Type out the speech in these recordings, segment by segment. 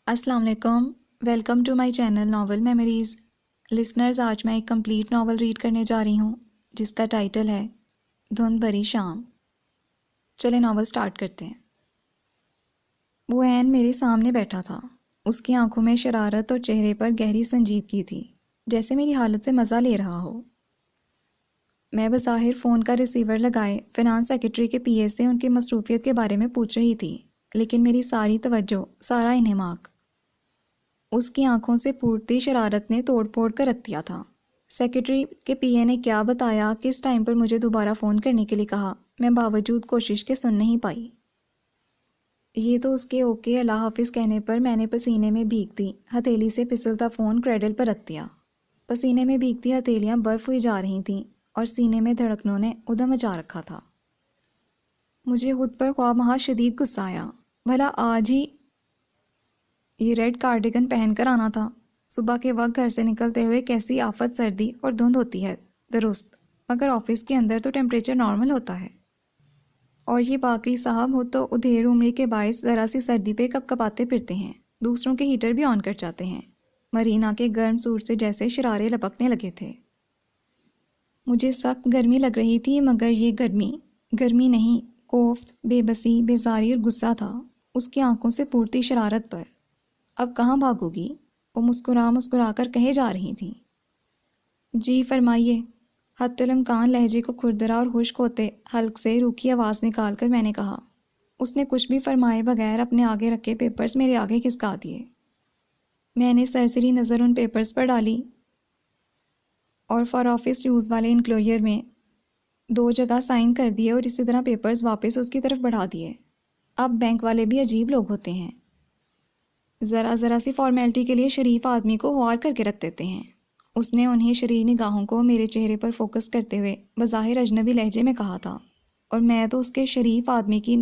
السلام علیکم، welcome to my channel novel memories. Listeners, آج میں ایک کمپلیٹ ناول ریڈ کرنے جا رہی ہوں جس کا ٹائٹل ہے دھند بھری شام۔ چلے ناول سٹارٹ کرتے ہیں۔ وہ عین میرے سامنے بیٹھا تھا۔ اس کی آنکھوں میں شرارت اور چہرے پر گہری سنجیدگی تھی، جیسے میری حالت سے مزہ لے رہا ہو۔ میں بظاہر فون کا ریسیور لگائے فنانس سیکرٹری کے پی اے سے ان کی مصروفیت کے بارے میں پوچھ رہی تھی، لیکن میری ساری توجہ، سارا انہماک اس کی آنکھوں سے پھوٹتی شرارت نے توڑ پھوڑ کر رکھ دیا تھا۔ سیکرٹری کے پی اے نے کیا بتایا، کس ٹائم پر مجھے دوبارہ فون کرنے کے لیے کہا، میں باوجود کوشش کے سن نہیں پائی۔ یہ تو اس کے اوکے اللہ حافظ کہنے پر میں نے پسینے میں بھیگتی ہتھیلی سے پھسلتا فون کریڈل پر رکھ دیا۔ پسینے میں بھیگتی ہتھیلیاں برف ہوئی جا رہی تھیں اور سینے میں دھڑکنوں نے ادھم مچا رکھا تھا۔ مجھے خود پر خواہ مخواہ شدید غصہ آیا۔ بھلا آج ہی یہ ریڈ کارڈیگن پہن کر آنا تھا۔ صبح کے وقت گھر سے نکلتے ہوئے کیسی آفت سردی اور دھند ہوتی ہے، درست، مگر آفس کے اندر تو ٹیمپریچر نارمل ہوتا ہے۔ اور یہ باقی صاحب ہو تو ادھیڑ عمری کے باعث ذرا سی سردی پہ کپ کپاتے پھرتے ہیں، دوسروں کے ہیٹر بھی آن کر جاتے ہیں۔ مرینا کے گرم سوٹ سے جیسے شرارے لپکنے لگے تھے۔ مجھے سخت گرمی لگ رہی تھی، مگر یہ گرمی نہیں، کوفت، بے بسی، بیزاری اور غصہ تھا اس کی آنکھوں سے پھوٹتی شرارت پر۔ اب کہاں بھاگو گی؟ وہ مسکرا کر کہے جا رہی تھیں۔ جی فرمائیے، حتی الامکان لہجے کو کھردرا اور خشک ہوتے حلق سے روکھی آواز نکال کر میں نے کہا۔ اس نے کچھ بھی فرمائے بغیر اپنے آگے رکھے پیپرز میرے آگے کھسکا دیے۔ میں نے سرسری نظر ان پیپرز پر ڈالی اور فار آفس یوز والے انکلوئر میں 2 جگہ سائن کر دیے اور اسی طرح پیپرز واپس اس کی طرف بڑھا دیے۔ اب بینک والے بھی عجیب لوگ ہوتے ہیں، ذرا سی فارمیلٹی کے لیے شریف آدمی کو ہوار کر کے رکھ دیتے ہیں۔ اس نے انہیں شریر نگاہوں کو میرے چہرے پر فوکس کرتے ہوئے بظاہر اجنبی لہجے میں کہا تھا، اور میں تو اس کے شریف آدمی کی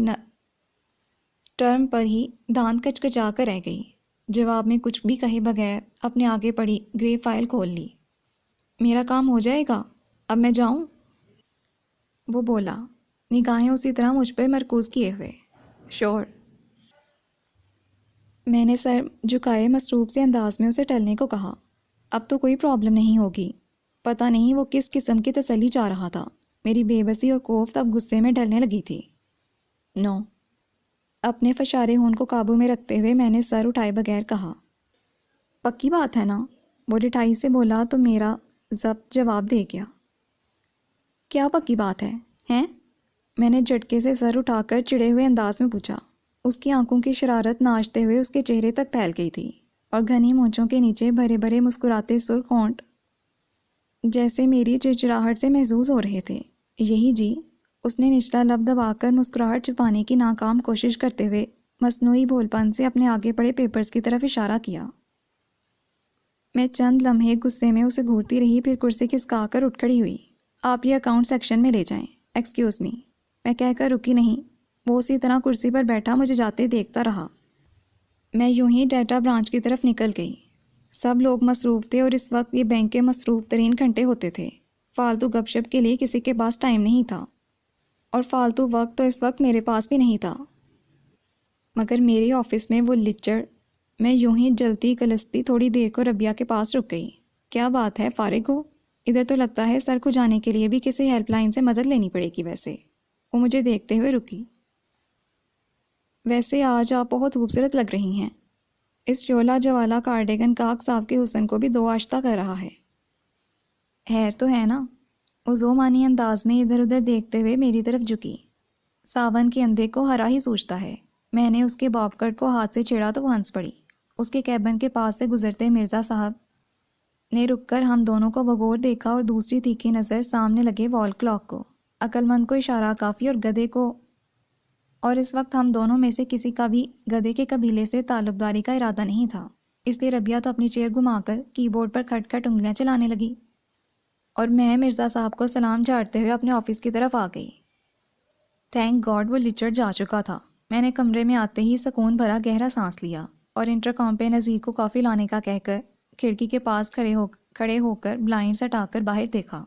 ٹرم پر ہی دانت کچکچا کر رہ گئی۔ جواب میں کچھ بھی کہے بغیر اپنے آگے پڑی گرے فائل کھول لی۔ میرا کام ہو جائے گا، اب میں جاؤں؟ وہ بولا، نگاہیں اسی طرح مجھ پر مرکوز کیے ہوئے۔ شور۔ میں نے سر جھکائے مصروف سے انداز میں اسے ٹلنے کو کہا۔ اب تو کوئی پرابلم نہیں ہوگی۔ پتہ نہیں وہ کس قسم کی تسلی چاہ رہا تھا۔ میری بے بسی اور کوفت اب غصے میں ڈلنے لگی تھی۔ نو۔ اپنے فشارے ہون کو قابو میں رکھتے ہوئے میں نے سر اٹھائے بغیر کہا، پکی بات ہے نا؟ وہ ڈٹائی سے بولا تو میرا ضبط جواب دے گیا۔ کیا پکی بات ہے ہیں؟ میں نے جھٹکے سے سر اٹھا کر چڑے ہوئے انداز میں پوچھا۔ اس کی آنکھوں کی شرارت ناچتے ہوئے اس کے چہرے تک پھیل گئی تھی، اور گھنی مونچھوں کے نیچے بھرے بھرے مسکراتے سرخ ہونٹ جیسے میری چڑچڑاہٹ سے محظوظ ہو رہے تھے۔ یہی جی، اس نے نچلا لب دبا کر مسکراہٹ چھپانے کی ناکام کوشش کرتے ہوئے مصنوعی بھول پن سے اپنے آگے پڑے پیپرز کی طرف اشارہ کیا۔ میں چند لمحے غصے میں اسے گھورتی رہی، پھر کرسی کھسکا کر اٹھ کھڑی ہوئی۔ آپ یہ اکاؤنٹ سیکشن میں لے جائیں۔ ایکسکیوز می، میں کہہ کر رکی نہیں۔ وہ اسی طرح کرسی پر بیٹھا مجھے جاتے دیکھتا رہا۔ میں یوں ہی ڈیٹا برانچ کی طرف نکل گئی۔ سب لوگ مصروف تھے اور اس وقت یہ بینک کے مصروف ترین گھنٹے ہوتے تھے۔ فالتو گپ شپ کے لیے کسی کے پاس ٹائم نہیں تھا، اور فالتو وقت تو اس وقت میرے پاس بھی نہیں تھا۔ مگر میرے آفس میں وہ لچڑ۔ میں یوں ہی جلتی کلستی تھوڑی دیر کو ربیہ کے پاس رک گئی۔ کیا بات ہے، فارغ ہو؟ ادھر تو لگتا ہے سر کھجانے کے لیے بھی کسی ہیلپ لائن سے مدد لینی پڑے گی۔ ویسے وہ مجھے دیکھتے ہوئے رکی۔ ویسے آج آپ بہت خوبصورت لگ رہی ہیں۔ اس شعلہ جوالا کارڈیگن کاک صاحب کے حسن کو بھی دو آشتہ کر رہا ہے۔ خیر تو ہے نا؟ وہ ذومانی انداز میں ادھر ادھر دیکھتے ہوئے میری طرف جھکی۔ ساون کے اندھے کو ہرا ہی سوچتا ہے۔ میں نے اس کے باب کٹ کو ہاتھ سے چھیڑا تو وہ ہنس پڑی۔ اس کے کیبن کے پاس سے گزرتے مرزا صاحب نے رک کر ہم دونوں کو بغور دیکھا اور دوسری تیکھی نظر سامنے لگے وال کلاک کو۔ عقل مند کو اشارہ کافی اور گدھے کو، اور اس وقت ہم دونوں میں سے کسی کا بھی گدھے کے قبیلے سے تعلق داری کا ارادہ نہیں تھا، اس لیے ربیہ تو اپنی چیئر گھما کر کی بورڈ پر کھٹ کھٹ انگلیاں چلانے لگی، اور میں مرزا صاحب کو سلام جھاڑتے ہوئے اپنے آفس کی طرف آ گئی۔ تھینک گاڈ وہ لچڑ جا چکا تھا۔ میں نے کمرے میں آتے ہی سکون بھرا گہرا سانس لیا اور انٹرکام پہ نذیر کو کافی لانے کا کہہ کر کھڑکی کے پاس کھڑے ہو کر بلائنڈز ہٹا کر باہر دیکھا۔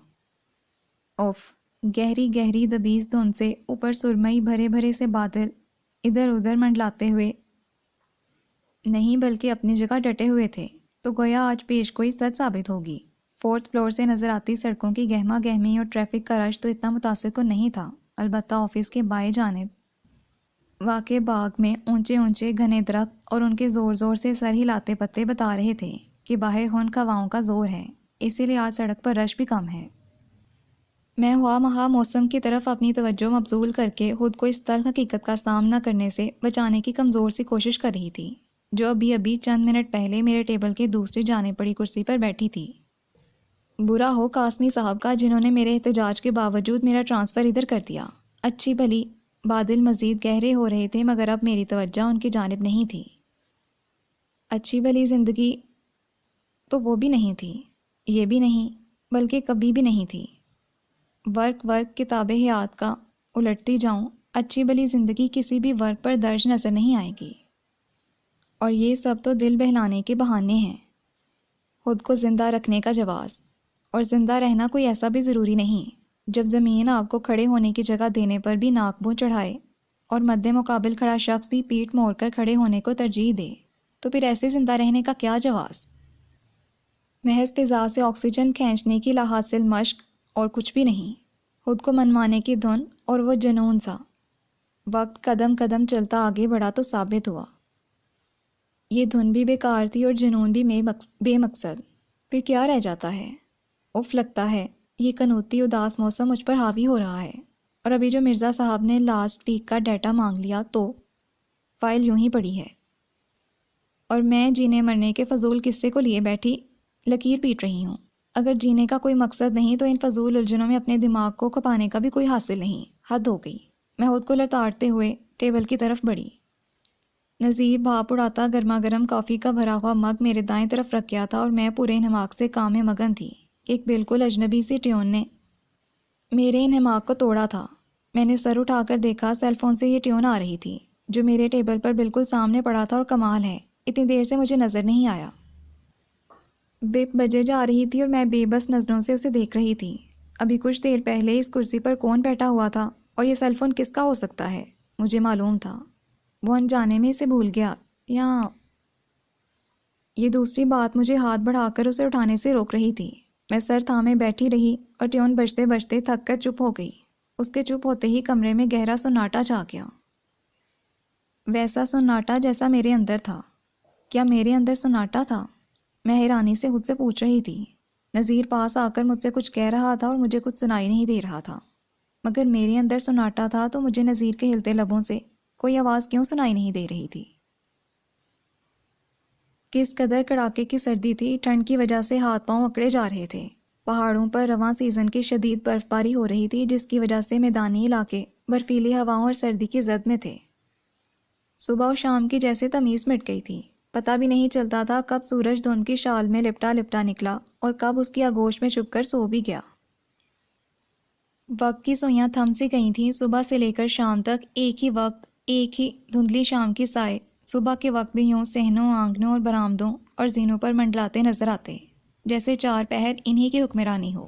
اوف، گہری گہری دبیز دھند سے اوپر سرمئی بھرے بھرے سے بادل ادھر ادھر منڈلاتے ہوئے نہیں بلکہ اپنی جگہ ڈٹے ہوئے تھے، تو گویا آج پیش گوئی سچ ثابت ہوگی۔ 4تھ فلور سے نظر آتی سڑکوں کی گہما گہمی اور ٹریفک کا رش تو اتنا متاثر کن نہیں تھا، البتہ آفس کے بائیں جانب واقع باغ میں اونچے اونچے گھنے درخت اور ان کے زور زور سے سر ہلاتے پتے بتا رہے تھے کہ باہر خنک ہواؤں کا زور ہے، اسی لیے آج سڑک پر رش بھی کم ہے۔ میں ہوا مہا موسم کی طرف اپنی توجہ مبذول کر کے خود کو اس تلخ حقیقت کا سامنا کرنے سے بچانے کی کمزور سی کوشش کر رہی تھی، جو ابھی چند منٹ پہلے میرے ٹیبل کے دوسری جانب پڑی کرسی پر بیٹھی تھی۔ برا ہو قاسمی صاحب کا، جنہوں نے میرے احتجاج کے باوجود میرا ٹرانسفر ادھر کر دیا۔ اچھی بھلی بادل مزید گہرے ہو رہے تھے، مگر اب میری توجہ ان کی جانب نہیں تھی۔ اچھی بھلی زندگی تو وہ بھی نہیں تھی، یہ بھی نہیں، بلکہ کبھی بھی نہیں تھی۔ ورک کتاب حیات کا الٹتی جاؤں، اچھی بھلی زندگی کسی بھی ورک پر درج نظر نہیں آئے گی، اور یہ سب تو دل بہلانے کے بہانے ہیں، خود کو زندہ رکھنے کا جواز۔ اور زندہ رہنا کوئی ایسا بھی ضروری نہیں۔ جب زمین آپ کو کھڑے ہونے کی جگہ دینے پر بھی ناک منہ چڑھائے اور مد مقابل کھڑا شخص بھی پیٹھ موڑ کر کھڑے ہونے کو ترجیح دے، تو پھر ایسے زندہ رہنے کا کیا جواز؟ محض فضا سے آکسیجن کھینچنے کی لاحاصل مشق اور کچھ بھی نہیں، خود کو منوانے کی دھن اور وہ جنون سا۔ وقت قدم قدم چلتا آگے بڑھا تو ثابت ہوا یہ دھن بھی بیکار تھی اور جنون بھی بے مقصد۔ پھر کیا رہ جاتا ہے؟ اف لگتا ہے یہ قنوتی اداس موسم مجھ پر حاوی ہو رہا ہے، اور ابھی جو مرزا صاحب نے لاسٹ ویک کا ڈیٹا مانگ لیا تو فائل یوں ہی پڑی ہے، اور میں جینے مرنے کے فضول قصے کو لیے بیٹھی لکیر پیٹ رہی ہوں۔ اگر جینے کا کوئی مقصد نہیں تو ان فضول الجھنوں میں اپنے دماغ کو کھپانے کا بھی کوئی حاصل نہیں۔ حد ہو گئی۔ میں خود کو لتاڑتے ہوئے ٹیبل کی طرف بڑھی۔ نذیر بھاپ اڑاتا گرما گرم کافی کا بھرا ہوا مگ میرے دائیں طرف رکھ گیا تھا، اور میں پورے انہماک سے کام میں مگن تھی کہ ایک بالکل اجنبی سی ٹیون نے میرے انہماک کو توڑا تھا۔ میں نے سر اٹھا کر دیکھا، سیل فون سے یہ ٹیون آ رہی تھی جو میرے ٹیبل پر بالکل سامنے پڑا تھا، اور کمال ہے اتنی دیر سے مجھے نظر نہیں آیا۔ بپ بجے جا رہی تھی اور میں بے بس نظروں سے اسے دیکھ رہی تھی۔ ابھی کچھ دیر پہلے اس کرسی پر کون بیٹھا ہوا تھا اور یہ سیل فون کس کا ہو سکتا ہے؟ مجھے معلوم تھا وہ انجانے میں اسے بھول گیا، یا یہ دوسری بات مجھے ہاتھ بڑھا کر اسے اٹھانے سے روک رہی تھی۔ میں سر تھامے بیٹھی رہی اور ٹیون بجتے بجتے تھک کر چپ ہو گئی۔ اس کے چپ ہوتے ہی کمرے میں گہرا سناٹا چھا گیا، ویسا سناٹا جیسا میرے اندر تھا۔ کیا میرے اندر سناٹا تھا؟ میں حیرانی سے خود سے پوچھ رہی تھی۔ نذیر پاس آ کر مجھ سے کچھ کہہ رہا تھا اور مجھے کچھ سنائی نہیں دے رہا تھا، مگر میرے اندر سناٹا تھا تو مجھے نذیر کے ہلتے لبوں سے کوئی آواز کیوں سنائی نہیں دے رہی تھی؟ کس قدر کڑاکے کی سردی تھی، ٹھنڈ کی وجہ سے ہاتھ پاؤں اکڑے جا رہے تھے۔ پہاڑوں پر رواں سیزن کی شدید برف باری ہو رہی تھی، جس کی وجہ سے میدانی علاقے برفیلی ہواؤں اور سردی کی زد میں تھے۔ صبح و شام کی جیسے تمیز مٹ گئی تھی، پتہ بھی نہیں چلتا تھا کب سورج دھند کی شال میں لپٹا لپٹا نکلا اور کب اس کی آغوش میں چھپ کر سو بھی گیا۔ وقت کی سوئیاں تھم سی گئی تھیں، صبح سے لے کر شام تک ایک ہی وقت، ایک ہی دھندلی شام کی سائے صبح کے وقت بھی یوں صحنوں، آنگنوں اور برآمدوں اور زینوں پر منڈلاتے نظر آتے، جیسے چار پہر انہی کی حکمرانی ہو،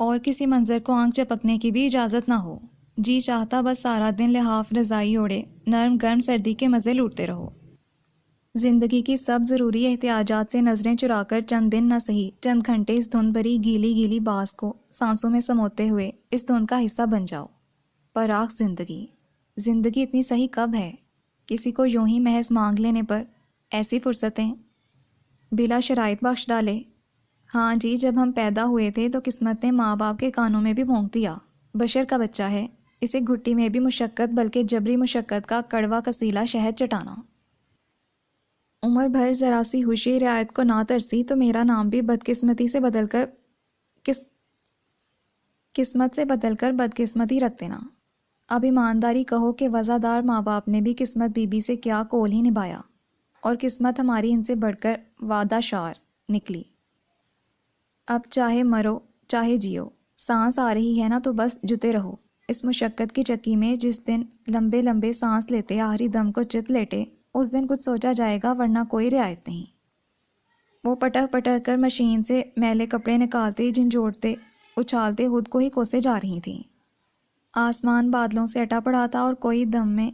اور کسی منظر کو آنکھ چپکنے کی بھی اجازت نہ ہو۔ جی چاہتا بس سارا دن لحاف رضائی اوڑے نرم گرم سردی کے مزے لوٹتے رہو۔ زندگی کی سب ضروری احتیاجات سے نظریں چرا کر چند دن نہ سہی چند گھنٹے اس دھند بھری گیلی گیلی باس کو سانسوں میں سموتے ہوئے اس دھند کا حصہ بن جاؤ۔ پراخ زندگی اتنی صحیح کب ہے؟ کسی کو یوں ہی محض مانگ لینے پر ایسی فرصتیں بلا شرائط بخش ڈالے۔ ہاں جی، جب ہم پیدا ہوئے تھے تو قسمت نے ماں باپ کے کانوں میں بھی بھونک دیا، بشر کا بچہ ہے، اسے گھٹی میں بھی مشقت بلکہ جبری مشقت کا کڑوا کسیلا شہد چٹانا۔ عمر بھر ذرا سی ہوشی رعایت کو نہ ترسی تو میرا نام بھی بدقسمتی سے بدل کر قسمت سے بدل کر بدقسمتی رکھ دینا۔ اب ایمانداری کہو کہ وزادار ماں باپ نے بھی قسمت بی بی سے کیا کول ہی نبھایا، اور قسمت ہماری ان سے بڑھ کر وعدہ شار نکلی۔ اب چاہے مرو چاہے جیو، سانس آ رہی ہے نا تو بس جتے رہو اس مشقت کی چکی میں۔ جس دن لمبے لمبے سانس لیتے آخری دم کو چت لیٹے، اس دن کچھ سوچا جائے گا، ورنہ کوئی رعایت نہیں۔ وہ پٹک پٹک کر مشین سے میلے کپڑے نکالتے، جھنجھوڑتے اچھالتے خود کو ہی کوسے جا رہی تھیں۔ آسمان بادلوں سے اٹا پڑا تھا اور کوئی دم میں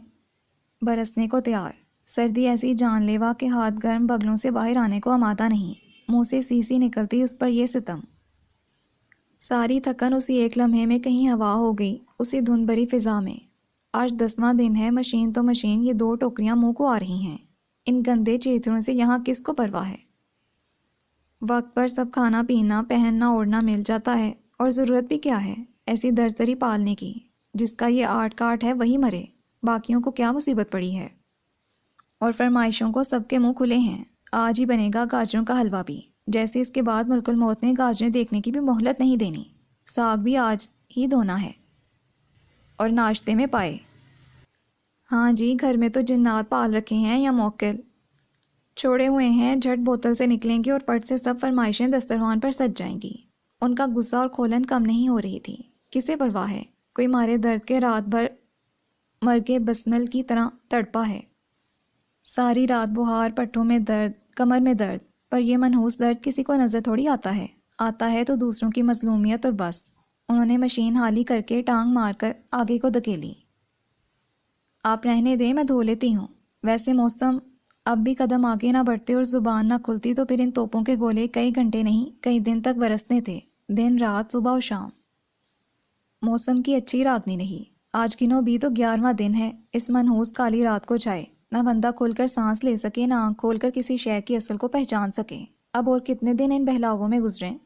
برسنے کو تیار۔ سردی ایسی جان لیوا کہ ہاتھ گرم بغلوں سے باہر آنے کو آمادہ نہیں، منہ سے سی سی نکلتی اس پر یہ ستم۔ ساری تھکن اسی ایک لمحے میں کہیں ہوا ہو گئی، اسی دھند بھری فضا میں۔ آج 10واں دن ہے، مشین تو مشین، یہ 2 ٹوکریاں منہ کو آ رہی ہیں۔ ان گندے چیتروں سے یہاں کس کو پرواہ ہے؟ وقت پر سب کھانا پینا پہننا اوڑھنا مل جاتا ہے، اور ضرورت بھی کیا ہے ایسی درسری پالنے کی؟ جس کا یہ آٹ کاٹ ہے وہی مرے، باقیوں کو کیا مصیبت پڑی ہے؟ اور فرمائشوں کو سب کے منہ کھلے ہیں، آج ہی بنے گا گاجروں کا حلوہ بھی، جیسے اس کے بعد ملک الموت نے گاجریں دیکھنے کی بھی مہلت نہیں دینی۔ ساگ بھی آج ہی دھونا ہے، اور ناشتے میں پائے۔ ہاں جی، گھر میں تو جنات پال رکھے ہیں یا موکل چھوڑے ہوئے ہیں، جھٹ بوتل سے نکلیں گی اور پٹ سے سب فرمائشیں دسترخوان پر سج جائیں گی۔ ان کا غصہ اور کھولن کم نہیں ہو رہی تھی۔ کسے پرواہ ہے؟ کوئی مارے درد کے رات بھر مرگے بسمل کی طرح تڑپا ہے۔ ساری رات بخار، پٹھوں میں درد، کمر میں درد، پر یہ منحوس درد کسی کو نظر تھوڑی آتا ہے تو دوسروں کی مظلومیت اور بس۔ انہوں نے مشین حالی کر کے ٹانگ مار کر آگے کو دھکیلی۔ آپ رہنے دیں، میں دھو لیتی ہوں۔ ویسے موسم اب بھی قدم آگے نہ بڑھتے اور زبان نہ کھلتی تو پھر ان توپوں کے گولے کئی گھنٹے نہیں کئی دن تک برسنے تھے، دن رات صبح و شام۔ موسم کی اچھی راگنی نہیں۔ آج گنو بھی تو 11واں دن ہے، اس منحوس کالی رات کو جائے نہ بندہ کھل کر سانس لے سکے، نہ آنکھ کھول کر کسی شے کی اصل کو پہچان سکے۔ اب اور کتنے دن ان بہلاووں میں گزریں؟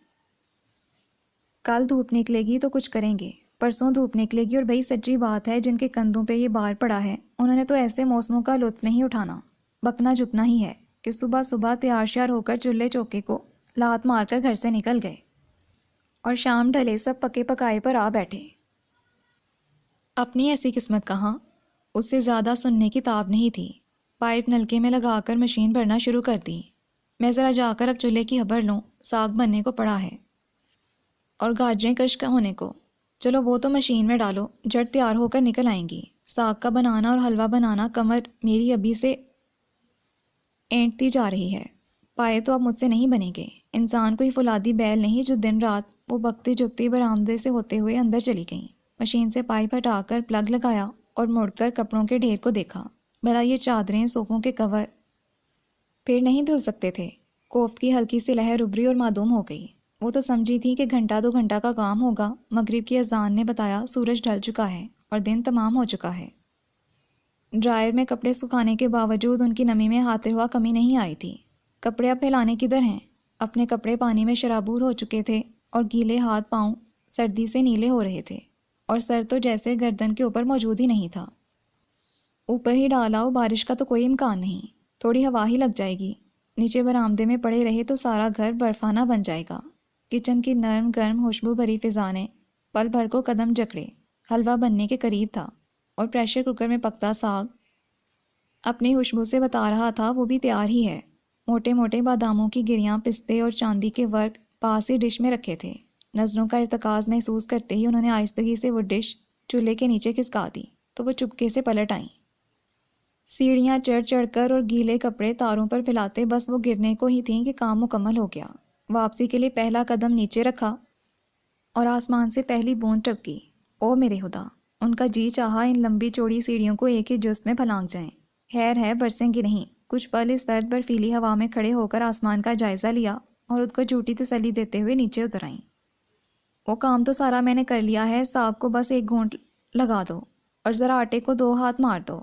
کل دھوپ نکلے گی تو کچھ کریں گے، پرسوں دھوپ نکلے گی، اور بھئی سچی بات ہے جن کے کندھوں پہ یہ بار پڑا ہے انہوں نے تو ایسے موسموں کا لطف نہیں اٹھانا۔ بکنا جھپنا ہی ہے کہ صبح صبح تیار شیار ہو کر چولہے چوکے کو لات مار کر گھر سے نکل گئے، اور شام ڈھلے سب پکے پکائے پر آ بیٹھے۔ اپنی ایسی قسمت کہاں؟ اس سے زیادہ سننے کی تاب نہیں تھی۔ پائپ نلکے میں لگا کر مشین بھرنا شروع کر دی۔ میں ذرا جا کر اب چولہے کی خبر لوں، ساگ بننے کو پڑا ہے اور گاجریں کشک ہونے کو۔ چلو وہ تو مشین میں ڈالو، جٹ تیار ہو کر نکل آئیں گی۔ ساگ کا بنانا اور حلوہ بنانا کمر میری ابھی سے اینٹتی جا رہی ہے، پائے تو اب مجھ سے نہیں بنے گے۔ انسان کوئی فولادی بیل نہیں جو دن رات وہ بکتی جھکتی برآمدے سے ہوتے ہوئے اندر چلی گئیں۔ مشین سے پائپ ہٹا کر پلگ لگایا اور مڑ کر کپڑوں کے ڈھیر کو دیکھا۔ بھلا یہ چادریں، صوفوں کے کور پھر نہیں دھل سکتے تھے؟ کوفت کی ہلکی سی لہر ابری اور معدوم ہو گئی۔ وہ تو سمجھی تھی کہ گھنٹہ 2 گھنٹہ کا کام ہوگا، مغرب کی اذان نے بتایا سورج ڈھل چکا ہے اور دن تمام ہو چکا ہے۔ ڈرائر میں کپڑے سکھانے کے باوجود ان کی نمی میں ہاتھ ہوا کمی نہیں آئی تھی۔ کپڑے اب پھیلانے کدھر ہیں؟ اپنے کپڑے پانی میں شرابور ہو چکے تھے اور گیلے ہاتھ پاؤں سردی سے نیلے ہو رہے تھے، اور سر تو جیسے گردن کے اوپر موجود ہی نہیں تھا۔ اوپر ہی ڈالا ہو، بارش کا تو کوئی امکان نہیں، تھوڑی ہوا ہی لگ جائے گی۔ نیچے برآمدے میں پڑے رہے تو سارا گھر برفانہ بن جائے گا۔ کچن کی نرم گرم خوشبو بھری فضا نے پل بھر کو قدم جکڑے۔ حلوہ بننے کے قریب تھا، اور پریشر کوکر میں پکتا ساگ اپنی خوشبو سے بتا رہا تھا وہ بھی تیار ہی ہے۔ موٹے موٹے باداموں کی گریاں، پستے اور چاندی کے ورق پاس ہی ڈش میں رکھے تھے۔ نظروں کا ارتکاز محسوس کرتے ہی انہوں نے آہستگی سے وہ ڈش چولہے کے نیچے کھسکا دی تو وہ چپکے سے پلٹ آئیں۔ سیڑھیاں چڑھ چڑھ کر اور گیلے کپڑے تاروں پر پھیلاتے بس وہ گرنے کو ہی تھیں کہ کام مکمل ہو گیا۔ واپسی کے لیے پہلا قدم نیچے رکھا اور آسمان سے پہلی بوند ٹپکی۔ او میرے خدا! ان کا جی چاہا ان لمبی چوڑی سیڑھیوں کو ایک ہی جست میں پھلانگ جائیں۔ خیر ہے برسیں گی نہیں۔ کچھ پل اس سرد برفیلی ہوا میں کھڑے ہو کر آسمان کا جائزہ لیا اور خود کو جھوٹی تسلی دیتے ہوئے نیچے اتر آئیں۔ وہ کام تو سارا میں نے کر لیا ہے، ساگ کو بس ایک گھونٹ لگا دو اور ذرا آٹے کو 2 ہاتھ مار دو۔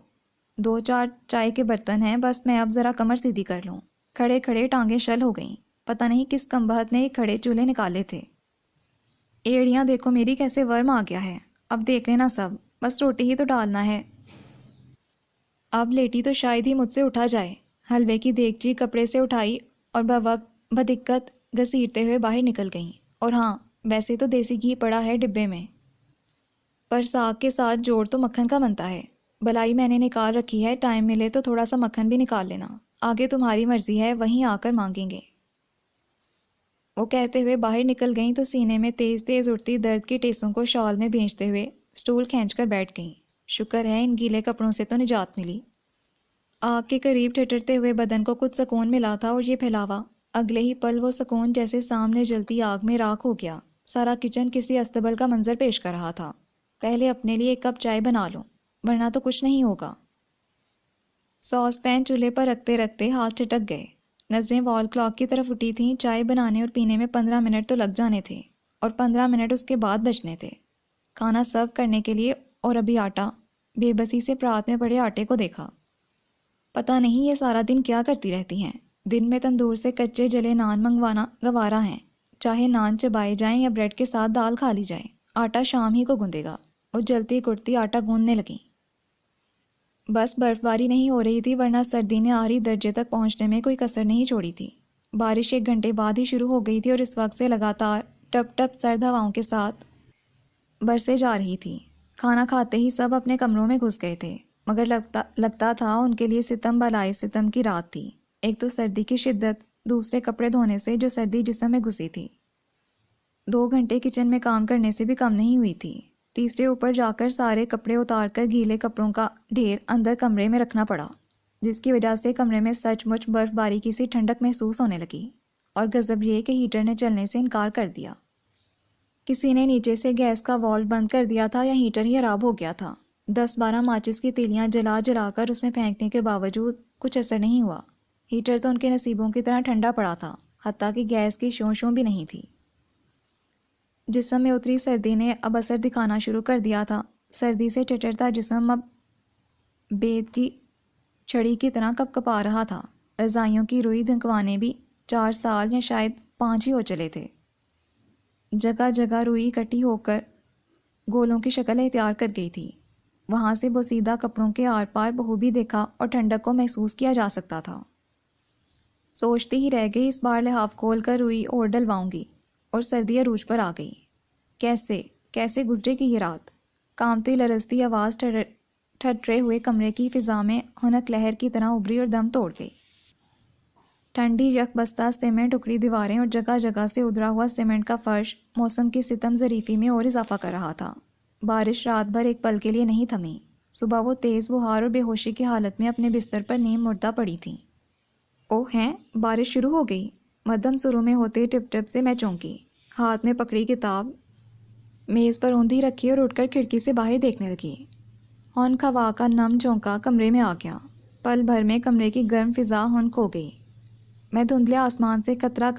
2-4 چائے کے برتن ہیں، بس میں اب ذرا کمر سیدھی کر لوں۔ کھڑے کھڑے ٹانگیں شل ہو گئیں۔ پتہ نہیں کس کمبخت نے یہ کھڑے چولہے نکالے تھے۔ ایڑیاں دیکھو میری کیسے ورم آ گیا ہے۔ اب دیکھ لینا سب، بس روٹی ہی تو ڈالنا ہے۔ اب لیٹی تو شاید ہی مجھ سے اٹھا جائے۔ حلوے کی دیگچی کپڑے سے اٹھائی اور بوقت بدقت گھسیٹتے ہوئے باہر نکل گئیں۔ اور ہاں، ویسے تو دیسی گھی پڑا ہے ڈبے میں، پر ساگ کے ساتھ جوڑ تو مکھن کا بنتا ہے۔ بلائی میں نے نکال رکھی ہے، ٹائم ملے تو تھوڑا سا مکھن بھی نکال لینا، آگے تمہاری مرضی ہے، وہیں آ کر مانگیں گے۔ وہ کہتے ہوئے باہر نکل گئیں تو سینے میں تیز تیز اٹھتی درد کی ٹیسوں کو شال میں بھیجتے ہوئے سٹول کھینچ کر بیٹھ گئیں۔ شکر ہے ان گیلے کپڑوں سے تو نجات ملی۔ آگ کے قریب ٹھٹرتے ہوئے بدن کو کچھ سکون ملا تھا، اور یہ پھیلاوا اگلے ہی پل وہ سکون جیسے سامنے جلتی آگ میں راکھ ہو گیا۔ سارا کچن کسی استبل کا منظر پیش کر رہا تھا۔ پہلے اپنے لیے 1 کپ چائے بنا لوں، ورنہ تو کچھ نہیں ہوگا۔ ساس پین چولہے پر رکھتے رکھتے ہاتھ ٹھٹک گئے. نظریں وال کلاک کی طرف اٹھی تھیں. چائے بنانے اور پینے میں 15 منٹ تو لگ جانے تھے اور 15 منٹ اس کے بعد بچنے تھے کھانا سرو کرنے کے لیے. اور ابھی آٹا. بے بسی سے پرات میں پڑے آٹے کو دیکھا. پتہ نہیں یہ سارا دن کیا کرتی رہتی ہیں. دن میں تندور سے کچے جلے نان منگوانا گوارا ہیں. چاہے نان چبائے جائیں یا بریڈ کے ساتھ دال کھا لی جائے. آٹا شام ہی کو گوندے گا. وہ جلتی کٹتی آٹا گوندنے لگیں. بس برف باری نہیں ہو رہی تھی ورنہ سردی نے آخری درجے تک پہنچنے میں کوئی کسر نہیں چھوڑی تھی. بارش 1 گھنٹے بعد ہی شروع ہو گئی تھی اور اس وقت سے لگاتار ٹپ ٹپ سرد ہواؤں کے ساتھ برسے جا رہی تھی. کھانا کھاتے ہی سب اپنے کمروں میں گھس گئے تھے مگر لگتا تھا ان کے لیے ستم بالائے ستم کی رات تھی. ایک تو سردی کی شدت, دوسرے کپڑے دھونے سے جو سردی جسم میں گھسی تھی, 2 گھنٹے کچن میں کام کرنے سے بھی کم نہیں ہوئی تھی, تیسرے اوپر جا کر سارے کپڑے اتار کر گیلے کپڑوں کا ڈھیر اندر کمرے میں رکھنا پڑا جس کی وجہ سے کمرے میں سچ مچ برف باری کی سی ٹھنڈک محسوس ہونے لگی. اور غضب یہ کہ ہیٹر نے چلنے سے انکار کر دیا. کسی نے نیچے سے گیس کا والو بند کر دیا تھا یا ہیٹر ہی خراب ہو گیا تھا. 10-12 ماچس کی تیلیاں جلا جلا کر اس میں پھینکنے کے باوجود کچھ اثر نہیں ہوا. ہیٹر تو ان کے نصیبوں کی طرح ٹھنڈا پڑا تھا, حتیٰ کہ گیس کی شوں شوں بھی نہیں تھی. جسم میں اتری سردی نے اب اثر دکھانا شروع کر دیا تھا. سردی سے ٹٹرتا جسم اب بید کی چھڑی کی طرح کپ کپا رہا تھا. رضائیوں کی روئی دھنکوانے بھی 4 سال یا شاید 5 ہی ہو چلے تھے. جگہ جگہ روئی اکٹھی ہو کر گولوں کی شکل اختیار کر گئی تھی. وہاں سے بوسیدہ کپڑوں کے آر پار بخوبی دیکھا اور ٹھنڈک کو محسوس کیا جا سکتا تھا. سوچتی ہی رہ گئی اس بار لحاف کھول کر روئی اور ڈلواؤں گی. اور سردی عروج پر آ گئی. کیسے گزرے گی یہ رات. کامتی لرزتی آواز ٹھٹرے ہوئے کمرے کی فضا میں ہنک لہر کی طرح ابھری اور دم توڑ گئی. ٹھنڈی یک بستہ سیمنٹ ٹکڑی دیواریں اور جگہ جگہ سے ادھرا ہوا سیمنٹ کا فرش موسم کی ستم ظریفی میں اور اضافہ کر رہا تھا. بارش رات بھر ایک پل کے لیے نہیں تھمی. صبح وہ تیز بخار اور بے ہوشی کی حالت میں اپنے بستر پر نیم مردہ پڑی تھیں. اوہ ہیں, بارش شروع ہو گئی. مدھم سروں میں ہوتے ٹپ ٹپ سے میں چونکی. ہاتھ میں پکڑی کتاب میز پر اوندھی رکھی اور اٹھ کر کھڑکی سے باہر دیکھنے لگی. ہونک ہوا کا نم چونکا کمرے میں آ گیا. پل بھر میں کمرے کی گرم فضا ہونک ہو گئی. میں دھندلے آسمان سے قطرہ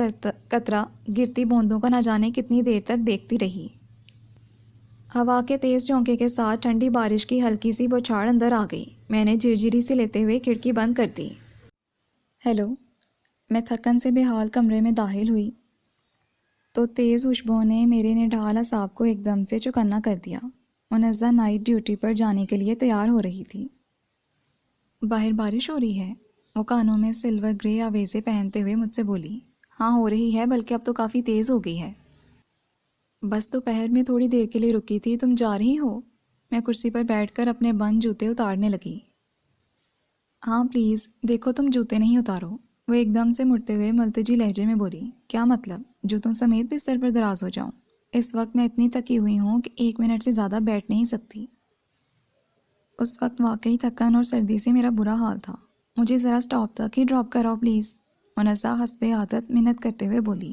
گرتی بوندوں کا نہ جانے کتنی دیر تک دیکھتی رہی. ہوا کے تیز جھونکے کے ساتھ ٹھنڈی بارش کی ہلکی سی بوچھاڑ اندر آ گئی. میں نے جھرجھری سے لیتے ہوئے کھڑکی بند کر دی. ہیلو. میں تھکن سے بے حال کمرے میں داخل ہوئی تو تیز خوشبو نے میرے نڈھال اعصاب کو ایک دم سے چوکنا کر دیا. منزہ نائٹ ڈیوٹی پر جانے کے لیے تیار ہو رہی تھی. باہر بارش ہو رہی ہے. وہ کانوں میں سلور گرے آویزیں پہنتے ہوئے مجھ سے بولی. ہاں ہو رہی ہے, بلکہ اب تو کافی تیز ہو گئی ہے. بس دوپہر میں تھوڑی دیر کے لیے رکی تھی. تم جا رہی ہو؟ میں کرسی پر بیٹھ کر اپنے بند جوتے اتارنے لگی. ہاں پلیز دیکھو تم جوتے نہیں اتارو. وہ ایک دم سے مڑتے ہوئے ملتجی لہجے میں بولی. کیا مطلب؟ جوتوں سمیت بستر پر دراز ہو جاؤں؟ اس وقت میں اتنی تکی ہوئی ہوں کہ 1 منٹ سے زیادہ بیٹھ نہیں سکتی. اس وقت واقعی تھکن اور سردی سے میرا برا حال تھا. مجھے ذرا سٹاپ تک ہی ڈراپ کراؤ پلیز. منزہ حسب عادت منت کرتے ہوئے بولی.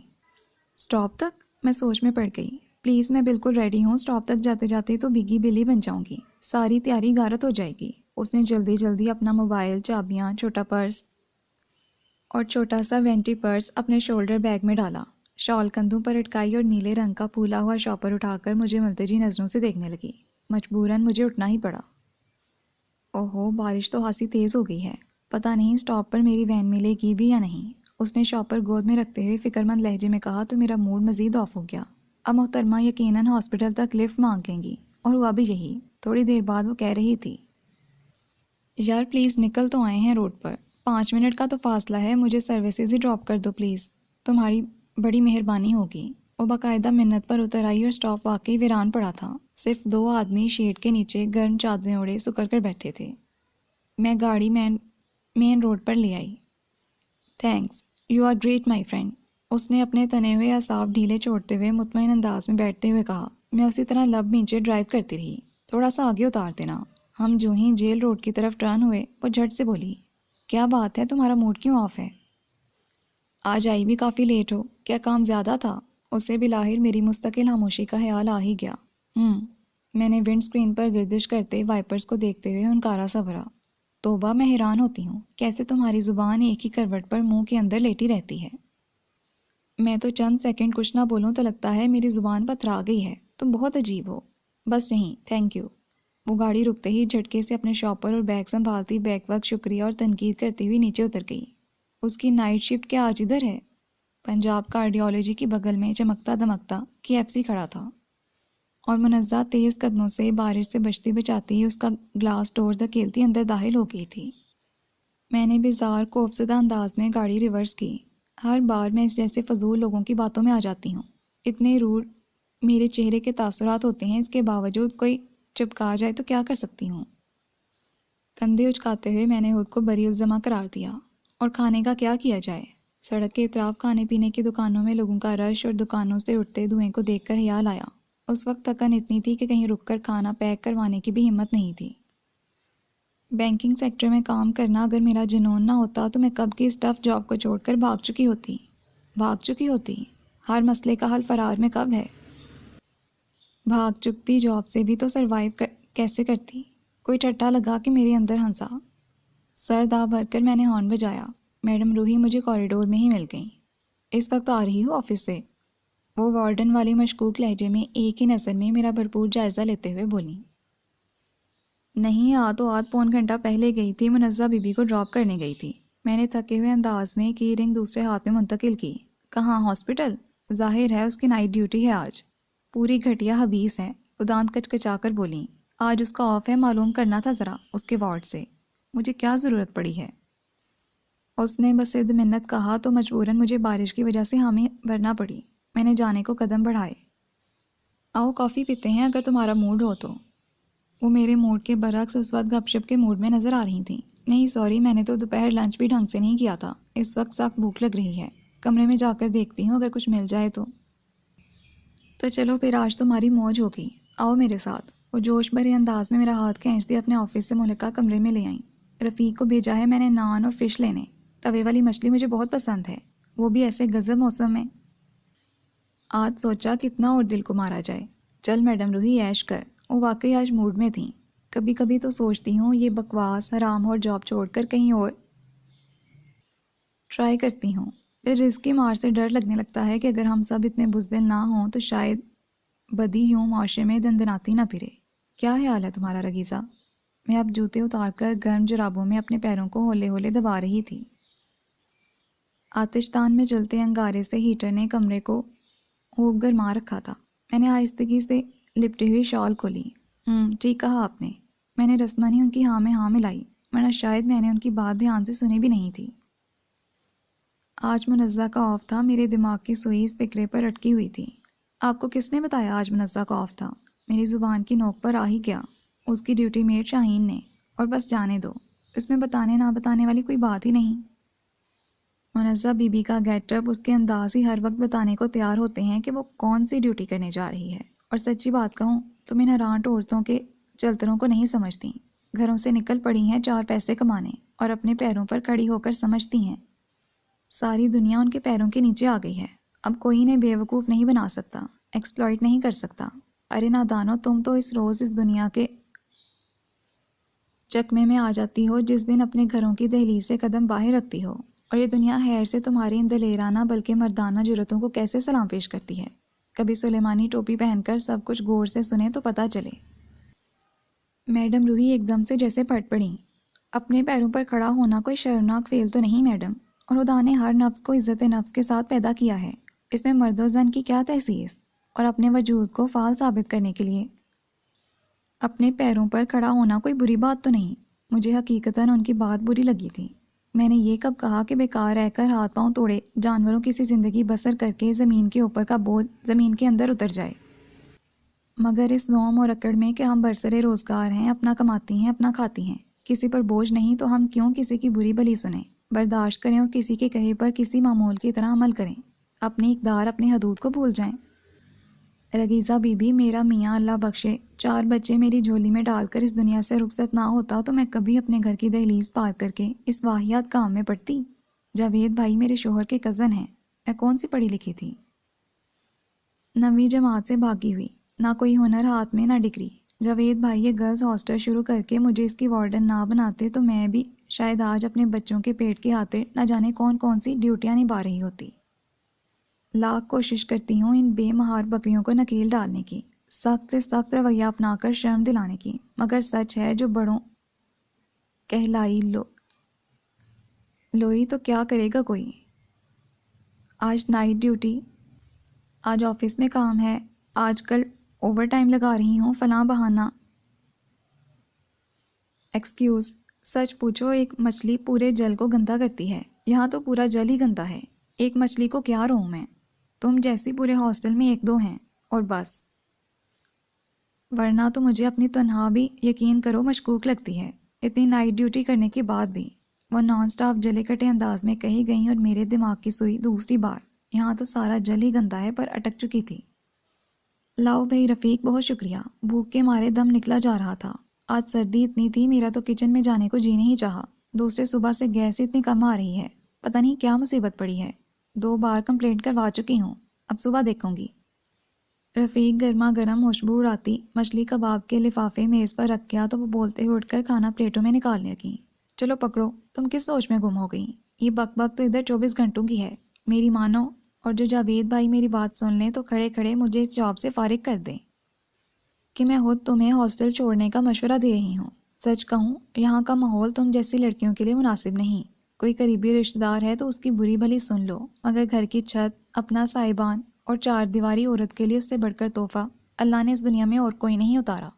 سٹاپ تک؟ میں سوچ میں پڑ گئی. پلیز میں بالکل ریڈی ہوں. سٹاپ تک جاتے جاتے تو بھیگی بلی بن جاؤں گی. ساری تیاری غارت ہو جائے گی. اس نے جلدی جلدی اپنا موبائل, چابیاں, چھوٹا پرس اور چھوٹا سا وینٹی پرس اپنے شولڈر بیگ میں ڈالا. شال کندھوں پر اٹکائی اور نیلے رنگ کا پھولا ہوا شاپر اٹھا کر مجھے ملتجی نظروں سے دیکھنے لگی. مجبوراً مجھے اٹھنا ہی پڑا. اوہو, بارش تو خاصی تیز ہو گئی ہے. پتہ نہیں سٹاپ پر میری وین ملے گی بھی یا نہیں. اس نے شاپر گود میں رکھتے ہوئے فکر مند لہجے میں کہا تو میرا موڈ مزید آف ہو گیا. اب محترمہ یقیناً ہاسپٹل تک لفٹ مانگ لیں گی. اور ہوا بھی یہی. تھوڑی دیر بعد وہ کہہ رہی تھی. یار پلیز نکل تو آئے ہیں روڈ پر. 5 منٹ کا تو فاصلہ ہے. مجھے سروسز ہی ڈراپ کر دو پلیز. تمہاری بڑی مہربانی ہوگی. وہ باقاعدہ منت پر اتر آئی اور سٹاپ واقعی ویران پڑا تھا. صرف 2 آدمی شیڈ کے نیچے گرم چادریں اوڑھے سکڑ کر بیٹھے تھے. میں گاڑی مین روڈ پر لے آئی. Thanks, you are great my friend. اس نے اپنے تنے ہوئے اعصاب ڈھیلے چھوڑتے ہوئے مطمئن انداز میں بیٹھتے ہوئے کہا. میں اسی طرح لب نیچے ڈرائیو کرتی رہی. تھوڑا سا آگے اتار دینا. ہم جو ہی جیل روڈ کی طرف ٹرن ہوئے وہ جھٹ سے بولی. کیا بات ہے, تمہارا موڈ کیوں آف ہے؟ آج آئی بھی کافی لیٹ ہو. کیا کام زیادہ تھا؟ اسے بلاخر میری مستقل خاموشی کا خیال آ ہی گیا. میں نے ونڈ سکرین پر گردش کرتے وائپرز کو دیکھتے ہوئے ہنکارا سا بھرا. توبہ، میں حیران ہوتی ہوں کیسے تمہاری زبان ایک ہی کروٹ پر منہ کے اندر لیٹی رہتی ہے۔ میں تو چند سیکنڈ کچھ نہ بولوں تو لگتا ہے میری زبان پتھرا گئی ہے۔ تم بہت عجیب ہو۔ بس نہیں، تھینک یو۔ وہ گاڑی رکتے ہی جھٹکے سے اپنے شاپر اور بیگ سنبھالتی بیک وقت شکریہ اور تنقید کرتی ہوئی نیچے اتر گئی۔ اس کی نائٹ شفٹ کیا آج ادھر ہے؟ پنجاب کارڈیولوجی کی بغل میں چمکتا دمکتا KFC کھڑا تھا اور منزہ تیز قدموں سے بارش سے بچتی بچاتی ہی اس کا گلاس ڈور دھکیلتی اندر داخل ہو گئی تھی۔ میں نے بیزار خوفزدہ انداز میں گاڑی ریورس کی۔ ہر بار میں اس جیسے فضول لوگوں کی باتوں میں آ جاتی ہوں۔ اتنے روڈ میرے چہرے کے تاثرات ہوتے ہیں، اس کے باوجود کوئی چپکا جائے تو کیا کر سکتی ہوں؟ کندھے اچکاتے ہوئے میں نے خود کو بری الزامہ قرار دیا۔ اور کھانے کا کیا کیا جائے؟ سڑک کے اطراف کھانے پینے کی دکانوں میں لوگوں کا رش اور دکانوں سے اٹھتے دھوئیں کو دیکھ کر خیال آیا۔ اس وقت تھکن اتنی تھی کہ کہیں رک کر کھانا پیک کروانے کی بھی ہمت نہیں تھی۔ بینکنگ سیکٹر میں کام کرنا اگر میرا جنون نہ ہوتا تو میں کب کی اسٹف جاب کو چھوڑ کر بھاگ چکی ہوتی۔ ہر مسئلے کا حل فرار میں کب ہے؟ بھاگ چکتی جاب سے بھی تو سروائیو کیسے کرتی؟ کوئی ٹھٹا لگا کہ میرے اندر ہنسا۔ سر داہ بھر کر میں نے ہارن بجایا۔ میڈم روحی مجھے کوریڈور میں ہی مل گئیں۔ اس وقت آ رہی ہوں آفس سے، وہ وارڈن والی مشکوک لہجے میں ایک ہی نظر میں میرا بھرپور جائزہ لیتے ہوئے بولیں۔ نہیں، تو آدھ پون گھنٹہ پہلے گئی تھی، منزہ بی بی کو ڈراپ کرنے گئی تھی۔ میں نے تھکے ہوئے انداز میں کی رنگ دوسرے ہاتھ میں منتقل کی۔ کہاں؟ ہاسپٹل؟ ظاہر ہے اس کی نائٹ ڈیوٹی ہے آج۔ پوری گھٹیا حبیث ہے، وہ دانت کچکچا کر بولیں۔ آج اس کا آف ہے، معلوم کرنا تھا ذرا اس کے وارڈ سے۔ مجھے کیا ضرورت پڑی ہے؟ اس نے بس صد منت کہا تو مجبوراً مجھے بارش کی وجہ سے حامی بھرنا پڑی۔ میں نے جانے کو قدم بڑھائے۔ آؤ کافی پیتے ہیں اگر تمہارا موڈ ہو تو۔ وہ میرے موڈ کے برعکس اس وقت گپ شپ کے موڈ میں نظر آ رہی تھیں۔ نہیں سوری، میں نے تو دوپہر لنچ بھی ڈھنگ سے نہیں کیا تھا، اس وقت سخت بھوک لگ رہی ہے، کمرے میں جا کر دیکھتی ہوں اگر کچھ مل جائے تو چلو پھر آج تمہاری موج ہوگی، آؤ میرے ساتھ۔ وہ جوش بھرے انداز میں میرا ہاتھ کھینچتی اپنے آفس سے ملکہ کمرے میں لے آئیں۔ رفیق کو بھیجا ہے میں نے نان اور فش لینے، توے والی مچھلی مجھے بہت پسند ہے، وہ بھی ایسے گزر موسم میں۔ آج سوچا کتنا اور دل کو مارا جائے۔ چل میڈم روحی عیش کر۔ وہ واقعی آج موڈ میں تھیں۔ کبھی کبھی تو سوچتی ہوں یہ بکواس حرام اور جاب چھوڑ کر کہیں اور ٹرائی کرتی ہوں۔ پھر رزق کی مار سے ڈر لگنے لگتا ہے کہ اگر ہم سب اتنے بزدل نہ ہوں تو شاید بدی یوں معاشرے میں دندناتی نہ پھرے۔ کیا خیال ہے تمہارا رگیزہ؟ میں اب جوتے اتار کر گرم جرابوں میں اپنے پیروں کو ہولے ہولے دبا رہی تھی۔ آتش دان میں جلتے انگارے سے ہیٹر نے کمرے کو خوب گرما رکھا تھا۔ میں نے آہستگی سے لپٹی ہوئی شال کھولی۔ ٹھیک کہا آپ نے۔ میں نے رسمانی ان کی ہاں میں ہاں ملائی، ورنہ شاید میں نے ان کی بات دھیان سے سنی بھی نہیں تھی۔ آج منزہ کا آف تھا، میرے دماغ کی سوئی اس فکرے پر اٹکی ہوئی تھی۔ آپ کو کس نے بتایا آج منزہ کا آف تھا؟ میری زبان کی نوک پر آ ہی گیا۔ اس کی ڈیوٹی میٹ شاہین نے، اور بس جانے دو، اس میں بتانے نہ بتانے والی کوئی بات ہی نہیں۔ منزہ بی بی کا گیٹ اپ، اس کے انداز ہی ہر وقت بتانے کو تیار ہوتے ہیں کہ وہ کون سی ڈیوٹی کرنے جا رہی ہے۔ اور سچی بات کہوں تو میں نرانٹ عورتوں کے چلتروں کو نہیں سمجھتی۔ گھروں سے نکل پڑی ہیں چار پیسے کمانے، اور اپنے پیروں پر کھڑی ہو کر سمجھتی ہیں ساری دنیا ان کے پیروں کے نیچے آ گئی ہے۔ اب کوئی انہیں بیوقوف نہیں بنا سکتا، ایکسپلائٹ نہیں کر سکتا۔ ارے نادانو، تم تو اس روز اس دنیا کے چکمے میں آ جاتی ہو جس دن اپنے گھروں کی دہلیز سے قدم باہر رکھتی ہو، اور یہ دنیا خیر سے تمہاری ان دلیرانہ بلکہ مردانہ جرتوں کو کیسے سلام پیش کرتی ہے۔ کبھی سلیمانی ٹوپی پہن کر سب کچھ غور سے سنیں تو پتہ چلے۔ میڈم روحی ایک دم سے جیسے پھٹ پڑیں۔ اپنے پیروں پر کھڑا ہونا کوئی شرمناک فعل تو نہیں میڈم، اور خدا نے ہر نفس کو عزت نفس کے ساتھ پیدا کیا ہے، اس میں مرد و زن کی کیا تحسیس؟ اور اپنے وجود کو فعال ثابت کرنے کے لیے اپنے پیروں پر کھڑا ہونا کوئی بری بات تو نہیں۔ مجھے حقیقتاً ان کی بات بری لگی تھی۔ میں نے یہ کب کہا کہ بیکار رہ کر ہاتھ پاؤں توڑے جانوروں کی سی زندگی بسر کر کے زمین کے اوپر کا بوجھ زمین کے اندر اتر جائے؟ مگر اس نوم اور اکڑ میں کہ ہم برسر روزگار ہیں، اپنا کماتی ہیں، اپنا کھاتی ہیں، کسی پر بوجھ نہیں، تو ہم کیوں کسی کی بری بھلی سنیں، برداشت کریں اور کسی کے کہے پر کسی معمول کی طرح عمل کریں، اپنی اقدار اپنی حدود کو بھول جائیں؟ رگیزہ بی بی، میرا میاں اللہ بخشے 4 بچے میری جھولی میں ڈال کر اس دنیا سے رخصت نہ ہوتا تو میں کبھی اپنے گھر کی دہلیز پار کر کے اس واہیات کام میں پڑتی؟ جاوید بھائی میرے شوہر کے کزن ہیں، میں کون سی پڑھی لکھی تھی؟ 9ویں جماعت سے بھاگی ہوئی، نہ کوئی ہنر ہاتھ میں نہ ڈگری، جاوید بھائی یہ گرلز ہاسٹل شروع کر کے مجھے اس کی وارڈن نہ بناتے تو میں بھی شاید آج اپنے بچوں کے پیٹ کے خاطر نہ جانے کون کون سی ڈیوٹیاں نبھا رہی ہوتی۔ لاکھ کوشش کرتی ہوں ان بے مہار بکریوں کو نکیل ڈالنے کی، سخت سے سخت رویہ اپنا کر شرم دلانے کی، مگر سچ ہے جو بڑوں کہلائی لوئی تو کیا کرے گا کوئی۔ آج نائٹ ڈیوٹی، آج آفس میں کام ہے، آج کل اوور ٹائم لگا رہی ہوں، فلاں بہانہ ایکسکیوز۔ سچ پوچھو ایک مچھلی پورے جل کو گندا کرتی ہے، یہاں تو پورا جل ہی گندا ہے، ایک مچھلی کو کیا روؤں میں؟ تم جیسی پورے ہاسٹل میں ایک دو ہیں اور بس، ورنہ تو مجھے اپنی تنہا بھی یقین کرو مشکوک لگتی ہے، اتنی نائٹ ڈیوٹی کرنے کے بعد بھی۔ وہ نان سٹاپ جلے کٹے انداز میں کہی گئیں اور میرے دماغ کی سوئی دوسری بار یہاں تو سارا جل ہی گندا ہے پر اٹک چکی تھی۔ لاؤ بھائی رفیق، بہت شکریہ، بھوک کے مارے دم نکلا جا رہا تھا، آج سردی اتنی تھی میرا تو کچن میں جانے کو جی نہیں چاہا، دوسرے صبح سے گیس اتنی کم آ رہی ہے، پتہ نہیں کیا مصیبت پڑی ہے، 2 بار کمپلینٹ کروا چکی ہوں، اب صبح دیکھوں گی۔ رفیق گرما گرم خوشبو اڑاتی مچھلی کباب کے لفافے میز پر رکھ گیا تو وہ بولتے ہوئے اٹھ کر کھانا پلیٹوں میں نکال لگیں۔ چلو پکڑو، تم کس سوچ میں گم ہو گئی؟ یہ بک بک تو ادھر 24 گھنٹوں کی ہے، میری مانو، اور جو جاوید بھائی میری بات سن لیں تو کھڑے کھڑے مجھے اس جاب سے فارغ کر دیں کہ میں خود تمہیں ہاسٹل چھوڑنے کا مشورہ دے رہی ہوں۔ سچ کہوں یہاں کا ماحول تم جیسی لڑکیوں کے لیے مناسب نہیں، کوئی قریبی رشتہ دار ہے تو اس کی بری بھلی سن لو، مگر گھر کی چھت، اپنا سائبان اور 4 دیواری عورت کے لیے اس سے بڑھ کر تحفہ اللہ نے اس دنیا میں اور کوئی نہیں اتارا،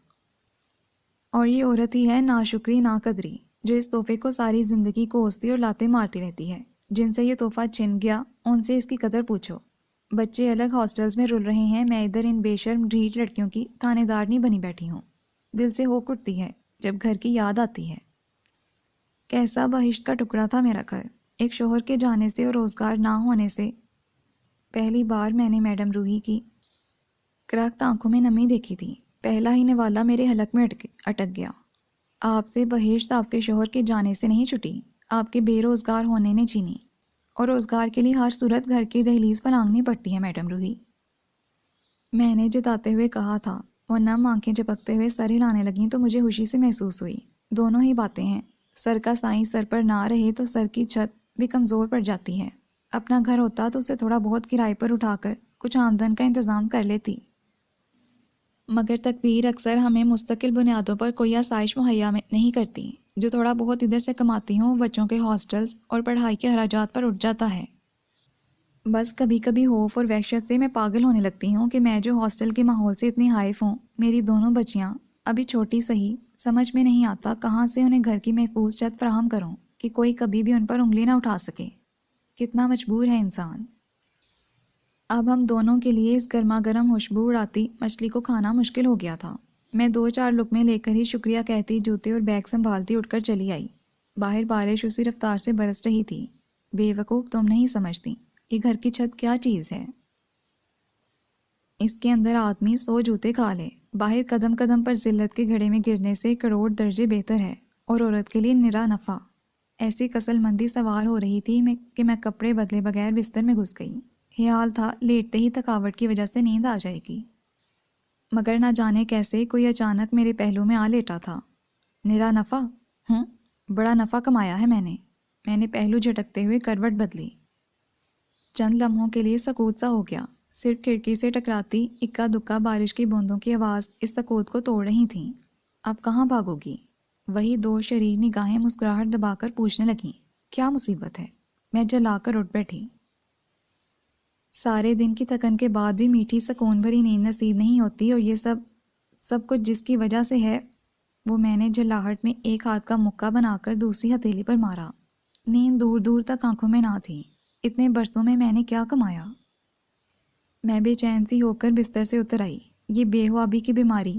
اور یہ عورت ہی ہے ناشکری ناقدری جو اس تحفے کو ساری زندگی کوستی اور لاتے مارتی رہتی ہے۔ جن سے یہ تحفہ چھن گیا ان سے اس کی قدر پوچھو۔ بچے الگ ہاسٹلز میں رل رہے ہیں، میں ادھر ان بے شرم ڈھیٹ لڑکیوں کی تھانے دار نہیں بنی بیٹھی ہوں۔ دل سے ہو اٹھتی ہے جب گھر کی یاد آتی ہے۔ کیسا بہشت کا ٹکڑا تھا میرا گھر، ایک شوہر کے جانے سے اور روزگار نہ ہونے سے پہلی بار میں نے میڈم روحی کی کرخت آنکھوں میں نمی دیکھی تھی، پہلا ہی نوالا میرے حلق میں اٹک گیا۔ آپ سے بہشت آپ کے شوہر کے جانے سے نہیں چھٹی، آپ کے بے روزگار ہونے نے چھینی، اور روزگار کے لیے ہر صورت گھر کی دہلیز پر لانگنی پڑتی ہے میڈم روحی، میں نے جتاتے ہوئے کہا تھا۔ وہ نم آنکھیں جھپکتے ہوئے سر ہلانے لگیں تو مجھے خوشی سے محسوس ہوئی، دونوں ہی باتیں ہیں، سر کا سائیں سر پر نہ رہے تو سر کی چھت بھی کمزور پڑ جاتی ہے، اپنا گھر ہوتا تو اسے تھوڑا بہت کرائے پر اٹھا کر کچھ آمدن کا انتظام کر لیتی، مگر تقدیر اکثر ہمیں مستقل بنیادوں پر کوئی آسائش مہیا نہیں کرتی، جو تھوڑا بہت ادھر سے کماتی ہوں بچوں کے ہاسٹلز اور پڑھائی کے اخراجات پر اٹھ جاتا ہے۔ بس کبھی کبھی خوف اور وحشت سے میں پاگل ہونے لگتی ہوں کہ میں جو ہاسٹل کے ماحول سے اتنی حائف ہوں، میری دونوں بچیاں ابھی چھوٹی سہی، سمجھ میں نہیں آتا کہاں سے انہیں گھر کی محفوظ چھت فراہم کروں کہ کوئی کبھی بھی ان پر انگلی نہ اٹھا سکے۔ کتنا مجبور ہے انسان۔ اب ہم دونوں کے لیے اس گرما گرم خوشبو اڑاتی مچھلی کو کھانا مشکل ہو گیا تھا۔ میں 2-4 لقمے لے کر ہی شکریہ کہتی جوتے اور بیگ سنبھالتی اٹھ کر چلی آئی۔ باہر بارش اسی رفتار سے برس رہی تھی۔ بے وقوف تم نہیں سمجھتی یہ گھر کی چھت کیا چیز ہے، اس کے اندر آدمی 100 جوتے کھا لے، باہر قدم قدم پر ذلت کے گھڑے میں گرنے سے کروڑ درجے بہتر ہے، اور عورت کے لیے نرا نفع۔ ایسی کسل مندی سوار ہو رہی تھی کہ میں کپڑے بدلے بغیر بستر میں گھس گئی، خیال تھا لیٹتے ہی تھکاوٹ کی وجہ سے نیند آ جائے گی، مگر نہ جانے کیسے کوئی اچانک میرے پہلو میں آ لیٹا تھا۔ نرا نفع؟ بڑا نفع کمایا ہے میں نے پہلو جھٹکتے ہوئے کروٹ بدلی۔ چند لمحوں کے لیے سکوت سا ہو گیا، صرف کھڑکی سے ٹکراتی اکا دکا بارش کی بوندوں کی آواز اس سکوت کو توڑ رہی تھیں۔ اب کہاں بھاگو گی؟ وہی 2 شریر نگاہیں مسکراہٹ دبا کر پوچھنے لگیں، کیا مصیبت ہے؟ میں جلا کر اٹھ بیٹھی۔ سارے دن کی تھکن کے بعد بھی میٹھی سکون بھری نیند نصیب نہیں ہوتی، اور یہ سب کچھ جس کی وجہ سے ہے وہ میں نے جلاہٹ میں ایک ہاتھ کا مکہ بنا کر دوسری ہتھیلی پر مارا۔ نیند دور دور تک آنکھوں میں نہ تھی۔ اتنے برسوں میں نے کیا کمایا؟ میں بے چین سی ہو کر بستر سے اتر آئی۔ یہ بے خوابی کی بیماری،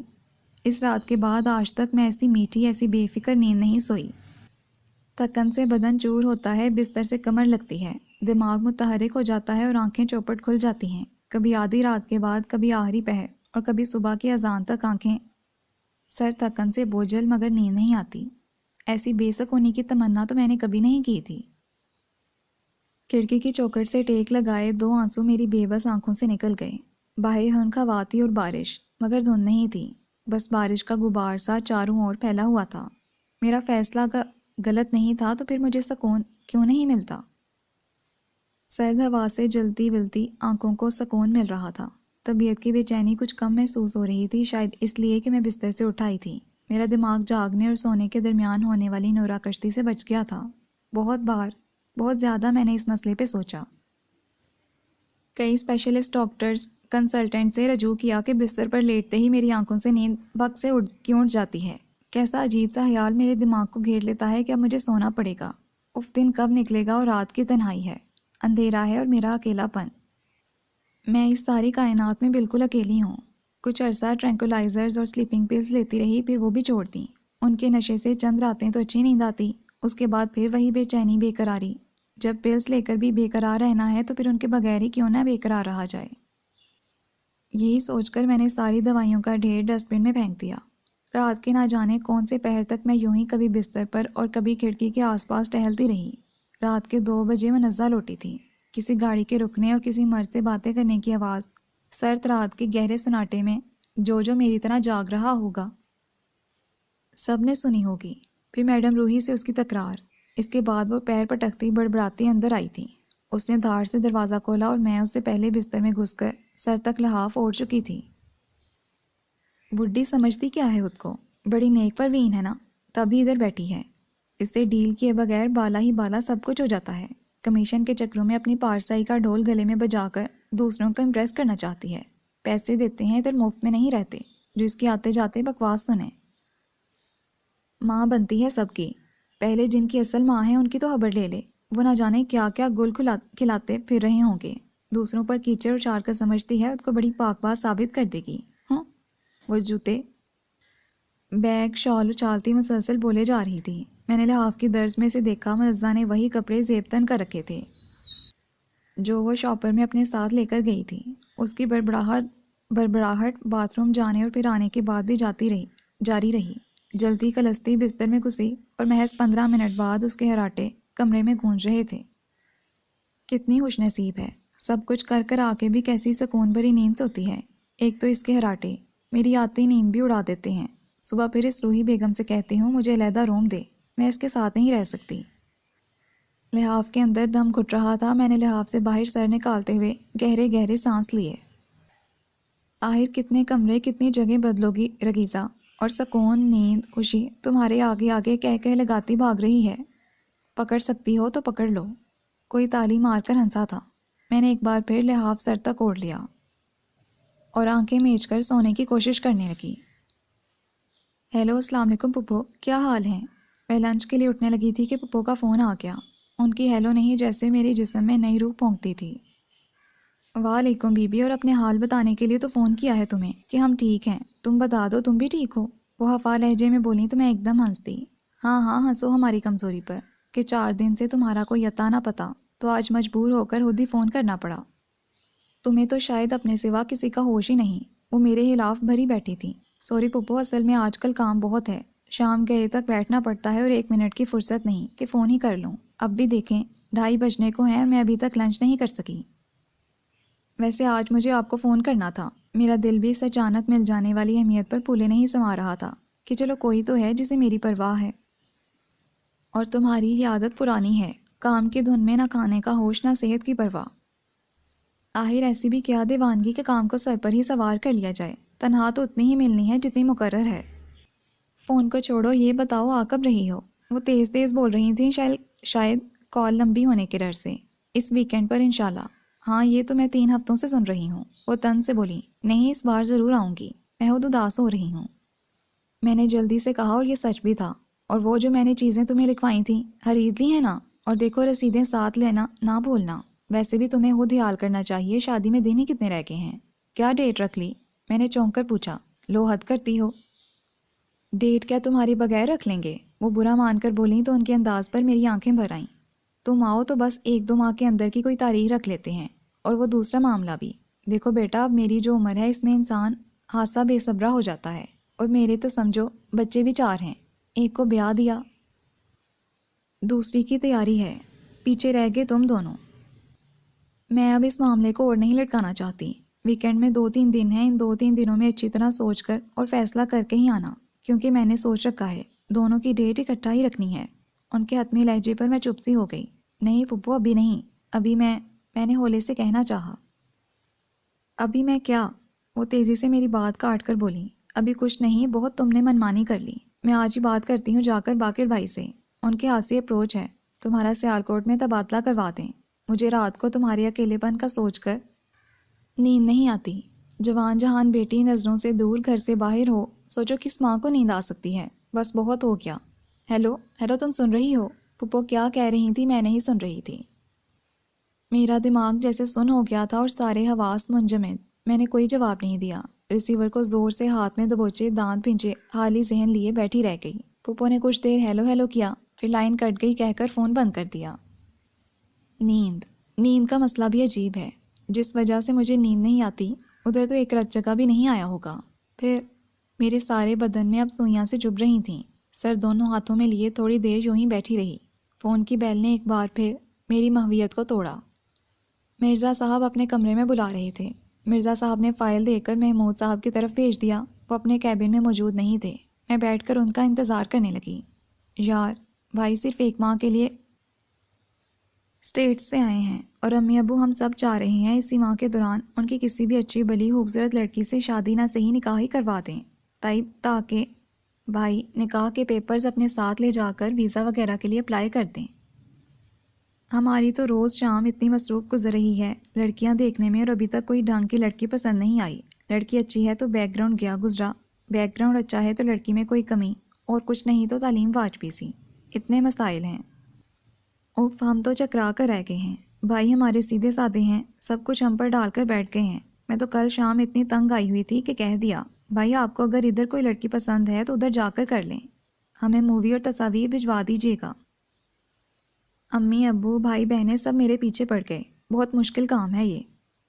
اس رات کے بعد آج تک میں ایسی میٹھی ایسی بے فکر نیند نہیں سوئی۔ تھکن سے بدن چور ہوتا ہے، بستر سے کمر لگتی ہے، دماغ متحرک ہو جاتا ہے اور آنکھیں چوپٹ کھل جاتی ہیں، کبھی آدھی رات کے بعد، کبھی آخری پہر اور کبھی صبح کی اذان تک آنکھیں سر تھکن سے بوجھل، مگر نیند نہیں آتی۔ ایسی بے سکونی کی تمنا تو میں نے کبھی نہیں کی تھی۔ کھڑکی کی چوکھٹ سے ٹیک لگائے 2 آنسو میری بے بس آنکھوں سے نکل گئے۔ باہر ہنک ہوا تھی اور بارش، مگر دھند نہیں تھی۔ بس بارش کا غبار سا چاروں اور پھیلا ہوا تھا۔ میرا فیصلہ غلط نہیں تھا تو پھر مجھے سکون کیوں نہیں ملتا؟ سرد ہوا سے جلتی بلتی آنکھوں کو سکون مل رہا تھا۔ طبیعت کی بے چینی کچھ کم محسوس ہو رہی تھی، شاید اس لیے کہ میں بستر سے اٹھائی تھی۔ میرا دماغ جاگنے اور سونے کے درمیان ہونے والی نورا کشتی سے بچ گیا تھا۔ بہت زیادہ میں نے اس مسئلے پہ سوچا۔ کئی اسپیشلسٹ ڈاکٹرز کنسلٹنٹ سے رجوع کیا کہ بستر پر لیٹتے ہی میری آنکھوں سے نیند بگ سے کیوں اٹھ جاتی ہے۔ کیسا عجیب سا خیال میرے دماغ کو گھیر لیتا ہے کہ اب مجھے سونا پڑے گا۔ دن کب نکلے گا اور رات کی تنہائی ہے، اندھیرا ہے اور میرا اکیلا پن۔ میں اس ساری کائنات میں بالکل اکیلی ہوں۔ کچھ عرصہ ٹرینکولائزرز اور سلیپنگ پلز لیتی رہی، پھر وہ بھی چھوڑ دیں۔ ان کے نشے سے چند راتیں تو اچھی نیند آتی، اس کے بعد پھر وہی بے چینی، بے قراری۔ جب پلز لے کر بھی بے قرار رہنا ہے تو پھر ان کے بغیر ہی کیوں نہ بے قرار رہا جائے۔ یہی سوچ کر میں نے ساری دوائیوں کا ڈھیر ڈسٹ بن میں پھینک دیا۔ رات کے نہ جانے کون سے پہر تک میں یوں ہی کبھی بستر پر اور کبھی کھڑکی کے آس پاس ٹہلتی رہی۔ رات کے 2 بجے منزل لوٹی تھی۔ کسی گاڑی کے رکنے اور کسی مرد سے باتیں کرنے کی آواز، سرد رات کے گہرے سناٹے میں جو میری طرح جاگ رہا ہوگا سب نے سنی ہوگی۔ پھر میڈم روحی سے اس کی تکرار۔ اس کے بعد وہ پیر پٹکتی بڑبڑاتی اندر آئی تھی۔ اس نے دھاڑ سے دروازہ کھولا اور میں اس سے پہلے بستر میں گھس کر سر تک لحاف اوڑھ چکی تھی۔ بڈھی سمجھتی کیا ہے خود کو، بڑی نیک پروین ہے نا، تبھی ادھر بیٹھی ہے۔ اس سے ڈیل کیے بغیر بالا ہی بالا سب کچھ ہو جاتا ہے۔ کمیشن کے چکروں میں اپنی پارسائی کا ڈھول گلے میں بجا کر دوسروں کو امپریس کرنا چاہتی ہے۔ پیسے دیتے ہیں ادھر مفت میں نہیں رہتے جو اس کی آتے جاتے بکواس سنیں۔ ماں بنتی ہے سب کی، پہلے جن کی اصل ماں ہے ان کی تو خبر لے لے، وہ نہ جانے کیا کیا گل کھلاتے پھر رہے ہوں گے۔ دوسروں پر کیچڑ اچار کر سمجھتی ہے اس کو بڑی پاک باز ثابت کر دے گی۔ وہ جوتے بیگ شال اچھالتی مسلسل بولے جا رہی تھی۔ میں نے لحاف کی درز میں سے دیکھا، منزہ نے وہی کپڑے زیب تن کر رکھے تھے جو وہ شاپر میں اپنے ساتھ لے کر گئی تھی۔ اس کی بڑبڑاہٹ باتھ روم جانے اور پھر آنے کے بعد بھی جاری رہی۔ جلتی کلستی بستر میں گھسی اور محض 15 منٹ بعد اس کے ہراٹے کمرے میں گونج رہے تھے۔ کتنی خوش نصیب ہے، سب کچھ کر آ کے بھی کیسی سکون بھری نیند سوتی ہے۔ ایک تو اس کے ہراٹے میری آتی نیند بھی اڑا دیتے ہیں۔ صبح پھر اس روحی بیگم سے کہتی ہوں مجھے علیحدہ روم دے، میں اس کے ساتھ نہیں رہ سکتی۔ لحاف کے اندر دم گھٹ رہا تھا۔ میں نے لحاف سے باہر سر نکالتے ہوئے گہرے گہرے سانس لیے۔ آخر کتنے کمرے، کتنی جگہ بدلو گی رگیزہ، اور سکون، نیند، خوشی تمہارے آگے آگے کہہ لگاتی بھاگ رہی ہے۔ پکڑ سکتی ہو تو پکڑ لو۔ کوئی تالی مار کر ہنسا تھا۔ میں نے ایک بار پھر لحاف سر تک اوڑھ لیا اور آنکھیں میچ کر سونے کی کوشش کرنے لگی۔ ہیلو، السلام علیکم پپو، کیا حال ہیں؟ میں لنچ کے لیے اٹھنے لگی تھی کہ پپو کا فون آ گیا۔ ان کی ہیلو نہیں جیسے میری جسم میں نئی روح پونکتی تھی۔ وعلیکم بی بی، اور اپنے حال بتانے کے لیے تو فون کیا ہے تمہیں کہ ہم ٹھیک ہیں، تم بتا دو تم بھی ٹھیک ہو۔ وہ حفا لہجے میں بولی تو میں ایک دم ہنس دی۔ ہاں ہنسو ہماری کمزوری پر کہ 4 دن سے تمہارا کوئی عطا نہ پتا، تو آج مجبور ہو کر خود ہی فون کرنا پڑا۔ تمہیں تو شاید اپنے سوا کسی کا ہوش ہی نہیں۔ وہ میرے خلاف بھری بیٹھی تھی۔ سوری پپو، اصل میں آج کل کام بہت ہے، شام گئے تک بیٹھنا پڑتا ہے اور 1 منٹ کی فرصت نہیں کہ فون ہی کر لوں۔ اب بھی دیکھیں 2:30 بجنے کو ہیں اور میں ابھی تک لنچ نہیں کر سکی۔ ویسے آج مجھے آپ کو فون کرنا تھا۔ میرا دل بھی اس اچانک مل جانے والی اہمیت پر پھولے نہیں سما رہا تھا کہ چلو کوئی تو ہے جسے میری پرواہ ہے۔ اور تمہاری یہ عادت پرانی ہے، کام کی دھن میں نہ کھانے کا ہوش نہ صحت کی پرواہ۔ آخر ایسی بھی کیا دیوانگی کہ کام کو سر پر ہی سوار کر لیا جائے۔ تنہا تو اتنی ہی ملنی ہے جتنی مقرر ہے۔ فون کو چھوڑو، یہ بتاؤ آ کب رہی ہو؟ وہ تیز تیز بول رہی تھیں، شاید کال لمبی ہونے کے ڈر سے۔ اس ویکینڈ پر انشاءاللہ۔ ہاں، یہ تو میں 3 ہفتوں سے سن رہی ہوں۔ وہ تن سے بولی، نہیں اس بار ضرور آؤں گی، میں خود اداس ہو رہی ہوں۔ میں نے جلدی سے کہا اور یہ سچ بھی تھا۔ اور وہ جو میں نے چیزیں تمہیں لکھوائی تھیں خرید لی ہیں نا؟ اور دیکھو رسیدیں ساتھ لینا نہ بھولنا۔ ویسے بھی تمہیں خود خیال کرنا چاہیے، شادی میں دن ہی کتنے رہ گئے ہیں۔ کیا ڈیٹ رکھ لی؟ میں نے چونک کر پوچھا۔ لو حد کرتی ہو، ڈیٹ کیا تمہاری بغیر رکھ لیں گے؟ وہ برا مان کر بولیں تو ان کے انداز پر میری آنکھیں بھر آئیں۔ تم آؤ تو بس 1-2 ماہ کے اندر کی کوئی تاریخ رکھ لیتے ہیں، اور وہ دوسرا معاملہ بھی۔ دیکھو بیٹا، اب میری جو عمر ہے اس میں انسان خاصا بے صبرا ہو جاتا ہے، اور میرے تو سمجھو بچے بھی 4 ہیں۔ ایک کو بیاہ دیا، دوسری کی تیاری ہے، پیچھے رہ گئے تم دونوں۔ میں اب اس معاملے کو اور نہیں لٹکانا چاہتی۔ ویکینڈ میں 2-3 دن ہیں، ان 2-3 دنوں میں اچھی طرح سوچ کر اور فیصلہ کر کے ہی آنا، کیونکہ میں نے سوچ رکھا ہے دونوں کی ڈیٹ اکٹھا ہی رکھنی ہے۔ ان کے حتمی لہجے پر میں چپ سی ہو گئی۔ نہیں پھپھو، ابھی نہیں، ابھی میں نے ہولے سے کہنا چاہا۔ ابھی میں کیا؟ وہ تیزی سے میری بات کاٹ کر بولی۔ ابھی کچھ نہیں، بہت تم نے منمانی کر لی۔ میں آج ہی بات کرتی ہوں جا کر باقر بھائی سے، ان کے ہاتھ سے اپروچ ہے، تمہارا سیالکوٹ میں تبادلہ کروا دیں۔ مجھے رات کو تمہارے اکیلے پن کا سوچ کر نیند نہیں آتی۔ جوان جہان بیٹی نظروں سے دور گھر سے باہر ہو، سوچو کس ماں کو نیند آ سکتی ہے۔ بس بہت ہو گیا۔ ہیلو ہیلو، تم سن رہی ہو؟ پھپھو کیا کہہ رہی تھی؟ میں نہیں سن رہی تھی۔ میرا دماغ جیسے سن ہو گیا تھا اور سارے حواس منجمد۔ میں نے کوئی جواب نہیں دیا، ریسیور کو زور سے ہاتھ میں دبوچے دانت پھنچے خالی ذہن لیے بیٹھی رہ گئی۔ پھپھو نے کچھ دیر ہیلو ہیلو کیا، پھر لائن کٹ گئی کہہ کر فون بند کر دیا۔ نیند کا مسئلہ بھی عجیب ہے۔ جس وجہ سے مجھے نیند نہیں آتی، ادھر تو ایک رت جگہ بھی نہیں آیا ہوگا۔ پھر میرے سارے بدن میں اب سوئیاں سے چبھ رہی تھیں۔ سر دونوں ہاتھوں میں لیے تھوڑی دیر یوں ہی بیٹھی رہی۔ فون کی بیل نے ایک بار پھر میری ماہویت کو توڑا۔ مرزا صاحب اپنے کمرے میں بلا رہے تھے۔ مرزا صاحب نے فائل دے کر محمود صاحب کی طرف بھیج دیا۔ وہ اپنے کیبن میں موجود نہیں تھے۔ میں بیٹھ کر ان کا انتظار کرنے لگی۔ یار بھائی صرف ایک ماہ کے لیے اسٹیٹس سے آئے ہیں اور امی ابو ہم سب چاہ رہے ہیں اسی ماہ کے دوران ان کی کسی بھی اچھی بلی خوبصورت لڑکی سے شادی نہ صحیح نکاح ہی کروا دیں، تاکہ بھائی نکاح کے پیپرز اپنے ساتھ لے جا کر ویزا وغیرہ کے لیے اپلائی کر دیں۔ ہماری تو روز شام اتنی مصروف گزر رہی ہے لڑکیاں دیکھنے میں، اور ابھی تک کوئی ڈھنگ کی لڑکی پسند نہیں آئی۔ لڑکی اچھی ہے تو بیک گراؤنڈ گیا گزرا، بیک گراؤنڈ اچھا ہے تو لڑکی میں کوئی کمی، اور کچھ نہیں تو تعلیم واجبی سی۔ اتنے مسائل ہیں۔ اوف، ہم تو چکرا کر رہ گئے ہیں۔ بھائی ہمارے سیدھے سادے ہیں، سب کچھ ہم پر ڈال کر بیٹھ گئے ہیں۔ میں تو کل شام اتنی تنگ آئی ہوئی تھی کہ کہہ دیا، بھائی آپ کو اگر ادھر کوئی لڑکی پسند ہے تو ادھر جا کر لیں، ہمیں مووی اور تصاویر بھجوا دیجیے گا۔ امی ابو بھائی بہنیں سب میرے پیچھے پڑ گئے۔ بہت مشکل کام ہے یہ۔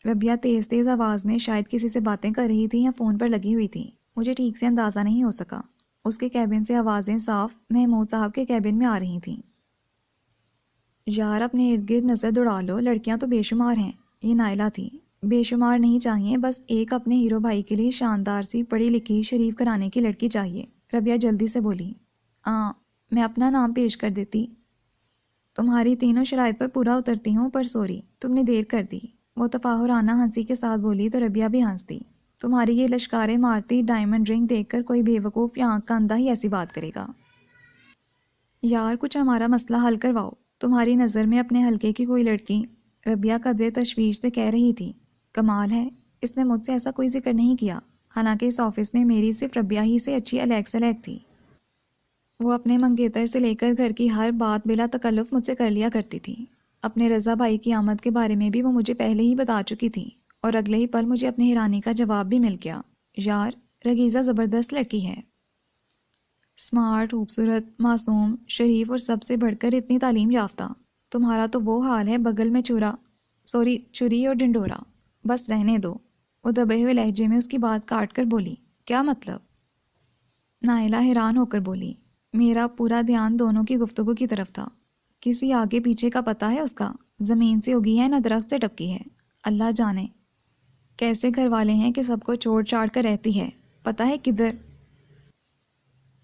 ربیہ تیز تیز آواز میں شاید کسی سے باتیں کر رہی تھی یا فون پر لگی ہوئی تھی، مجھے ٹھیک سے اندازہ نہیں ہو سکا۔ اس کے کیبن سے آوازیں صاف محمود صاحب کے کیبن میں آ رہی تھیں۔ یار اپنے ارد گرد نظر دوڑا لو، لڑکیاں تو بے شمار ہیں۔ یہ نائلہ تھی۔ بے شمار نہیں چاہیے، بس ایک اپنے ہیرو بھائی کے لیے شاندار سی پڑھی لکھی شریف گھرانے کی لڑکی چاہیے۔ ربیہ جلدی سے بولی۔ میں اپنا نام پیش کر دیتی، تمہاری تینوں شرائط پر پورا اترتی ہوں، پر سوری تم نے دیر کر دی۔ وہ تفاہرانہ ہنسی کے ساتھ بولی تو ربیہ بھی ہنس دی۔ تمہاری یہ لشکاریں مارتی ڈائمنڈ رنگ دیکھ کر کوئی بے وقوف یا آنکھ کا اندھا ہی ایسی بات کرے گا۔ یار کچھ ہمارا مسئلہ حل کرواؤ، تمہاری نظر میں اپنے حلقے کی کوئی لڑکی، ربیہ قدرے تشویش سے کہہ رہی تھی۔ کمال ہے، اس نے مجھ سے ایسا کوئی ذکر نہیں کیا، حالانکہ اس آفس میں میری صرف ربیہ ہی سے اچھی الیگ سلیگ تھی۔ وہ اپنے منگیتر سے لے کر گھر کی ہر بات بلا تکلف مجھ سے کر لیا کرتی تھی۔ اپنے رضا بھائی کی آمد کے بارے میں بھی وہ مجھے پہلے ہی بتا چکی تھی، اور اگلے ہی پل مجھے اپنے حیرانی کا جواب بھی مل گیا۔ یار رگیزہ زبردست لڑکی ہے، اسمارٹ، خوبصورت، معصوم، شریف اور سب سے بڑھ کر اتنی تعلیم یافتہ۔ تمہارا تو وہ حال ہے بغل میں چھری اور ڈنڈورا۔ بس رہنے دو۔ وہ دبے ہوئے لہجے میں اس کی بات کاٹ کر بولی۔ کیا مطلب؟ نائلہ حیران ہو کر بولی۔ میرا پورا دھیان دونوں کی گفتگو کی طرف تھا۔ کسی آگے پیچھے کا پتہ ہے اس کا؟ زمین سے اگی ہے نہ درخت سے ٹپکی ہے۔ اللہ جانے کیسے گھر والے ہیں کہ سب کو چھوڑ چھاڑ کر رہتی ہے۔ پتہ ہے کدھر؟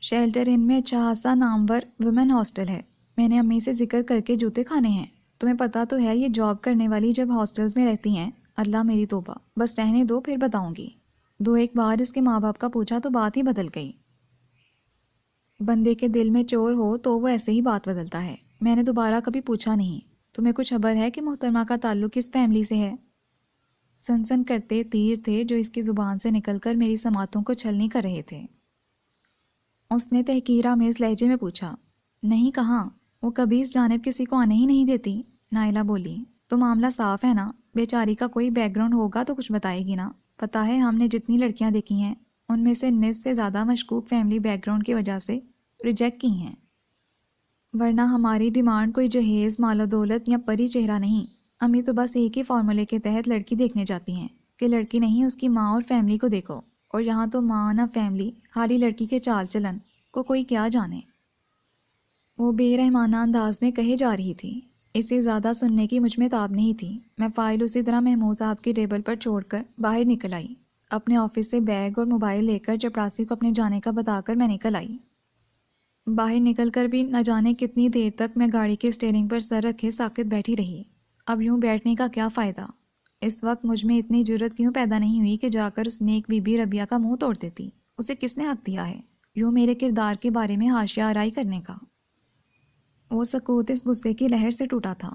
شیلٹر ان میں اچھا خاصا نامور ویمن ہاسٹل ہے۔ میں نے امی سے ذکر کر کے جوتے کھانے ہیں۔ تمہیں پتہ تو ہے یہ جاب کرنے والی جب ہاسٹلز میں رہتی ہیں۔ اللہ میری توبہ، بس رہنے دو پھر بتاؤں گی۔ دو ایک بار اس کے ماں باپ کا پوچھا تو بات ہی بدل گئی۔ بندے کے دل میں چور ہو تو وہ ایسے ہی بات بدلتا ہے۔ میں نے دوبارہ کبھی پوچھا نہیں، تمہیں کچھ خبر ہے کہ محترمہ کا تعلق کس فیملی سے ہے؟ سن کرتے تیر تھے جو اس کی زبان سے نکل کر میری سماعتوں کو چھلنی کر رہے تھے۔ اس نے تحقیر آمیز لہجے میں پوچھا۔ نہیں کہاں، وہ کبھی اس جانب کسی کو آنے ہی نہیں دیتی۔ نائلہ بولی۔ تو معاملہ صاف ہے نا، بیچاری کا کوئی بیک گراؤنڈ ہوگا تو کچھ بتائے گی نا۔ پتہ ہے ہم نے جتنی لڑکیاں دیکھی ہیں ان میں سے نصف سے زیادہ مشکوک فیملی بیک گراؤنڈ کی وجہ سے ریجیکٹ کی ہیں، ورنہ ہماری ڈیمانڈ کوئی جہیز، مال و دولت یا پری چہرہ نہیں۔ امی تو بس ایک ہی فارمولے کے تحت لڑکی دیکھنے جاتی ہیں کہ لڑکی نہیں اس کی ماں اور فیملی کو دیکھو، اور یہاں تو ماں نہ فیملی، حالی لڑکی کے چال چلن کو کوئی کیا جانے۔ وہ بے رحمانہ انداز میں کہے جا رہی تھی۔ اسے زیادہ سننے کی مجھ میں تاب نہیں تھی۔ میں فائل اسی طرح محمود صاحب کی ٹیبل پر چھوڑ کر باہر نکل آئی۔ اپنے آفس سے بیگ اور موبائل لے کر چپراسی کو اپنے جانے کا بتا کر میں نکل آئی۔ باہر نکل کر بھی نہ جانے کتنی دیر تک میں گاڑی کے اسٹیئرنگ پر سر رکھے ساکت بیٹھی رہی۔ اب یوں بیٹھنے کا کیا فائدہ؟ اس وقت مجھ میں اتنی جرت کیوں پیدا نہیں ہوئی کہ جا کر اس نیک بی بی ربیہ کا منہ توڑ دیتی؟ اسے کس نے حق دیا ہے یوں میرے کردار کے بارے میں حاشیہ آرائی کرنے کا؟ وہ سکوت اس غصے کی لہر سے ٹوٹا تھا۔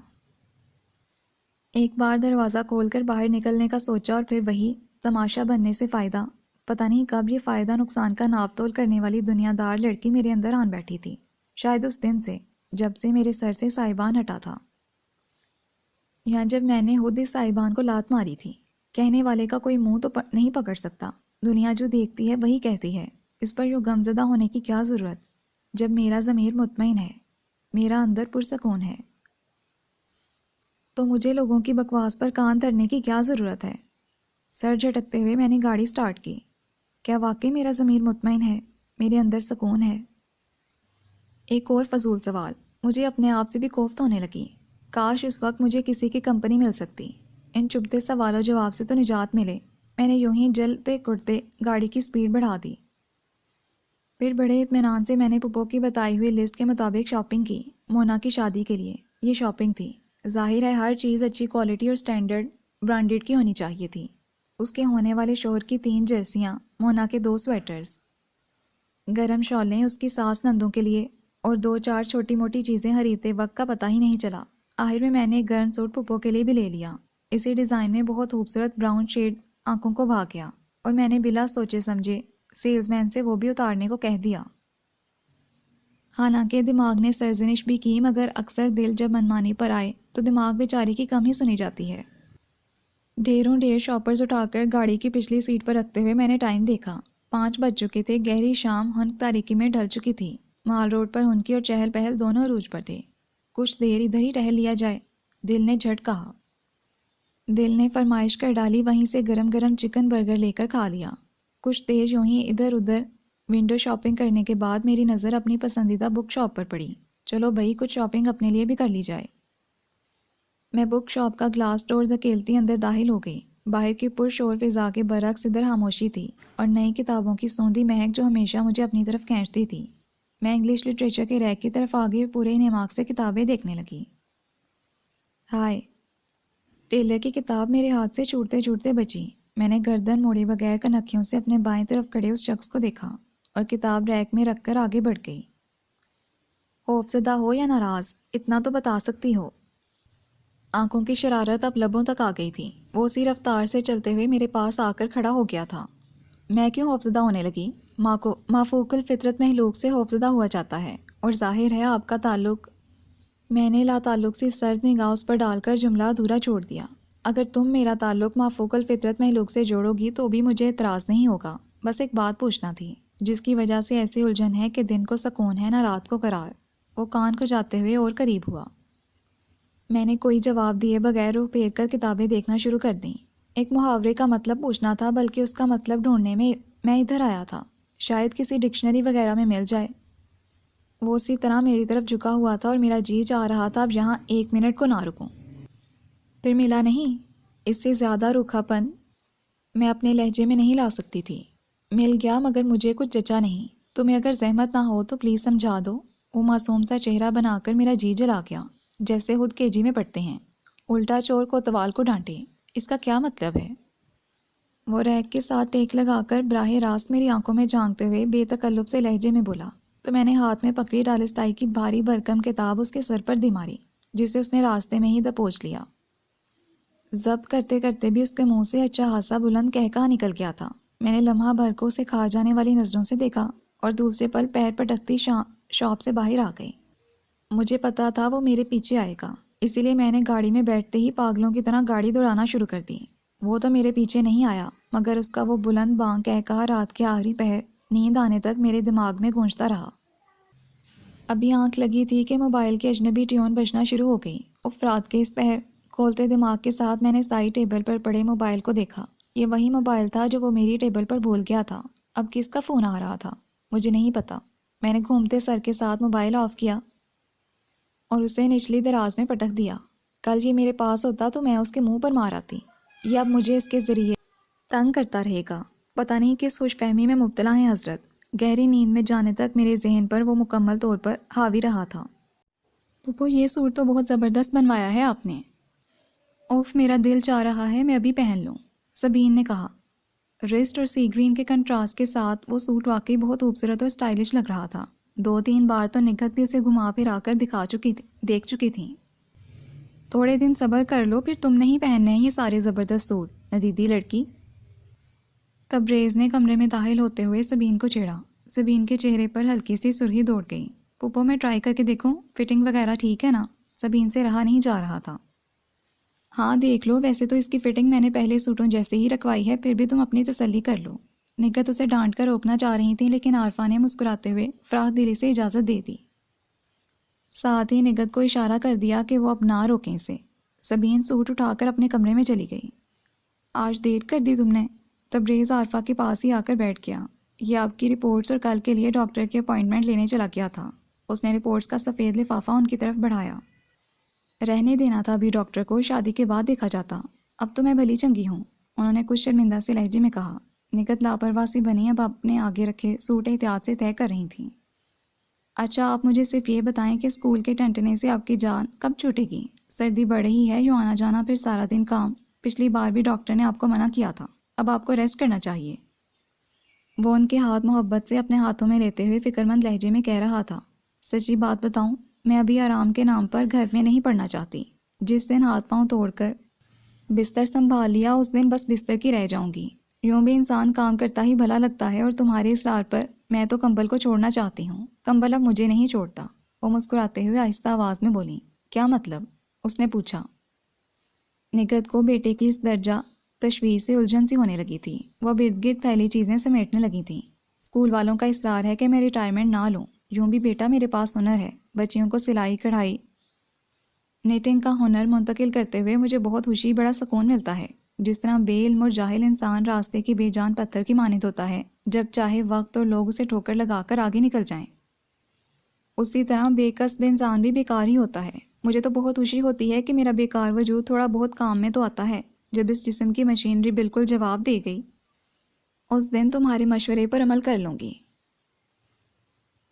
ایک بار دروازہ کھول کر باہر نکلنے کا سوچا اور پھر وہی تماشا بننے سے فائدہ۔ پتہ نہیں کب یہ فائدہ نقصان کا ناپ تول کرنے والی دنیا دار لڑکی میرے اندر آن بیٹھی تھی۔ شاید اس دن سے جب سے میرے سر سے سائبان ہٹا تھا، یا جب میں نے خود اس سائبان کو لات ماری تھی۔ کہنے والے کا کوئی منہ تو نہیں پکڑ سکتا۔ دنیا جو دیکھتی ہے وہی کہتی ہے۔ اس پر یوں غمزدہ ہونے کی کیا ضرورت جب میرا ضمیر مطمئن ہے، میرا اندر پرسکون ہے؟ تو مجھے لوگوں کی بکواس پر کان دھرنے کی کیا ضرورت ہے؟ سر جھٹکتے ہوئے میں نے گاڑی سٹارٹ کی۔ کیا واقعی میرا ضمیر مطمئن ہے؟ میرے اندر سکون ہے؟ ایک اور فضول سوال مجھے اپنے آپ سے بھی کوفت ہونے لگی۔ کاش اس وقت مجھے کسی کی کمپنی مل سکتی، ان چبھتے سوال و جواب سے تو نجات ملے۔ میں نے یوں ہی جلتے کڑتے گاڑی کی سپیڈ بڑھا دی۔ پھر بڑے اطمینان سے میں نے پپو کی بتائی ہوئی لسٹ کے مطابق شاپنگ کی۔ مونا کی شادی کے لیے یہ شاپنگ تھی۔ ظاہر ہے ہر چیز اچھی کوالٹی اور سٹینڈرڈ برانڈڈ کی ہونی چاہیے تھی۔ اس کے ہونے والے شوہر کی 3 جرسیاں، مونا کے 2 سویٹرز، گرم شالیں اس کی ساس نندوں کے لیے، اور 2-4 چھوٹی موٹی چیزیں خریدتے وقت کا پتہ ہی نہیں چلا۔ آخر میں نے ایک گرم سوٹ پپو کے لیے بھی لے لیا۔ اسی ڈیزائن میں بہت خوبصورت براؤن شیڈ آنکھوں کو بھا گیا، اور میں نے بلا سوچے سمجھے سیلز مین سے وہ بھی اتارنے کو کہہ دیا۔ حالانکہ دماغ نے سرزنش بھی کی، مگر اکثر دل جب منمانی پر آئے تو دماغ بیچاری کی کم ہی سنی جاتی ہے۔ ڈھیر شاپرز اٹھا کر گاڑی کی پچھلی سیٹ پر رکھتے ہوئے میں نے ٹائم دیکھا۔ 5 بج چکے تھے۔ گہری شام ہنک تاریکی میں ڈھل چکی تھی۔ مال روڈ پر ہنکی اور چہل پہل دونوں عروج پر تھے۔ کچھ دیر ادھر ہی ٹہل لیا جائے، دل نے جھٹ کہا۔ دل نے فرمائش کر ڈالی، وہیں سے گرم گرم چکن برگر لے کر کھا لیا۔ کچھ دیر یوں ہی ادھر ادھر ونڈو شاپنگ کرنے کے بعد میری نظر اپنی پسندیدہ بک شاپ پر پڑی۔ چلو بھئی کچھ شاپنگ اپنے لیے بھی کر لی جائے۔ میں بک شاپ کا گلاس ڈور دھکیلتی اندر داخل ہو گئی۔ باہر کی پرشور فضا کے برعکس ادھر خاموشی تھی، اور نئی کتابوں کی سوندھی مہک جو ہمیشہ مجھے اپنی طرف کھینچتی تھی۔ میں انگلش لٹریچر کے ریک کی طرف آگے پورے انہماک سے کتابیں دیکھنے لگی۔ ہائے! ٹیلر کی کتاب میرے ہاتھ سے چھوٹتے چھوٹتے بچی۔ میں نے گردن موڑے بغیر کنکھیوں سے اپنے بائیں طرف کھڑے اس شخص کو دیکھا اور کتاب ریک میں رکھ کر آگے بڑھ گئی۔ خوفزدہ ہو یا ناراض، اتنا تو بتا سکتی ہو۔ آنکھوں کی شرارت اب لبوں تک آ گئی تھی۔ وہ اسی رفتار سے چلتے ہوئے میرے پاس آ کر کھڑا ہو گیا تھا۔ میں کیوں خوفزدہ ہونے لگی؟ مافوق الفطرت محلوق سے خوفزدہ ہوا جاتا ہے، اور ظاہر ہے آپ کا تعلق۔ میں نے لا تعلق سی سرد نگاہ اس پر ڈال کر جملہ ادھورا چھوڑ دیا۔ اگر تم میرا تعلق مافوق الفطرت محلوق سے جوڑو گی تو بھی مجھے اعتراض نہیں ہوگا۔ بس ایک بات پوچھنا تھی، جس کی وجہ سے ایسی الجھن ہے کہ دن کو سکون ہے نہ رات کو قرار۔ وہ کان کو جاتے ہوئے اور قریب ہوا۔ میں نے کوئی جواب دیے بغیر روح پھیر کر کتابیں دیکھنا شروع کر دیں۔ ایک محاورے کا مطلب پوچھنا تھا، بلکہ اس کا مطلب ڈھونڈنے میں ادھر آیا تھا۔ شاید کسی ڈکشنری وغیرہ میں مل جائے۔ وہ اسی طرح میری طرف جھکا ہوا تھا، اور میرا جی چاہ رہا تھا اب یہاں 1 منٹ کو نہ رکوں۔ پھر ملا نہیں۔ اس سے زیادہ روکھا پن میں اپنے لہجے میں نہیں لا سکتی تھی۔ مل گیا، مگر مجھے کچھ جچا نہیں۔ تمہیں اگر زحمت نہ ہو تو پلیز سمجھا دو۔ وہ معصوم سا چہرہ بنا کر میرا جی جلا گیا، جیسے خود KG میں پڑھتے ہیں۔ الٹا چور کوتوال کو ڈانٹے، اس کا کیا مطلب ہے؟ وہ ریک کے ساتھ ٹیک لگا کر براہ راست میری آنکھوں میں جھانکتے ہوئے بے تکلف سے لہجے میں بولا، تو میں نے ہاتھ میں پکڑی ڈالسٹائی کی بھاری بھرکم کتاب اس کے سر پر دی ماری، جسے اس نے راستے میں ہی دبوچ لیا۔ ضبط کرتے کرتے بھی اس کے منہ سے اچھا خاصا بلند قہقہہ نکل گیا تھا۔ میں نے لمحہ بھر کو اسے کھا جانے والی نظروں سے دیکھا، اور دوسرے پل پیر پٹکتی شاپ سے باہر آ گئی۔ مجھے پتا تھا وہ میرے پیچھے آئے گا، اسی لیے میں نے گاڑی میں بیٹھتے ہی پاگلوں کی طرح گاڑی دوڑانا شروع کر دی۔ وہ تو میرے پیچھے نہیں آیا، مگر اس کا وہ بلند بانگ قہقہہ رات کے آخری پہر نیند آنے تک میرے دماغ میں گونجتا رہا۔ ابھی آنکھ لگی تھی کہ موبائل کی اجنبی ٹیون بجنا شروع ہو گئی۔ رات کے اس پہر کھولتے دماغ کے ساتھ میں نے سائی ٹیبل پر پڑے موبائل کو دیکھا۔ یہ وہی موبائل تھا جو وہ میری ٹیبل پر بھول گیا تھا۔ اب کس کا فون آ رہا تھا مجھے نہیں پتا۔ میں نے گھومتے سر کے ساتھ موبائل آف کیا۔ اور اسے نچلی دراز میں پٹک دیا۔ کل یہ میرے پاس ہوتا تو میں اس کے منہ پر مار آتی۔ یہ اب مجھے اس کے ذریعے تنگ کرتا رہے گا۔ پتہ نہیں کس خوش فہمی میں مبتلا ہیں حضرت۔ گہری نیند میں جانے تک میرے ذہن پر وہ مکمل طور پر حاوی رہا تھا۔ پھپھو یہ سوٹ تو بہت زبردست بنوایا ہے آپ نے۔ اوف میرا دل چاہ رہا ہے میں ابھی پہن لوں، سبین نے کہا۔ رسٹ اور سی گرین کے کنٹراسٹ کے ساتھ وہ سوٹ واقعی بہت خوبصورت اور سٹائلش لگ رہا تھا۔ 2-3 بار تو نگہت بھی اسے گھما پھرا کر دیکھ چکی تھیں۔ تھوڑے دن صبر کر لو، پھر تم نہیں پہننے ہیں یہ سارے زبردست سوٹ، ندیدی لڑکی۔ تبریز نے کمرے میں داخل ہوتے ہوئے سبین کو چھیڑا۔ سبین کے چہرے پر ہلکی سی سرخی دوڑ گئی۔ پھپھو میں ٹرائی کر کے دیکھوں، فٹنگ وغیرہ ٹھیک ہے نا؟ سبین سے رہا نہیں جا رہا تھا۔ ہاں دیکھ لو، ویسے تو اس کی فٹنگ میں نے پہلے سوٹوں جیسے ہی رکھوائی ہے، پھر بھی تم اپنی تسلی کر لو۔ نگہت اسے ڈانٹ کر روکنا چاہ رہی تھیں، لیکن عارفہ نے مسکراتے ہوئے فراخ دلی سے اجازت دے دی۔ ساتھ ہی نگہت کو اشارہ کر دیا کہ وہ اب نہ روکیں اسے۔ سبین سوٹ اٹھا کر اپنے کمرے میں چلی گئی۔ آج دیر کر دی تم نے؟ تبریز عارفہ کے پاس ہی آ کر بیٹھ گیا۔ یہ آپ کی رپورٹس اور کل کے لیے ڈاکٹر کی اپائنٹمنٹ لینے چلا گیا تھا۔ اس نے رپورٹس کا سفید لفافہ ان کی طرف بڑھایا۔ رہنے دینا تھا ابھی ڈاکٹر کو، شادی کے بعد دیکھا جاتا۔ اب تو میں بھلی چنگی ہوں، انہوں نے کچھ شرمندہ سے لہجے میں کہا۔ نگہت لاپرواہ سی بنی اب اپنے آگے رکھے سوٹ احتیاط سے طے کر رہی تھیں۔ اچھا آپ مجھے صرف یہ بتائیں کہ اسکول کے ٹنٹنے سے آپ کی جان کب چھوٹے گی؟ سردی بڑھ رہی ہے، یوں آنا جانا پھر سارا دن کام۔ پچھلی بار بھی ڈاکٹر نے آپ کو منع کیا تھا، اب آپ کو ریسٹ کرنا چاہیے۔ وہ ان کے ہاتھ محبت سے اپنے ہاتھوں میں لیتے ہوئے فکر مند لہجے میں کہہ رہا تھا۔ سچی بات بتاؤں، میں ابھی آرام کے نام پر گھر میں نہیں پڑنا چاہتی۔ جس دن ہاتھ پاؤں توڑ کر بستر سنبھال لیا اس دن بس بستر کی رہ جاؤں گی۔ یوں بھی انسان کام کرتا ہی بھلا لگتا ہے، اور تمہارے اصرار پر میں تو کمبل کو چھوڑنا چاہتی ہوں۔ کمبل اب مجھے نہیں چھوڑتا۔ وہ مسکراتے ہوئے آہستہ آواز میں بولی۔ کیا مطلب؟ اس نے پوچھا۔ نگہت کو بیٹے کی اس درجہ تشویش سے الجھن سی ہونے لگی تھی۔ وہ اب ارد گرد پھیلی چیزیں سمیٹنے لگی تھیں۔ اسکول والوں کا اصرار ہے کہ میں ریٹائرمنٹ نہ لوں، یوں بھی بیٹا میرے پاس ہنر ہے۔ بچیوں کو سلائی کڑھائی نیٹنگ کا ہنر منتقل کرتے ہوئے مجھے بہت خوشی، بڑا سکون ملتا ہے۔ جس طرح بے علم اور جاہل انسان راستے کی بے جان پتھر کی مانند ہوتا ہے، جب چاہے وقت اور لوگ اسے ٹھوکر لگا کر آگے نکل جائیں، اسی طرح بے قصب انسان بھی بیکار ہی ہوتا ہے۔ مجھے تو بہت خوشی ہوتی ہے کہ میرا بیکار وجود تھوڑا بہت کام میں تو آتا ہے۔ جب اس جسم کی مشینری بالکل جواب دے گئی، اس دن تمہارے مشورے پر عمل کر لوں گی۔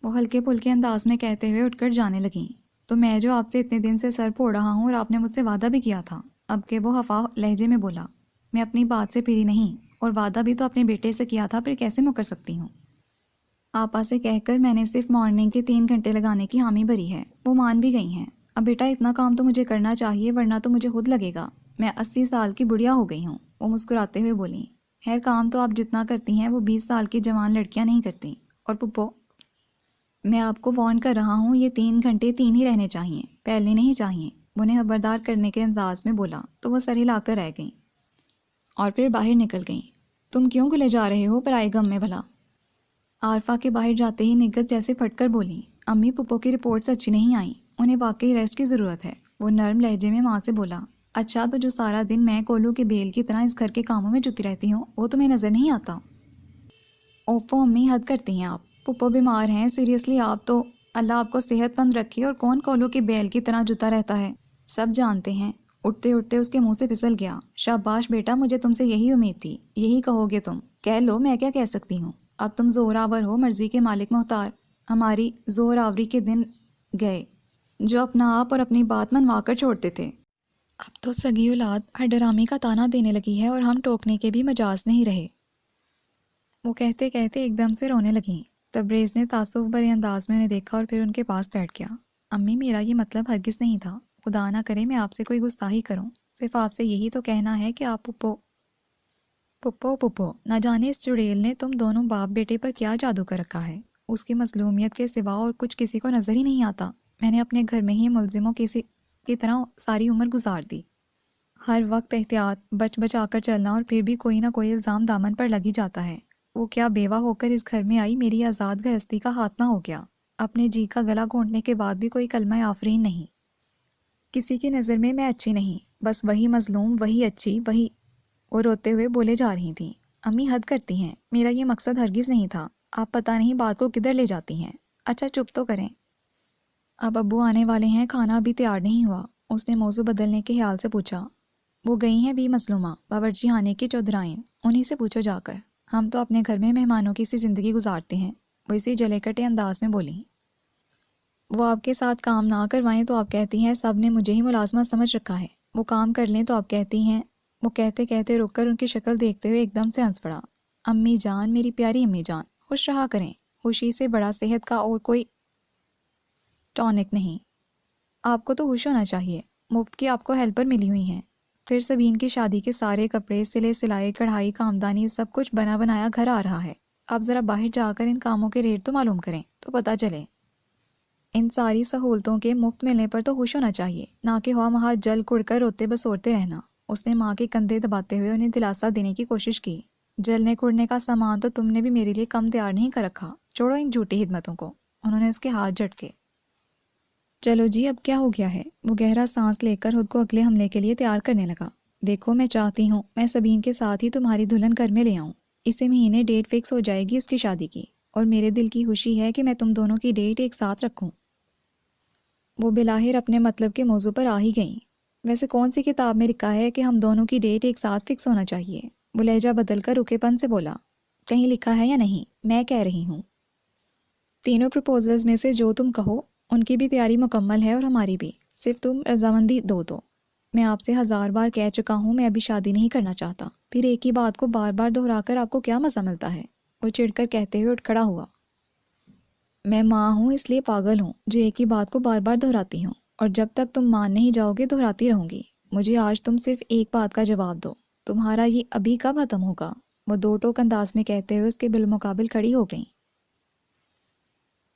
وہ ہلکے پھلکے انداز میں کہتے ہوئے اٹھ کر جانے لگیں۔ تو میں جو آپ سے اتنے دن سے سر پھوڑ رہا ہوں اور آپ نے مجھ سے وعدہ بھی کیا تھا، اب کہ وہ خفا لہجے میں بولا۔ میں اپنی بات سے پھری نہیں، اور وعدہ بھی تو اپنے بیٹے سے کیا تھا، پھر کیسے مکر سکتی ہوں؟ آپا سے کہہ کر میں نے صرف مارننگ کے 3 گھنٹے لگانے کی حامی بھری ہے، وہ مان بھی گئی ہیں۔ اب بیٹا اتنا کام تو مجھے کرنا چاہیے، ورنہ تو مجھے خود لگے گا میں 80 سال کی بڑھیا ہو گئی ہوں۔ وہ مسکراتے ہوئے بولیں۔ خیر کام تو آپ جتنا کرتی ہیں وہ 20 سال کی جوان لڑکیاں نہیں کرتی۔ اور پپو میں آپ کو وارن کر رہا ہوں، یہ 3 گھنٹے 3 ہی رہنے چاہیے، پھیلنے نہیں چاہیے۔ وہ انہیں خبردار کرنے کے انداز میں بولا تو وہ سر ہلا کر رہ گئیں اور پھر باہر نکل گئیں۔ تم کیوں گلے جا رہے ہو پرائے غم میں بھلا؟ عارفہ کے باہر جاتے ہی نگہت جیسے پھٹ کر بولیں۔ امی پپو کی رپورٹس اچھی نہیں آئیں، انہیں واقعی ریسٹ کی ضرورت ہے۔ وہ نرم لہجے میں ماں سے بولا۔ اچھا تو جو سارا دن میں کولو کے بیل کی طرح اس گھر کے کاموں میں جتی رہتی ہوں، وہ تمہیں نظر نہیں آتا؟ اوفو امی حد کرتی ہیں آپ، پپو بیمار ہیں سیریسلی۔ آپ تو اللہ آپ کو صحت مند رکھے، اور کون کولو کے بیل کی طرح جتا رہتا ہے، سب جانتے ہیں۔ اٹھتے اٹھتے اس کے منہ سے پھسل گیا۔ شاباش بیٹا، مجھے تم سے یہی امید تھی، یہی کہو گے تم۔ کہہ لو، میں کیا کہہ سکتی ہوں؟ اب تم زور آور ہو، مرضی کے مالک مختار۔ ہماری زور آوری کے دن گئے جو اپنا آپ اور اپنی بات منوا کر چھوڑتے تھے۔ اب تو سگی اولاد ہر ڈرامی کا تانا دینے لگی ہے، اور ہم ٹوکنے کے بھی مجاز نہیں رہے۔ وہ کہتے کہتے ایک دم سے رونے لگیں۔ تبریز نے تعصب بھرے انداز میں انہیں دیکھا اور پھر ان کے پاس بیٹھ گیا۔ امی میرا یہ مطلب ہرگز نہیں تھا، خدا نہ کرے میں آپ سے کوئی گستاخی کروں، صرف آپ سے یہی تو کہنا ہے کہ آپ پپو نہ جانے اس چڑیل نے تم دونوں باپ بیٹے پر کیا جادو کر رکھا ہے۔ اس کی مظلومیت کے سوا اور کچھ کسی کو نظر ہی نہیں آتا۔ میں نے اپنے گھر میں ہی ملزموں کی طرح ساری عمر گزار دی، ہر وقت احتیاط بچ بچا کر چلنا، اور پھر بھی کوئی نہ کوئی الزام دامن پر لگ ہی جاتا ہے۔ وہ کیا بیوہ ہو کر اس گھر میں آئی، میری آزاد گرہستی کا خاتمہ ہو گیا۔ اپنے جی کا گلا گھونٹنے کے بعد بھی کوئی کلمہ آفرین نہیں۔ کسی کی نظر میں اچھی نہیں، بس وہی مظلوم، وہی اچھی، وہی۔ وہ روتے ہوئے بولے جا رہی تھیں۔ امی حد کرتی ہیں، میرا یہ مقصد ہرگز نہیں تھا۔ آپ پتہ نہیں بات کو کدھر لے جاتی ہیں۔ اچھا چپ تو کریں۔ اب ابو آنے والے ہیں، کھانا ابھی تیار نہیں ہوا۔ اس نے موضوع بدلنے کے خیال سے پوچھا۔ وہ گئی ہیں بھی مسلمہ، باورچی خانے کی چودھرائن، انہی سے پوچھو جا کر۔ ہم تو اپنے گھر میں مہمانوں کی سی زندگی گزارتے ہیں، وہ اسی جلے کٹے انداز میں بولی۔ وہ آپ کے ساتھ کام نہ کروائیں تو آپ کہتی ہیں سب نے مجھے ہی ملازمت سمجھ رکھا ہے، وہ کام کر لیں تو آپ کہتی ہیں۔ وہ کہتے کہتے رک کر ان کی شکل دیکھتے ہوئے ایک دم سے ہنس پڑا۔ امی جان، میری پیاری امی جان، خوش رہا کریں، خوشی سے بڑا صحت کا اور کوئی ٹونک نہیں۔ آپ کو تو خوش ہونا چاہیے، مفت کی آپ کو ہیلپر ملی ہوئی ہیں۔ پھر سبین کی شادی کے سارے کپڑے سلے سلائے کڑھائی کامدانی سب کچھ بنا بنایا گھر آ رہا ہے۔ آپ ذرا باہر جا کر ان کاموں کے ریٹ تو معلوم کریں تو پتہ چلے۔ ان ساری سہولتوں کے مفت ملنے پر تو خوش ہونا چاہیے، نہ کہ ہوا وہاں جل کڑ کر روتے بسورتے رہنا۔ اس نے ماں کے کندھے دباتے ہوئے انہیں دلاسا دینے کی کوشش کی۔ جلنے کڑنے کا سامان تو تم نے بھی میرے لیے کم تیار نہیں کر رکھا، چھوڑو ان جھوٹی خدمتوں کو۔ انہوں نے اس کے ہاتھ جھٹکے۔ چلو جی، اب کیا ہو گیا ہے؟ وہ گہرا سانس لے کر خود کو اگلے حملے کے لیے تیار کرنے لگا۔ دیکھو، میں چاہتی ہوں میں سبین کے ساتھ ہی تمہاری دلہن گھر میں لے آؤں۔ اسی مہینے ڈیٹ فکس ہو جائے گی اس کی شادی کی، اور میرے دل کی خوشی ہے کہ میں تم دونوں کی ڈیٹ ایک ساتھ رکھوں۔ وہ بلاخر اپنے مطلب کے موضوع پر آ ہی گئیں۔ ویسے کون سی کتاب میں لکھا ہے کہ ہم دونوں کی ڈیٹ ایک ساتھ فکس ہونا چاہیے؟ وہ لہجہ بدل کر رکے پن سے بولا۔ کہیں لکھا ہے یا نہیں؟ میں کہہ رہی ہوں۔ تینوں پروپوزلز میں سے جو تم کہو، ان کی بھی تیاری مکمل ہے اور ہماری بھی، صرف تم رضامندی دو۔ میں آپ سے 1000 بار کہہ چکا ہوں میں ابھی شادی نہیں کرنا چاہتا، پھر ایک ہی بات کو بار بار دہرا کر آپ کو کیا مزہ ملتا ہے؟ وہ چڑھ کر کہتے ہوئے اٹھ کھڑا ہوا۔ میں ماں ہوں، اس لیے پاگل ہوں جو ایک ہی بات کو بار بار دہراتی ہوں، اور جب تک تم مان نہیں جاؤ گے دہراتی رہوں گی۔ مجھے آج تم صرف ایک بات کا جواب دو، تمہارا یہ ابھی کب ختم ہوگا؟ وہ دو ٹوک انداز میں کہتے ہوئے اس کے بالمقابل کھڑی ہو گئیں۔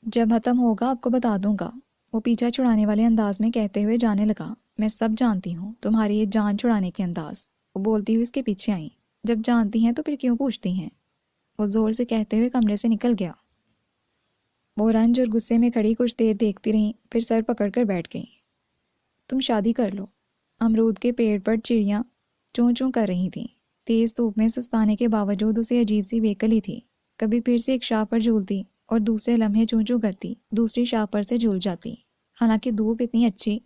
جب ختم ہوگا آپ کو بتا دوں گا، وہ پیچھا چھڑانے والے انداز میں کہتے ہوئے جانے لگا۔ میں سب جانتی ہوں تمہاری یہ جان چھڑانے کے انداز، وہ بولتی ہوئی اس کے پیچھے آئیں۔ جب جانتی ہیں تو پھر کیوں پوچھتی ہیں؟ وہ زور سے کہتے ہوئے کمرے سے نکل گیا۔ وہ رنج اور غصے میں کھڑی کچھ دیر دیکھتی رہیں، پھر سر پکڑ کر بیٹھ گئیں۔ تم شادی کر لو۔ امرود کے پیڑ پر چڑیاں چوں چوں کر رہی تھیں۔ تیز دھوپ میں سستانے کے باوجود اسے عجیب سی بےکلی تھی۔ کبھی پھر سے ایک شاخ پر جھولتی اور دوسرے لمحے چوں چوں کرتی دوسری شاخ پر سے جھول جاتی۔ حالانکہ دھوپ اتنی اچھی،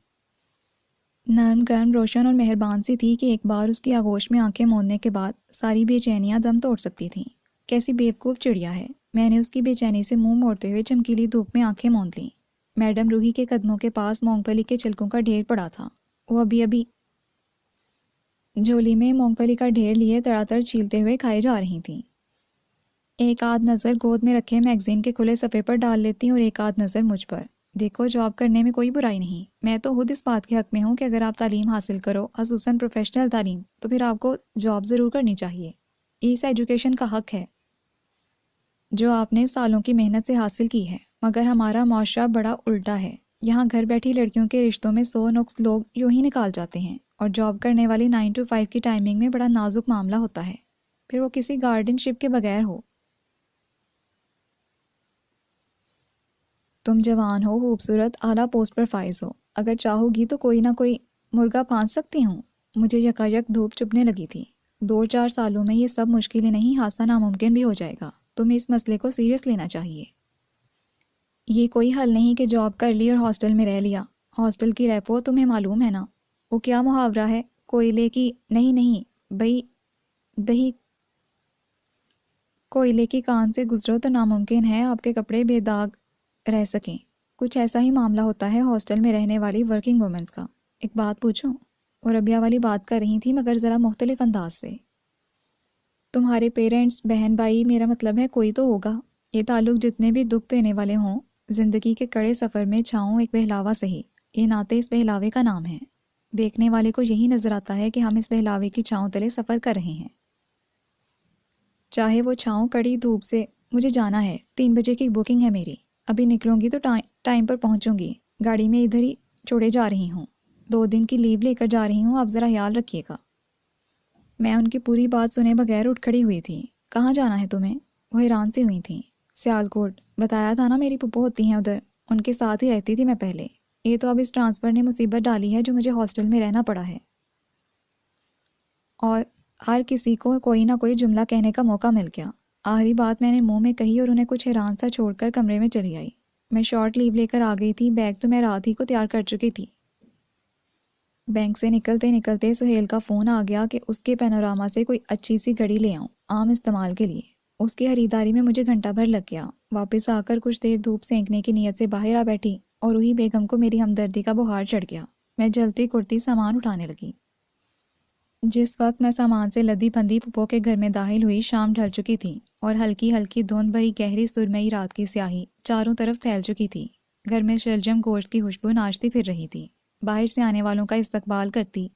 نرم گرم روشن اور مہربان سی تھی کہ ایک بار اس کی آغوش میں آنکھیں موندنے کے بعد ساری بے چینیاں دم توڑ سکتی تھیں۔ کیسی بیوقوف چڑیا ہے! میں نے اس کی بے چینی سے منہ موڑتے ہوئے چمکیلی دھوپ میں آنکھیں موند لیں۔ میڈم روحی کے قدموں کے پاس مونگ پھلی کے چھلکوں کا ڈھیر پڑا تھا۔ وہ ابھی جھولی میں مونگ پھلی کا ڈھیر لیے تڑاتڑ چھیلتے ہوئے کھائے جا رہی تھیں۔ ایک آدھ نظر گود میں رکھے میگزین کے کھلے صفحے پر ڈال لیتی اور ایک آدھ نظر مجھ پر۔ دیکھو، جاب کرنے میں کوئی برائی نہیں، میں تو خود اس بات کے حق میں ہوں کہ اگر آپ تعلیم حاصل کرو، خصوصاً پروفیشنل تعلیم، تو پھر آپ کو جاب ضرور کرنی چاہیے۔ اس ایجوکیشن کا حق ہے جو آپ نے سالوں کی محنت سے حاصل کی ہے، مگر ہمارا معاشرہ بڑا الٹا ہے۔ یہاں گھر بیٹھی لڑکیوں کے رشتوں میں 100 نقص لوگ یوں ہی نکال جاتے ہیں، اور جاب کرنے والی 9 to 5 کی ٹائمنگ میں بڑا نازک معاملہ ہوتا ہے، پھر وہ کسی گارڈین شپ کے بغیر ہو۔ تم جوان ہو، خوبصورت، اعلیٰ پوسٹ پر فائز ہو، اگر چاہو گی تو کوئی نہ کوئی مرغا پھانس سکتی ہوں۔ مجھے یکایک دھوپ چبھنے لگی تھی۔ 2-4 سالوں میں یہ سب مشکلیں نہیں، حادثہ ناممکن بھی ہو جائے گا۔ تمہیں اس مسئلے کو سیریس لینا چاہیے۔ یہ کوئی حل نہیں کہ جاب کر لی اور ہاسٹل میں رہ لیا۔ ہاسٹل کی ریپو تمہیں معلوم ہے نا، وہ کیا محاورہ ہے، کوئلے کی نہیں بھئی دہی کوئلے کی کان سے گزرو تو ناممکن ہے آپ کے کپڑے بے داغ رہ سکیں۔ کچھ ایسا ہی معاملہ ہوتا ہے ہاسٹل میں رہنے والی ورکنگ وومنس کا۔ ایک بات پوچھوں؟ اور ربیہ والی بات کر رہی تھی مگر ذرا مختلف انداز سے۔ تمہارے پیرنٹس، بہن بھائی، میرا مطلب ہے کوئی تو ہوگا۔ یہ تعلق جتنے بھی دکھ دینے والے ہوں، زندگی کے کڑے سفر میں چھاؤں ایک بہلاوا سہی، یہ ناطے اس بہلاوے کا نام ہے۔ دیکھنے والے کو یہی نظر آتا ہے کہ ہم اس بہلاوے کی چھاؤں تلے سفر کر رہے ہیں، چاہے وہ چھاؤں کڑی دھوپ سے۔ مجھے جانا ہے، 3 بجے کی بکنگ ہے میری، ابھی نکلوں گی تو ٹائم پر پہنچوں گی۔ گاڑی میں ادھر ہی چھوڑے جا رہی ہوں، 2 دن کی لیو لے کر جا رہی ہوں، آپ ذرا خیال رکھیے گا۔ میں ان کی پوری بات سنے بغیر اٹھ کھڑی ہوئی تھی۔ کہاں جانا ہے تمہیں؟ وہ حیران سی ہوئی تھیں۔ سیالکوٹ، بتایا تھا نا میری پھپھو ہوتی ہیں ادھر، ان کے ساتھ ہی رہتی تھی میں پہلے۔ یہ تو اب اس ٹرانسفر نے مصیبت ڈالی ہے جو مجھے ہاسٹل میں رہنا پڑا ہے، اور ہر کسی کو کوئی نہ کوئی جملہ کہنے کا موقع مل گیا۔ آخری بات میں نے منہ میں کہی اور انہیں کچھ حیران سا چھوڑ کر کمرے میں چلی آئی۔ میں شارٹ لیو لے کر آ گئی تھی، بیگ تو میں رات ہی کو تیار کر چکی تھی۔ بینک سے نکلتے نکلتے سہیل کا فون آ گیا کہ اس کے پینوراما سے کوئی اچھی سی گھڑی لے آؤں عام استعمال کے لیے۔ اس کی خریداری میں مجھے گھنٹہ بھر لگ گیا۔ واپس آ کر کچھ دیر دھوپ سینکنے کی نیت سے باہر آ بیٹھی اور روحی بیگم کو میری ہمدردی کا بخار چڑھ گیا۔ میں جلتی کرتی سامان اٹھانے لگی۔ جس وقت میں سامان سے لدی پھندی پھپھو کے گھر میں داخل ہوئی، شام ڈھل چکی تھی اور ہلکی ہلکی دھند بھری گہری سرمئی رات کی سیاہی چاروں طرف پھیل چکی تھی۔ گھر میں شلجم گوشت کی خوشبو ناچتی پھر رہی تھی، باہر سے آنے والوں کا استقبال کرتی۔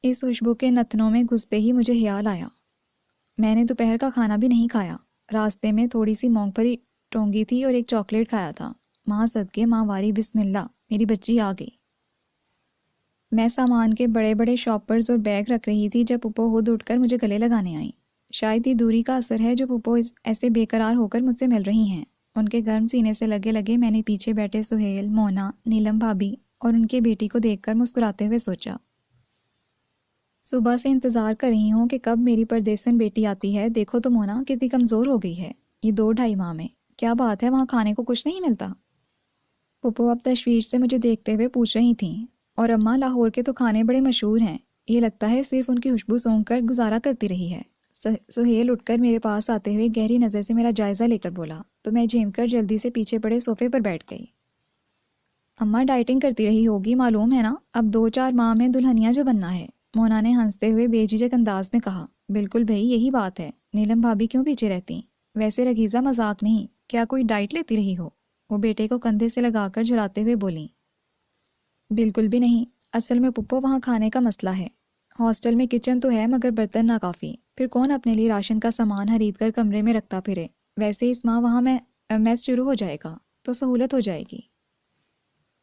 اس خوشبو کے نتنوں میں گھستے ہی مجھے خیال آیا، میں نے دوپہر کا کھانا بھی نہیں کھایا۔ راستے میں تھوڑی سی مونگ پھلی ٹونگی تھی اور ایک چاکلیٹ کھایا تھا۔ ماں صدقے، ماں واری، بسم اللہ، میری بچی آ گئی۔ میں سامان کے بڑے بڑے شاپرز اور بیگ رکھ رہی تھی جب پھپھو خود اٹھ کر مجھے گلے لگانے آئیں۔ شاید یہ دوری کا اثر ہے جو پھپھو ایسے بے قرار ہو کر مجھ سے مل رہی ہیں۔ ان کے گرم سینے سے لگے لگے میں نے پیچھے بیٹھے سہیل، مونا، نیلم بھابھی اور ان کے بیٹی کو دیکھ کر مسکراتے ہوئے سوچا، صبح سے انتظار کر رہی ہوں کہ کب میری پردیسن بیٹی آتی ہے۔ دیکھو تو مونا کتنی کمزور ہو گئی ہے یہ 2-2.5 ماہ میں۔ کیا بات ہے، وہاں کھانے کو کچھ نہیں ملتا؟ پھپھو اب تشویش سے مجھے دیکھتے ہوئے پوچھ رہی تھیں۔ اور اماں، لاہور کے تو کھانے بڑے مشہور ہیں، یہ لگتا ہے صرف ان کی خوشبو سونگھ کر گزارا کرتی رہی ہے۔ سہیل اٹھ کر میرے پاس آتے ہوئے گہری نظر سے میرا جائزہ لے کر بولا تو میں جھیم کر جلدی سے پیچھے پڑے صوفے پر بیٹھ گئی۔ اماں ڈائٹنگ کرتی رہی ہوگی، معلوم ہے نا، اب 2-4 ماہ میں دلہنیا جو بننا ہے، مونا نے ہنستے ہوئے بے جھجک انداز میں کہا۔ بالکل بھئی، یہی بات ہے۔ نیلم بھابھی کیوں پیچھے رہتی؟ ویسے رگیزہ مذاق نہیں، کیا کوئی ڈائٹ لیتی رہی ہو؟ وہ بیٹے کو کندھے سے لگا کر جھلاتے ہوئے بولیں۔ بالکل بھی نہیں، اصل میں پھپھو وہاں کھانے کا مسئلہ ہے۔ ہاسٹل میں کچن تو ہے مگر برتن ناکافی، پھر کون اپنے لیے راشن کا سامان خرید کر کمرے میں رکھتا پھرے۔ ویسے اس ماہ وہاں میں میس شروع ہو جائے گا تو سہولت ہو جائے گی۔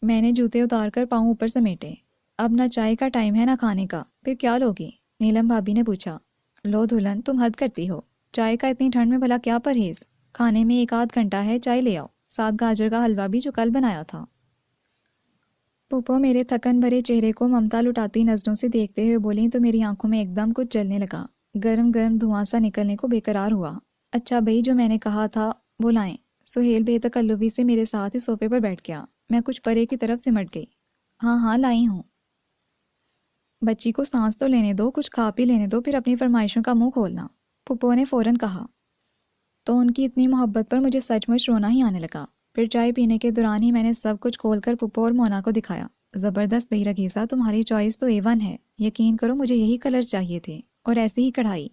میں نے جوتے اتار کر پاؤں اوپر سمیٹے۔ اب نہ چائے کا ٹائم ہے نہ کھانے کا، پھر کیا لوگی؟ نیلم بھابھی نے پوچھا۔ لو دلہن، تم حد کرتی ہو، چائے کا اتنی ٹھنڈ میں بھلا کیا پرہیز؟ کھانے میں 1-8 گھنٹہ ہے، چائے لے آؤ، ساتھ گاجر کا حلوہ بھی جو کل بنایا تھا۔ پھپھو میرے تھکن بھرے چہرے کو ممتا لٹاتی نظروں سے دیکھتے ہوئے بولیں تو میری آنکھوں میں ایک دم کچھ جلنے لگا، گرم گرم دھواں سا نکلنے کو بے قرار ہوا۔ اچھا بھئی، جو میں نے کہا تھا وہ لائیں۔ سہیل بے تکلفی سے میرے ساتھ ہی صوفے پر بیٹھ گیا۔ میں کچھ پرے کی طرف سمٹ گئی۔ ہاں ہاں لائی ہوں۔ بچی کو سانس تو لینے دو، کچھ کھا پی لینے دو، پھر اپنی فرمائشوں کا منہ کھولنا، پھپھو نے فوراً کہا۔ تو ان کی اتنی محبت پر مجھے سچ مچ رونا ہی آنے لگا۔ پھر چائے پینے کے دوران ہی میں نے سب کچھ کھول کر پھپھو اور مونا کو دکھایا۔ زبردست بھئی رگیزہ، تمہاری چوائس تو A1 ہے، یقین کرو مجھے یہی کلرز چاہیے تھے اور ایسی ہی کڑھائی۔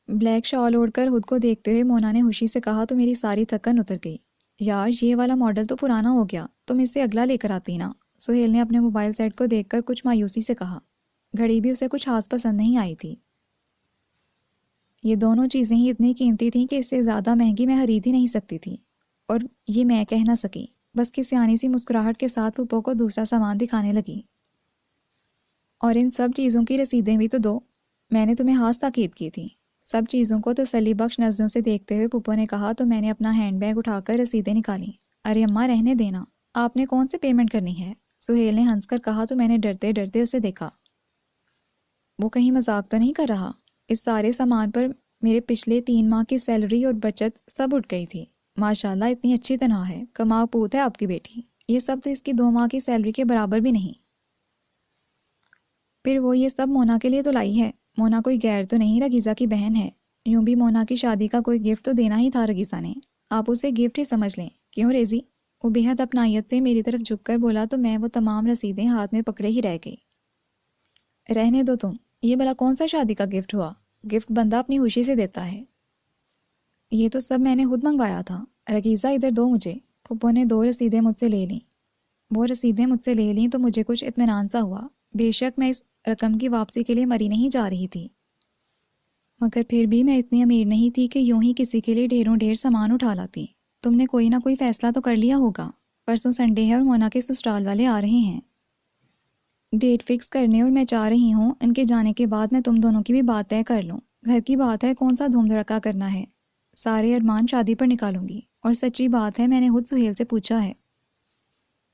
بلیک شال اوڑھ کر خود کو دیکھتے ہوئے مونا نے خوشی سے کہا تو میری ساری تھکن اتر گئی۔ یار یہ والا ماڈل تو پرانا ہو گیا، تم اس سے اگلا لے کر آتی نا، سہیل نے اپنے موبائل سیٹ کو دیکھ کر کچھ مایوسی سے کہا۔ گھڑی بھی اسے کچھ خاص پسند نہیں آئی تھی۔ یہ دونوں چیزیں ہی اتنی قیمتی تھیں کہ اس سے زیادہ مہنگی میں خرید ہی نہیں سکتی تھی، اور یہ میں کہہ نہ سکی۔ بس کہ سیانی سی مسکراہٹ کے ساتھ پھپھو کو دوسرا سامان دکھانے لگی۔ اور ان سب چیزوں کی رسیدیں بھی تو دو، میں نے تمہیں خاص تاکید کی تھی۔ سب چیزوں کو تسلی بخش نظروں سے دیکھتے ہوئے پھپھو نے کہا تو میں نے اپنا ہینڈ بیگ اٹھا کر رسیدیں نکالیں۔ ارے اماں رہنے دینا، آپ نے کون سے پیمنٹ کرنی ہے؟ سہیل نے ہنس کر کہا تو میں نے ڈرتے ڈرتے اسے دیکھا۔ وہ کہیں مذاق تو نہیں کر رہا؟ اس سارے سامان پر میرے پچھلے 3 ماہ کی سیلری اور بچت سب اٹھ گئی تھی۔ ماشاءاللہ اتنی اچھی تنخواہ ہے، کماؤ پوت ہے آپ کی بیٹی۔ یہ سب تو اس کی 2 ماہ کی سیلری کے برابر بھی نہیں۔ پھر وہ یہ سب مونا کے لیے تو لائی ہے۔ مونا کوئی غیر تو نہیں، رگیزہ کی بہن ہے، یوں بھی مونا کی شادی کا کوئی گفٹ تو دینا ہی تھا رگیزہ نے، آپ اسے گفٹ ہی سمجھ لیں، کیوں ریزی؟ وہ بے حد اپنائیت سے میری طرف جھک کر بولا تو میں وہ تمام رسیدیں ہاتھ میں پکڑے ہی رہ گئی۔ رہنے دو تم، یہ بھلا کون سا شادی کا گفٹ ہوا؟ گفٹ بندہ اپنی خوشی سے دیتا ہے۔ یہ تو سب میں نے خود منگوایا تھا۔ رگیزہ ادھر دو مجھے۔ پھپھو نے 2 رسیدیں مجھ سے لے لیں۔ وہ رسیدیں مجھ سے لے لیں تو مجھے کچھ اطمینان سا ہوا۔ بے شک میں اس رقم کی واپسی کے لیے مری نہیں جا رہی تھی، مگر پھر بھی میں اتنی امیر نہیں تھی کہ یوں ہی کسی کے لیے ڈھیروں ڈھیر سامان اٹھا لاتی۔ تم نے کوئی نہ کوئی فیصلہ تو کر لیا ہوگا۔ پرسوں سنڈے ہے اور مونا کے سسرال والے آ رہے ہیں ڈیٹ فکس کرنے، اور میں چاہ رہی ہوں ان کے جانے کے بعد میں تم دونوں کی بھی بات طے کر لوں۔ گھر کی بات ہے، کون سا دھوم دھڑکا کرنا ہے، سارے ارمان شادی پر نکالوں گی۔ اور سچی بات ہے، میں نے خود سہیل سے پوچھا ہے،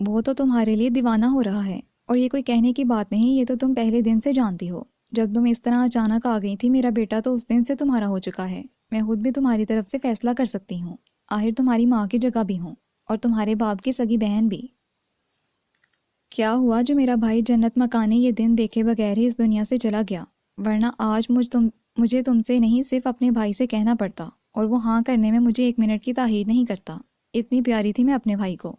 وہ تو تمہارے لیے دیوانہ ہو رہا ہے، اور یہ کوئی کہنے کی بات نہیں، یہ تو تم پہلے دن سے جانتی ہو۔ جب تم اس طرح اچانک آ گئی تھی، میرا بیٹا تو اس دن سے تمہارا ہو چکا ہے۔ میں خود بھی تمہاری طرف سے فیصلہ کر سکتی ہوں۔ آخر تمہاری ماں کی جگہ بھی ہوں اور تمہارے باپ کی سگی بہن بھی۔ کیا ہوا جو میرا بھائی جنت مکانے یہ دن دیکھے بغیر ہی اس دنیا سے چلا گیا، ورنہ آج مجھے تم سے نہیں صرف اپنے بھائی سے کہنا پڑتا، اور وہ ہاں کرنے میں مجھے 1 منٹ کی تاخیر نہیں کرتا۔ اتنی پیاری تھی میں اپنے بھائی کو۔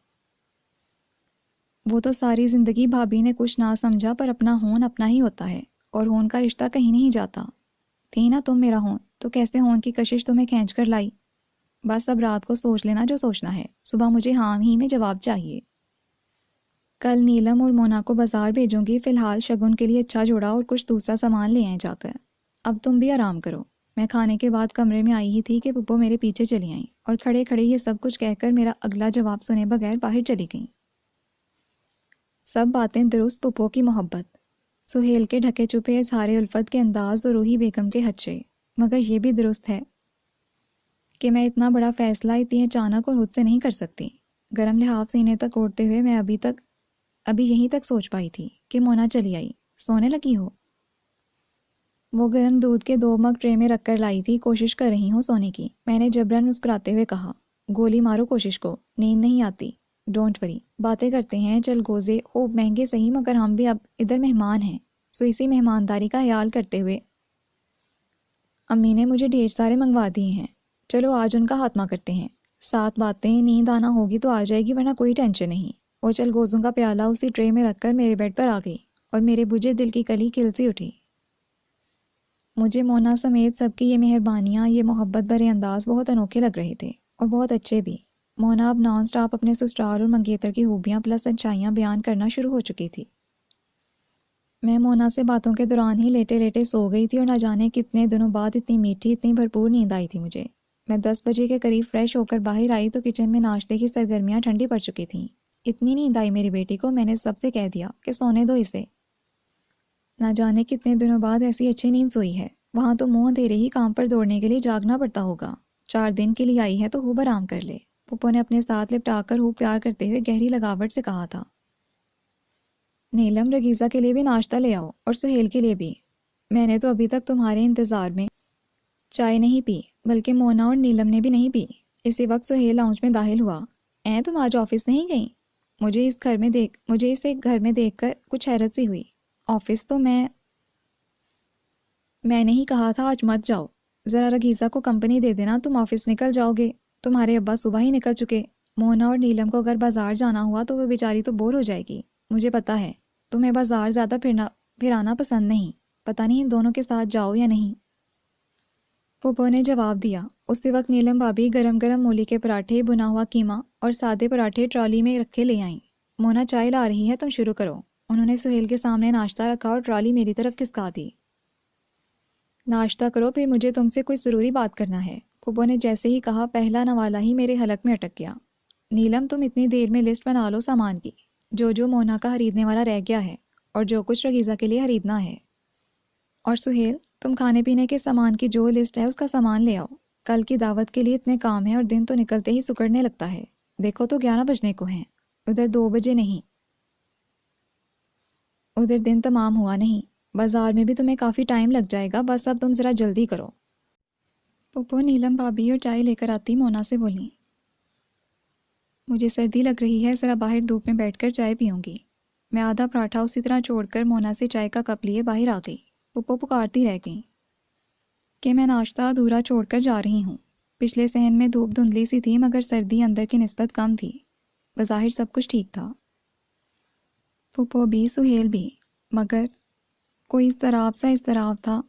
وہ تو ساری زندگی بھابھی نے کچھ نہ سمجھا، پر اپنا ہون اپنا ہی ہوتا ہے، اور ہون کا رشتہ کہیں نہیں جاتا۔ تھی نا تم میرا ہون، تو کیسے ہون کی کشش تمہیں کھینچ کر لائی؟ بس اب رات کو سوچ لینا جو سوچنا ہے، صبح مجھے ہاں ہی میں جواب چاہیے۔ کل نیلم اور مونا کو بازار بھیجوں گی، فی الحال شگن کے لیے اچھا جوڑا اور کچھ دوسرا سامان لے آئیں جا کر۔ اب تم بھی آرام کرو۔ میں کھانے کے بعد کمرے میں آئی ہی تھی کہ پپو میرے پیچھے چلی آئیں اور کھڑے کھڑے یہ سب کچھ کہہ کر میرا اگلا جواب سنے بغیر باہر چلی گئیں۔ سب باتیں درست پپو کی محبت، سہیل کے ڈھکے چھپے اظہار الفت کے انداز اور روحی بیگم کے ہچے، مگر یہ بھی درست ہے کہ میں اتنا بڑا فیصلہ اتنی اچانک اور خود سے نہیں کر سکتی۔ گرم لحاف سینے تک اوڑھتے ہوئے میں ابھی یہیں تک سوچ پائی تھی کہ مونا چلی آئی۔ سونے لگی ہو؟ وہ گرم دودھ کے 2 مگ ٹرے میں رکھ کر لائی تھی۔ کوشش کر رہی ہوں سونے کی، میں نے جبرن مسکراتے ہوئے کہا۔ گولی مارو کوشش کو، نیند نہیں آتی۔ ڈونٹ وری، باتیں کرتے ہیں چل گوزے، او مہنگے صحیح مگر ہم بھی اب ادھر مہمان ہیں، سو اسی مہمانداری کا خیال کرتے ہوئے امی نے مجھے ڈھیر سارے منگوا دیے ہیں، چلو آج ان کا خاتمہ کرتے ہیں۔ 7 باتیں، نیند آنا ہوگی تو آ جائے گی ورنہ کوئی ٹینشن نہیں۔ وہ چل گوزوں کا پیالہ اسی ٹرے میں رکھ کر میرے بیڈ پر آ گئی اور میرے بجھے دل کی کلی کھلسی اٹھی۔ مجھے مونا سمیت سب کی یہ مہربانیاں، یہ محبت بھرے انداز بہت انوکھے لگ رہے تھے اور بہت اچھے بھی۔ مونا اب نان سٹاپ اپنے سسرال اور منگیتر کی خوبیاں پلس اچھائیاں بیان کرنا شروع ہو چکی تھی۔ میں مونا سے باتوں کے دوران ہی لیٹے لیٹے سو گئی تھی اور نہ جانے کتنے دنوں بعد اتنی میٹھی، اتنی بھرپور نیند آئی تھی مجھے۔ میں 10 بجے کے قریب فریش ہو کر باہر آئی تو کچن میں ناشتے کی سرگرمیاں ٹھنڈی پڑ چکی تھیں۔ اتنی نیند آئی میری بیٹی کو، میں نے سب سے کہہ دیا کہ سونے دو اسے۔ نہ جانے کتنے دنوں بعد ایسی اچھی نیند سوئی ہے۔ وہاں تو منہ اندھیرے ہی کام پر دوڑنے کے لیے جاگنا پڑتا ہوگا۔ 4 دن کے لیے آئی ہے تو خوب آرام کر لے۔ پپو نے اپنے ساتھ لپٹا کر خوب پیار کرتے ہوئے گہری لگاوٹ سے کہا تھا۔ نیلم، رگیزہ کے لیے بھی ناشتہ لے آؤ اور سہیل کے لیے بھی۔ میں نے تو ابھی تک تمہارے انتظار میں چائے نہیں پی، بلکہ مونا اور نیلم نے بھی نہیں پی۔ اسی وقت سہیل لاؤنج میں داخل ہوا۔ تم آج آفس نہیں گئیں؟ مجھے اسے گھر میں دیکھ کر کچھ حیرت سی ہوئی۔ آفس تو میں نے ہی کہا تھا آج مت جاؤ، ذرا رگیزہ کو کمپنی دے دینا، تم آفس نکل جاؤ گے، تمہارے ابا صبح ہی نکل چکے۔ مونا اور نیلم کو اگر بازار جانا ہوا تو وہ بیچاری تو بور ہو جائے گی۔ مجھے پتہ ہے تمہیں بازار زیادہ پھرانا پسند نہیں، پتہ نہیں ان دونوں کے ساتھ جاؤ یا نہیں۔ پپو نے جواب دیا۔ اسی وقت نیلم بھابھی گرم گرم مولی کے پراٹھے، بنا ہوا قیمہ اور سادے پراٹھے ٹرالی میں رکھے لے آئیں۔ مونا چائے لا رہی ہے، تم شروع کرو۔ انہوں نے سہیل کے سامنے ناشتہ رکھا اور ٹرالی میری طرف کھسکا دی۔ ناشتہ کرو، پھر مجھے تم سے کوئی ضروری بات کرنا ہے۔ پپو نے جیسے ہی کہا پہلا نوالا ہی میرے حلق میں اٹک گیا۔ نیلم، تم اتنی دیر میں لسٹ بنا لو سامان کی، جو مونا کا خریدنے والا رہ گیا ہے اور جو کچھ رگیزہ کے لیے خریدنا ہے۔ اور سہیل، تم کھانے پینے کے سامان کی جو لسٹ ہے اس کا سامان لے آؤ۔ کل کی دعوت کے لیے اتنے کام ہیں اور دن تو نکلتے ہی سکڑنے لگتا ہے۔ دیکھو تو 11 بجنے کو ہیں، ادھر 2 بجے نہیں، ادھر دن تمام ہوا نہیں، بازار میں بھی تمہیں کافی ٹائم لگ جائے گا، بس اب تم ذرا جلدی کرو۔ پپو نیلم بھابھی اور چائے لے کر آتی مونا سے بولی۔ مجھے سردی لگ رہی ہے، ذرا باہر دھوپ میں بیٹھ کر چائے پیوں گی۔ میں آدھا پراٹھا اسی طرح چھوڑ کر مونا سے چائے کا کپ لیے باہر آ گئی۔ پپو پکارتی رہ گئیں کہ میں ناشتہ ادھورا چھوڑ کر جا رہی ہوں۔ پچھلے صحن میں دھوپ دھندلی سی تھی مگر سردی اندر کی نسبت کم تھی۔ بظاہر سب کچھ ٹھیک تھا، پپو بھی، سہیل بھی، مگر کوئی اضطراب تھا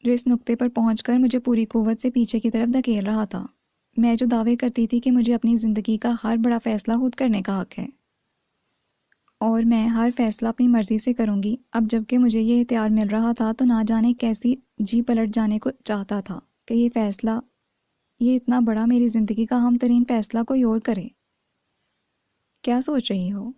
جو اس نقطے پر پہنچ کر مجھے پوری قوت سے پیچھے کی طرف دھکیل رہا تھا۔ میں جو دعوے کرتی تھی کہ مجھے اپنی زندگی کا ہر بڑا فیصلہ خود کرنے کا حق ہے اور میں ہر فیصلہ اپنی مرضی سے کروں گی، اب جب کہ مجھے یہ اختیار مل رہا تھا تو نہ جانے کیسی جی پلٹ جانے کو چاہتا تھا کہ یہ اتنا بڑا میری زندگی کا اہم ترین فیصلہ کوئی اور کرے۔ کیا سوچ رہی ہو؟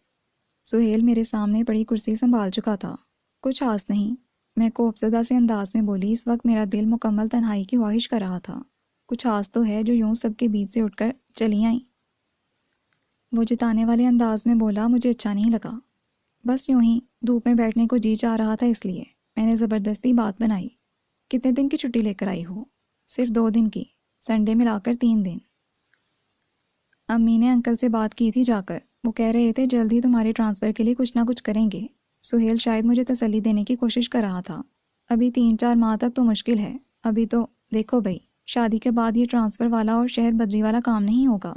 سہیل میرے سامنے پڑی کرسی سنبھال چکا تھا۔ کچھ خاص نہیں، میں خوفزدہ سے انداز میں بولی۔ اس وقت میرا دل مکمل تنہائی کی خواہش کر رہا تھا۔ کچھ خاص تو ہے جو یوں سب کے بیچ سے اٹھ کر چلی آئیں۔ وہ جتانے والے انداز میں بولا۔ مجھے اچھا نہیں لگا، بس یوں ہی دھوپ میں بیٹھنے کو جی چاہ رہا تھا، اس لیے میں نے زبردستی بات بنائی۔ کتنے دن کی چھٹی لے کر آئی ہو؟ صرف 2 دن کی، سنڈے ملا کر 3 دن۔ امی نے انکل سے بات کی تھی جا کر، وہ کہہ رہے تھے جلد ہی تمہارے ٹرانسفر کے لیے کچھ نہ کچھ کریں گے۔ سہیل شاید مجھے تسلی دینے کی کوشش کر رہا تھا۔ ابھی 3-4 ماہ تک تو مشکل ہے، ابھی تو دیکھو بھائی، شادی کے بعد یہ ٹرانسفر والا اور شہر بدری والا کام نہیں ہوگا۔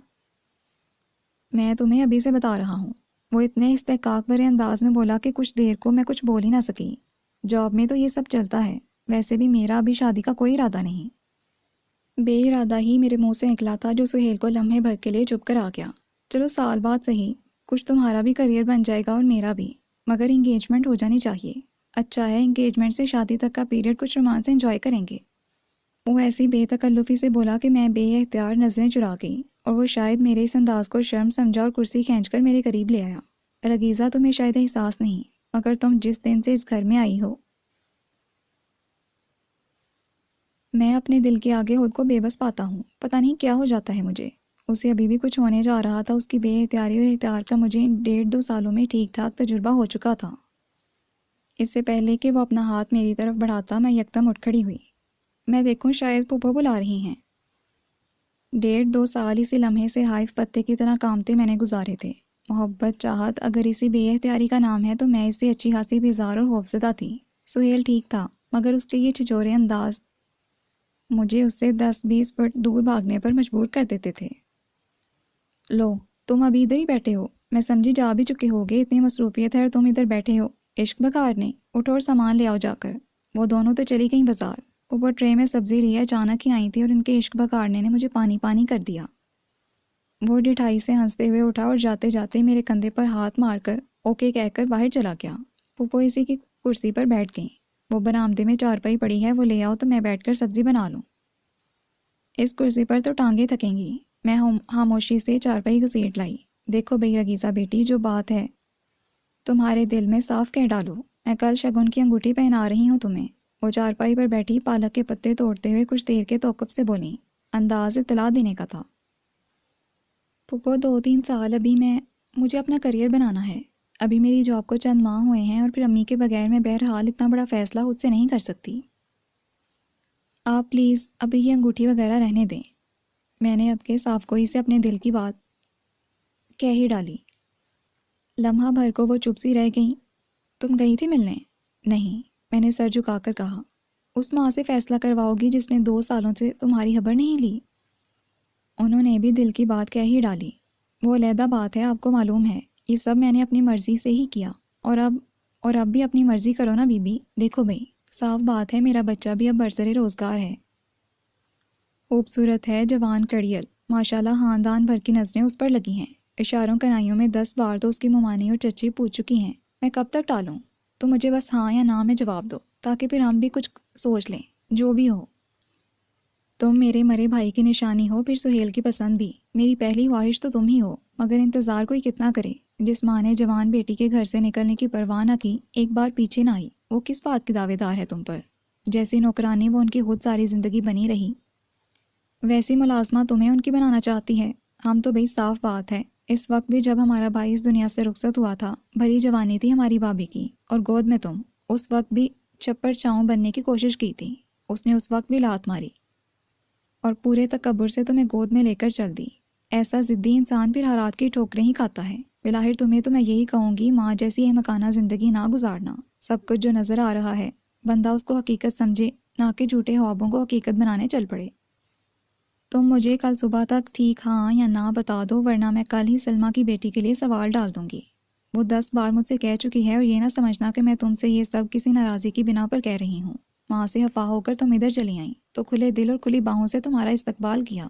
میں تمہیں ابھی سے بتا رہا ہوں۔ وہ اتنے استحقاق بھرے انداز میں بولا کہ کچھ دیر کو میں کچھ بول ہی نہ سکی۔ جاب میں تو یہ سب چلتا ہے، ویسے بھی میرا ابھی شادی کا کوئی ارادہ نہیں۔ بے ارادہ ہی میرے منہ سے نکلا تھا، جو سہیل کو لمحے بھر کے لیے چپ کر آ گیا۔ چلو سال بعد صحیح، کچھ تمہارا بھی کریئر بن جائے گا اور میرا بھی، مگر انگیجمنٹ ہو جانی چاہیے۔ اچھا ہے انگیجمنٹ سے شادی تک کا پیریڈ کچھ رومانس انجوائے کریں گے۔ وہ ایسی بے تکلفی سے بولا کہ میں بے اختیار نظریں چرا گئی، اور وہ شاید میرے اس انداز کو شرم سمجھا اور کرسی کھینچ کر میرے قریب لے آیا۔ رگیزہ تمہیں شاید احساس نہیں، مگر تم جس دن سے اس گھر میں آئی ہو، میں اپنے دل کے آگے خود کو بے بس پاتا ہوں۔ پتہ نہیں کیا ہو جاتا ہے مجھے۔ اسے ابھی بھی کچھ ہونے جا رہا تھا۔ اس کی بے اختیاری اور اختیار کا مجھے 1.5-2 سالوں میں ٹھیک ٹھاک تجربہ ہو چکا تھا۔ اس سے پہلے کہ وہ اپنا ہاتھ میری طرف بڑھاتا، میں یکدم اٹھ کھڑی ہوئی۔ میں دیکھوں شاید پھوپھو بلا رہی ہیں۔ 1.5-2 سال اسی لمحے سے حائف پتے کی طرح کامتے میں نے گزارے تھے۔ محبت، چاہت اگر اسی بے اختیاری کا نام ہے تو میں اس سے اچھی خاصی بیزار اور خوفزدہ تھی۔ سہیل ٹھیک تھا، مگر اس کے یہ چھچورے انداز مجھے اس سے 10-20 فٹ دور بھاگنے پر مجبور کر دیتے تھے۔ لو، تم ابھی ادھر ہی بیٹھے ہو؟ میں سمجھی جا بھی چکے ہوگے، اتنی مصروفیت ہے اور تم ادھر بیٹھے ہو۔ عشق بکارنے، اٹھو اور سامان لے آؤ جا کر۔ وہ دونوں تو چلی گئیں بازار۔ اوپر ٹرے میں سبزی لیے اچانک ہی آئی تھی اور ان کے عشق بکارنے نے مجھے پانی پانی کر دیا۔ وہ ڈٹھائی سے ہنستے ہوئے اٹھا اور جاتے جاتے میرے کندھے پر ہاتھ مار کر اوکے کہہ کر باہر چلا گیا۔ پھوپھو اسی کی کرسی پر بیٹھ گئیں۔ وہ برآمدے میں چارپائی پڑی ہے، وہ لے آؤ تو میں بیٹھ کر سبزی بنا لوں۔ اس کرسی پر تو ٹانگیں تھکیں گی۔ میں خاموشی سے چارپائی گھسیٹ لائی۔ دیکھو بھئی رگیزہ بیٹی، جو بات ہے تمہارے دل میں صاف کہہ ڈالو۔ میں کل شگن کی انگوٹھی پہنا رہی ہوں تمہیں۔ وہ چارپائی پر بیٹھی پالک کے پتے توڑتے ہوئے کچھ دیر کے توقف سے بولیں۔ انداز اطلاع دینے کا تھا۔ پھوپھو 2-3 سال ابھی مجھے اپنا کریئر بنانا ہے۔ ابھی میری جاب کو چند ماہ ہوئے ہیں، اور پھر امی کے بغیر میں بہرحال اتنا بڑا فیصلہ خود سے نہیں کر سکتی۔ آپ پلیز ابھی یہ انگوٹھی وغیرہ رہنے دیں۔ میں نے اب کے صاف گوئی سے اپنے دل کی بات کہہ ہی ڈالی۔ لمحہ بھر کو وہ چپ سی رہ گئیں۔ تم گئی تھی ملنے؟ نہیں، میں نے سر جھکا کر کہا۔ اس ماں سے فیصلہ کرواؤ گی جس نے 2 سالوں سے تمہاری خبر نہیں لی؟ انہوں نے بھی دل کی بات کہہ ہی ڈالی۔ وہ علیحدہ بات ہے، آپ کو معلوم ہے، یہ سب میں نے اپنی مرضی سے ہی کیا، اور اب بھی اپنی مرضی کرو نا بی بی۔ دیکھو بھئی، صاف بات ہے میرا بچہ بھی اب برسر روزگار ہے، خوبصورت ہے، جوان کڑیل، ماشاءاللہ خاندان بھر کی نظریں اس پر لگی ہیں۔ اشاروں کنائیوں میں 10 بار تو اس کی ممانی اور چچی پوچھ چکی ہیں۔ میں کب تک ٹالوں؟ تو مجھے بس ہاں یا نہ میں جواب دو، تاکہ پھر ہم بھی کچھ سوچ لیں۔ جو بھی ہو، تم میرے مرے بھائی کی نشانی ہو، پھر سہیل کی پسند بھی۔ میری پہلی خواہش تو تم ہی ہو، مگر انتظار کوئی کتنا کرے۔ جس ماں نے جوان بیٹی کے گھر سے نکلنے کی پرواہ نہ کی، ایک بار پیچھے نہ آئی، وہ کس بات کی دعوے دار ہے تم پر؟ جیسی نوکرانی وہ ان کی خود ساری زندگی بنی رہی، ویسی ملازمہ تمہیں ان کی بنانا چاہتی ہے۔ ہم تو بھئی صاف بات ہے، اس وقت بھی جب ہمارا بھائی اس دنیا سے رخصت ہوا تھا، بھری جوانی تھی ہماری بھابھی کی، اور گود میں تم اس وقت بھی چھپر چھاؤں بننے کی کوشش کی تھی۔ اس نے اس وقت بھی لات ماری اور پورے تکبر سے تمہیں گود میں لے کر چل دی۔ ایسا ضدی انسان پھر حالات کی ٹھوکریں ہی کھاتا ہے۔ بلاخر تمہیں تو میں یہی کہوں گی، ماں جیسی احمقانہ زندگی نہ گزارنا۔ سب کچھ جو نظر آ رہا ہے، بندہ اس کو حقیقت سمجھے، نہ کہ جھوٹے خوابوں کو حقیقت بنانے چل پڑے۔ تم مجھے کل صبح تک ٹھیک ہاں یا نہ بتا دو، ورنہ میں کل ہی سلمہ کی بیٹی کے لیے سوال ڈال دوں گی۔ وہ 10 بار مجھ سے کہہ چکی ہے، اور یہ نہ سمجھنا کہ میں تم سے یہ سب کسی ناراضی کی بنا پر کہہ رہی ہوں۔ ماں سے خفا ہو کر تم ادھر چلی آئیں تو کھلے دل اور کھلی باہوں سے تمہارا استقبال کیا۔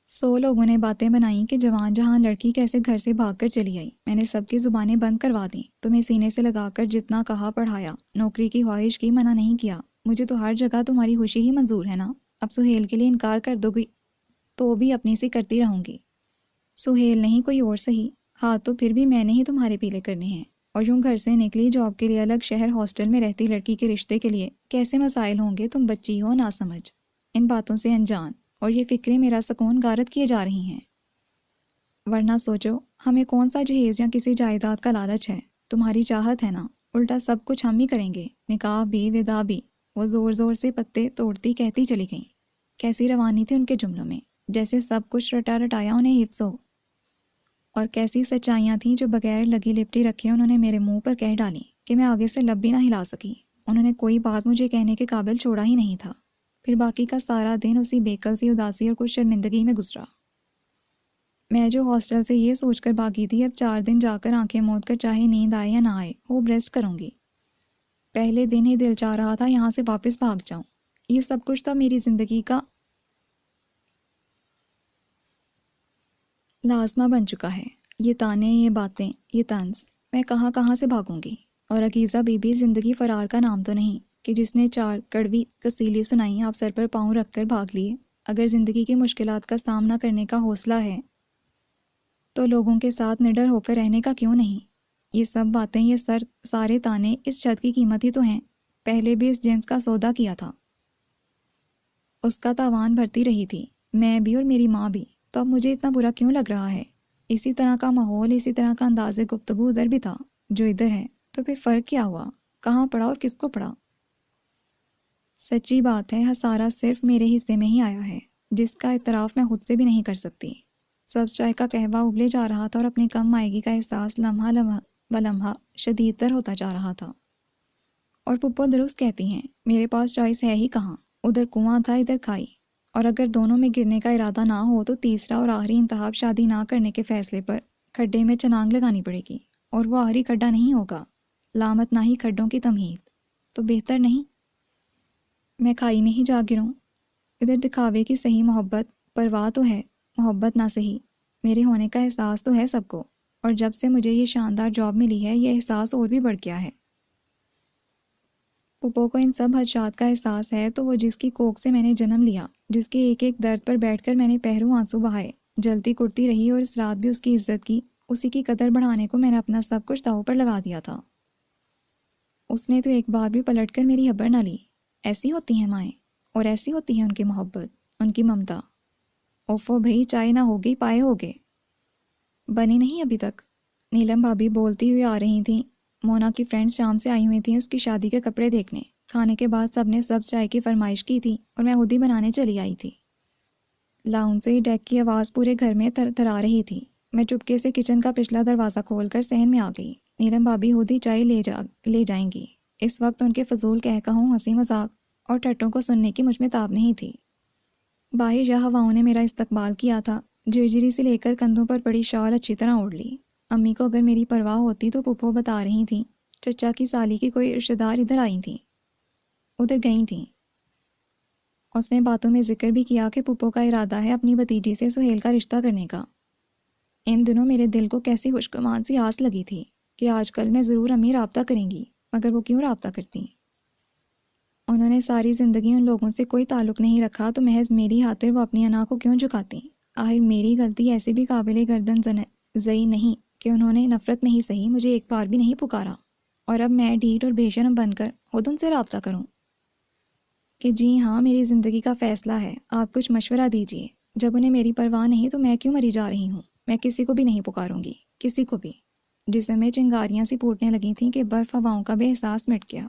100 لوگوں نے باتیں بنائیں کہ جوان جہاں لڑکی کیسے گھر سے بھاگ کر چلی آئی۔ میں نے سب کی زبانیں بند کروا دیں، تمہیں سینے سے لگا کر جتنا کہا پڑھایا، نوکری کی خواہش کی، منع نہیں کیا۔ مجھے تو ہر جگہ تمہاری خوشی ہی منظور ہے نا۔ اب سہیل کے لیے انکار کر دو گی تو بھی اپنی سی کرتی رہوں گی۔ سہیل نہیں، کوئی اور صحیح، ہاتھ تو پھر بھی میں نے ہی تمہارے پیلے کرنے ہیں۔ اور یوں گھر سے نکلی جاب کے لیے الگ شہر ہاسٹل میں رہتی لڑکی کے رشتے کے لیے کیسے مسائل ہوں گے، تم بچی ہو، نہ سمجھ، ان باتوں سے انجان، اور یہ فکریں میرا سکون غارت کیے جا رہی ہیں۔ ورنہ سوچو، ہمیں کون سا جہیز یا کسی جائیداد کا لالچ ہے؟ تمہاری چاہت ہے نا، الٹا سب کچھ ہم ہی کریں گے، نکاح بھی، وداع بھی۔ وہ زور زور سے پتے توڑتی کہتی چلی گئیں۔ کیسی روانی تھی ان کے جملوں میں۔ جیسے سب کچھ رٹا رٹایا انہیں حفظ ہو، اور کیسی سچائیاں تھیں جو بغیر لگی لپٹی رکھے انہوں نے میرے منہ پر کہہ ڈالیں کہ میں آگے سے لب بھی نہ ہلا سکی۔ انہوں نے کوئی بات مجھے کہنے کے قابل چھوڑا ہی نہیں تھا۔ پھر باقی کا سارا دن اسی بیکل سی اداسی اور کچھ شرمندگی میں گزرا۔ میں جو ہاسٹل سے یہ سوچ کر بھاگی تھی، اب 4 دن جا کر آنکھیں موند کر چاہے نیند آئے یا نہ آئے ہوپ ریسٹ کروں گی۔ پہلے دن ہی دل چاہ رہا تھا یہاں سے واپس بھاگ جاؤں۔ یہ سب کچھ تو میری زندگی کا لازمہ بن چکا ہے۔ یہ تانے، یہ باتیں، یہ طنز، میں کہاں کہاں سے بھاگوں گی؟ اور عکیزہ بی بی زندگی فرار کا نام تو نہیں کہ جس نے 4 کڑوی کسیلی سنائی آپ سر پر پاؤں رکھ کر بھاگ لیے۔ اگر زندگی کی مشکلات کا سامنا کرنے کا حوصلہ ہے تو لوگوں کے ساتھ نڈر ہو کر رہنے کا کیوں نہیں؟ یہ سب باتیں، یہ سارے تانے اس چھت کی قیمت ہی تو ہیں۔ پہلے بھی اس جنس کا سودا کیا تھا، اس کا تاوان بھرتی رہی تھی، میں بھی اور میری ماں بھی، تو اب مجھے اتنا برا کیوں لگ رہا ہے؟ اسی طرح کا ماحول، اسی طرح کا انداز گفتگو ادھر بھی تھا جو ادھر ہے، تو پھر فرق کیا ہوا؟ کہاں پڑا اور کس کو پڑا؟ سچی بات ہے، خسارہ صرف میرے حصے میں ہی آیا ہے، جس کا اعتراف میں خود سے بھی نہیں کر سکتی۔ سبز چائے کا قہوہ ابلے جا رہا تھا اور اپنی کم مائیگی کا احساس لمحہ بلمحہ شدید تر ہوتا جا رہا تھا۔ اور پپو درست کہتی ہیں، میرے پاس چوائس ہے ہی کہاں؟ ادھر کنواں تھا، ادھر کھائی، اور اگر دونوں میں گرنے کا ارادہ نہ ہو تو تیسرا اور آخری انتخاب شادی نہ کرنے کے فیصلے پر کھڈے میں چنانگ لگانی پڑے گی، اور وہ آخری کھڈا نہیں ہوگا، لامت نہ ہی کھڈوں کی تمہید۔ تو بہتر نہیں میں کھائی میں ہی جا گروں؟ ادھر دکھاوے کی صحیح محبت، پرواہ تو ہے، محبت نہ صحیح، میرے ہونے کا احساس تو ہے سب کو، اور جب سے مجھے یہ شاندار جاب ملی ہے یہ احساس اور بھی بڑھ گیا ہے۔ پپو کو ان سب خدشات کا احساس ہے، تو وہ جس کی کوکھ سے میں نے جنم لیا، جس کے ایک ایک درد پر بیٹھ کر میں نے پہروں آنسو بہائے، جلتی کرتی رہی اور اس رات بھی اس کی عزت کی، اسی کی قدر بڑھانے کو میں نے اپنا سب کچھ داؤ پر لگا دیا تھا۔ اس نے تو ایک بار بھی پلٹ کر میری خبر نہ لی۔ ایسی ہوتی ہیں مائیں، اور ایسی ہوتی ہے ان کی محبت، ان کی ممتا۔ اوفو بھئی، چائے نہ ہوگی، پائے ہوگے؟ بنی نہیں ابھی تک؟ نیلم بھابھی بولتی ہوئی آ رہی تھیں۔ مونا کی فرینڈز شام سے آئی ہوئی تھیں اس کی شادی کے کپڑے دیکھنے۔ کھانے کے بعد سب نے سبز چائے کی فرمائش کی تھی اور میں خود ہی بنانے چلی آئی تھی۔ لاؤنج سے ڈیک کی آواز پورے گھر میں تھرتھرا رہی تھی۔ میں چپکے سے کچن کا پچھلا دروازہ کھول کر صحن میں آ گئی۔ نیلم بھابھی خود ہی چائے لے جائیں گی۔ اس وقت ان کے فضول کہوں، ہنسی مذاق اور ٹٹوں کو سننے کی مجھ میں تاب نہیں تھی۔ باہر یا ہواؤں نے میرا استقبال کیا تھا۔ جھرجھری سے لے کر کندھوں پر پڑی شال اچھی طرح اوڑھ لی۔ امی کو اگر میری پرواہ ہوتی تو پپو بتا رہی تھیں چچا کی سالی کی کوئی رشتہ دار ادھر آئی تھیں، ادھر گئی تھیں۔ اس نے باتوں میں ذکر بھی کیا کہ پپو کا ارادہ ہے اپنی بھتیجی سے سہیل کا رشتہ کرنے کا۔ ان دنوں میرے دل کو کیسی خوشگمان سی آس لگی تھی کہ آج کل میں ضرور امی رابطہ کریں گی، مگر وہ کیوں رابطہ کرتی؟ انہوں نے ساری زندگی ان لوگوں سے کوئی تعلق نہیں رکھا، تو محض میری خاطر وہ اپنی انا کو کیوں جھکاتی؟ آخر میری غلطی ایسے بھی قابل گردن زئی نہیں کہ انہوں نے نفرت میں ہی صحیح مجھے ایک بار بھی نہیں پکارا، اور اب میں ڈھیٹ اور بے شرم بن کر خود ان سے رابطہ کروں کہ جی ہاں میری زندگی کا فیصلہ ہے، آپ کچھ مشورہ دیجیے۔ جب انہیں میری پرواہ نہیں تو میں کیوں مری جا رہی ہوں؟ میں کسی کو بھی نہیں پکاروں گی، کسی کو بھی۔ جسم میں چنگاریاں سی پھوٹنے لگی تھیں کہ برف ہواؤں کا بے احساس مٹ گیا۔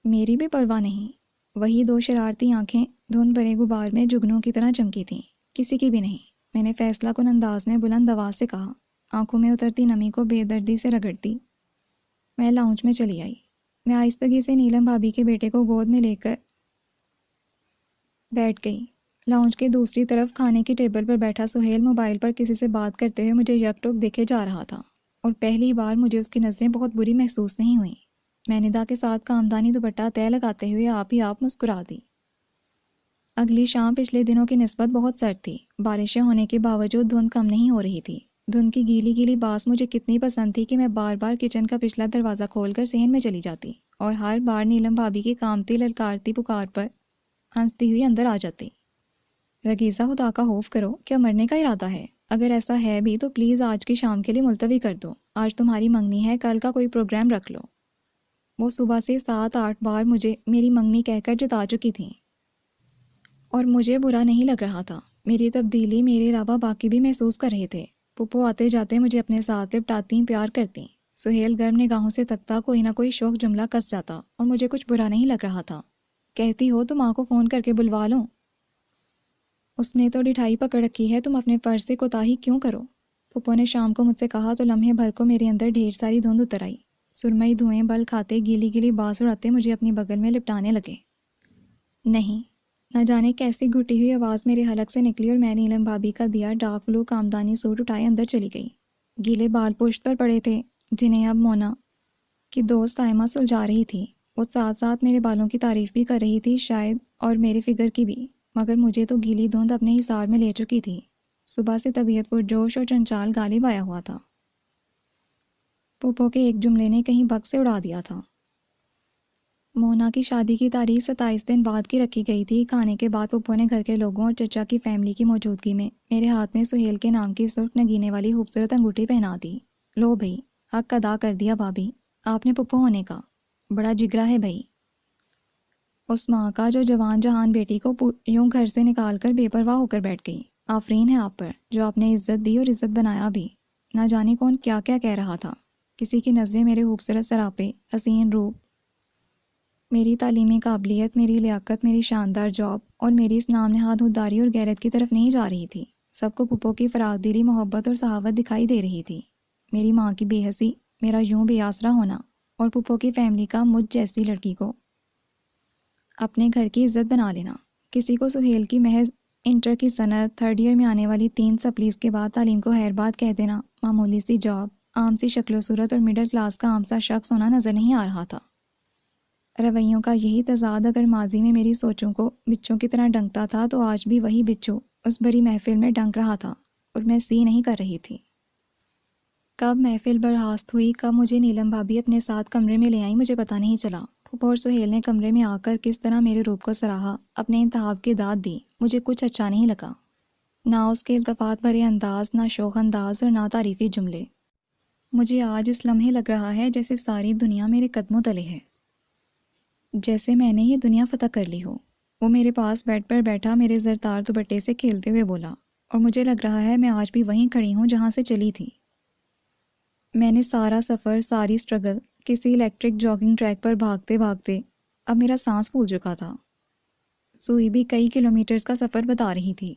میری بھی پرواہ نہیں؟ وہی 2 شرارتی آنکھیں دھند بھرے غبار میں جگنوں کی طرح چمکی تھیں۔ کسی کی بھی نہیں، میں نے فیصلہ کن انداز میں بلند آواز سے کہا، آنکھوں میں اترتی نمی کو بے دردی سے رگڑتی۔ میں لاؤنج میں چلی آئی۔ میں آہستگی سے نیلم بھابھی کے بیٹے کو گود میں لے کر بیٹھ گئی۔ لاؤنج کے دوسری طرف کھانے کی ٹیبل پر بیٹھا سہیل موبائل پر کسی سے بات کرتے ہوئے مجھے یک ٹوک دیکھے جا رہا تھا، اور پہلی بار مجھے اس کی نظریں بہت بری محسوس نہیں ہوئیں۔ میں ندا کے ساتھ کامدانی دوپٹہ طے لگاتے ہوئے آپ مسکرا دی۔ اگلی شام پچھلے دنوں کی نسبت بہت سرد تھی۔ بارشیں ہونے کے باوجود دھند کم نہیں ہو رہی تھی۔ دھند کی گیلی گیلی باس مجھے کتنی پسند تھی کہ میں بار بار کچن کا پچھلا دروازہ کھول کر صحن میں چلی جاتی، اور ہر بار نیلم بھابھی کی کامتی للکارتی پکار پر ہنستی ہوئی اندر آ جاتی۔ رگیزہ، خدا کا خوف کرو، کیا مرنے کا ارادہ ہے؟ اگر ایسا ہے بھی تو پلیز آج کی شام کے لیے ملتوی کر دو۔ آج تمہاری منگنی ہے، کل کا کوئی پروگرام رکھ لو۔ وہ صبح سے 7-8 بار مجھے میری منگنی کہہ کر جتا چکی تھیں، اور مجھے برا نہیں لگ رہا تھا۔ میری تبدیلی میرے علاوہ باقی بھی محسوس کر رہے تھے۔ پپو آتے جاتے مجھے اپنے ساتھ لپٹاتی، پیار کرتی۔ سہیل گرم نگاہوں سے تکتا، کوئی نہ کوئی شوق جملہ کس جاتا، اور مجھے کچھ برا نہیں لگ رہا تھا۔ کہتی ہو تو ماں کو فون کر کے بلوا لوں؟ اس نے تو ڈٹھائی پکڑ رکھی ہے، تم اپنے فرض سے کوتاہی کیوں کرو؟ پھپھو نے شام کو مجھ سے کہا تو لمحے بھر کو میرے اندر ڈھیر ساری دھند اتر آئی۔ سرمئی دھوئیں بل کھاتے گیلی گیلی باز اڑاتے مجھے اپنی بغل میں لپٹانے لگے۔ نہیں، نہ جانے کیسی گھٹی ہوئی آواز میرے حلق سے نکلی اور میں نیلم بھابھی کا دیا ڈارک بلو کامدانی سوٹ اٹھائے اندر چلی گئی۔ گیلے بال پشت پر پڑے تھے جنہیں اب مونا کی دوست آئمہ سلجھا رہی تھی۔ وہ ساتھ ساتھ میرے بالوں کی تعریف بھی کر رہی تھی شاید، اور میرے فگر کی بھی، مگر مجھے تو گیلی دھند اپنے حصار میں لے چکی تھی۔ صبح سے طبیعت پر جوش اور چنچال غالب آیا ہوا تھا۔ پھپھو کے ایک جملے نے کہیں بگ سے اڑا دیا تھا۔ مونا کی شادی کی تاریخ 27 دن بعد کی رکھی گئی تھی۔ کھانے کے بعد پھپھو نے گھر کے لوگوں اور چچا کی فیملی کی موجودگی میں میرے ہاتھ میں سہیل کے نام کی سرخ نگینے والی خوبصورت انگوٹھی پہنا دی۔ لو بھئی، حق ادا کر دیا بھابھی، آپ نے پھپھو ہونے کا، بڑا جگرا ہے بھئی۔ اس ماں کا جو جوان جہان بیٹی کو یوں گھر سے نکال کر بے پرواہ ہو کر بیٹھ گئی۔ آفرین ہے آپ پر، جو آپ نے عزت دی اور عزت بنایا بھی۔ نہ جانے کون کیا کیا کہہ رہا تھا۔ کسی کی نظریں میرے خوبصورت سراپے، حسین روپ، میری تعلیمی قابلیت، میری لیاقت، میری شاندار جاب اور میری اس نام نہاد خودداری اور غیرت کی طرف نہیں جا رہی تھی۔ سب کو پھپھو کی فراق دلی، محبت اور صحاوت دکھائی دے رہی تھی۔ میری ماں کی بے حسی، میرا یوں بے آسرا ہونا، اور پھپھو کی فیملی کا مجھ جیسی لڑکی کو اپنے گھر کی عزت بنا لینا۔ کسی کو سہیل کی محض انٹر کی سنت، 3rd ایئر میں آنے والی 3 سپلیز کے بعد تعلیم کو خیر بات کہہ دینا، معمولی سی جاب، عام سی شکل و صورت اور مڈل کلاس کا عام سا شخص ہونا نظر نہیں آ رہا تھا۔ رویوں کا یہی تضاد اگر ماضی میں میری سوچوں کو بچوں کی طرح ڈنکتا تھا تو آج بھی وہی بچو اس بڑی محفل میں ڈنک رہا تھا، اور میں سی نہیں کر رہی تھی۔ کب محفل برخاست ہوئی، کب مجھے نیلم بھابھی اپنے ساتھ کمرے میں لے آئیں، مجھے پتہ نہیں چلا۔ پھپھو اور سہیل نے کمرے میں آ کر کس طرح میرے روپ کو سراہا، اپنے انتخاب کی داد دی، مجھے کچھ اچھا نہیں لگا۔ نہ اس کے التفات بھرے انداز، نہ شوخ انداز اور نہ تعریفی جملے۔ مجھے آج اس لمحے لگ رہا ہے جیسے ساری دنیا میرے قدموں تلے ہے، جیسے میں نے یہ دنیا فتح کر لی ہو۔ وہ میرے پاس بیڈ پر بیٹھا میرے زرتار دوپٹے سے کھیلتے ہوئے بولا، اور مجھے لگ رہا ہے میں آج بھی وہیں کھڑی ہوں جہاں سے چلی تھی۔ میں نے سارا سفر، ساری سٹرگل، کسی الیکٹرک جاگنگ ٹریک پر بھاگتے بھاگتے اب میرا سانس پھول چکا تھا۔ سوئی بھی کئی کلومیٹرز کا سفر بتا رہی تھی،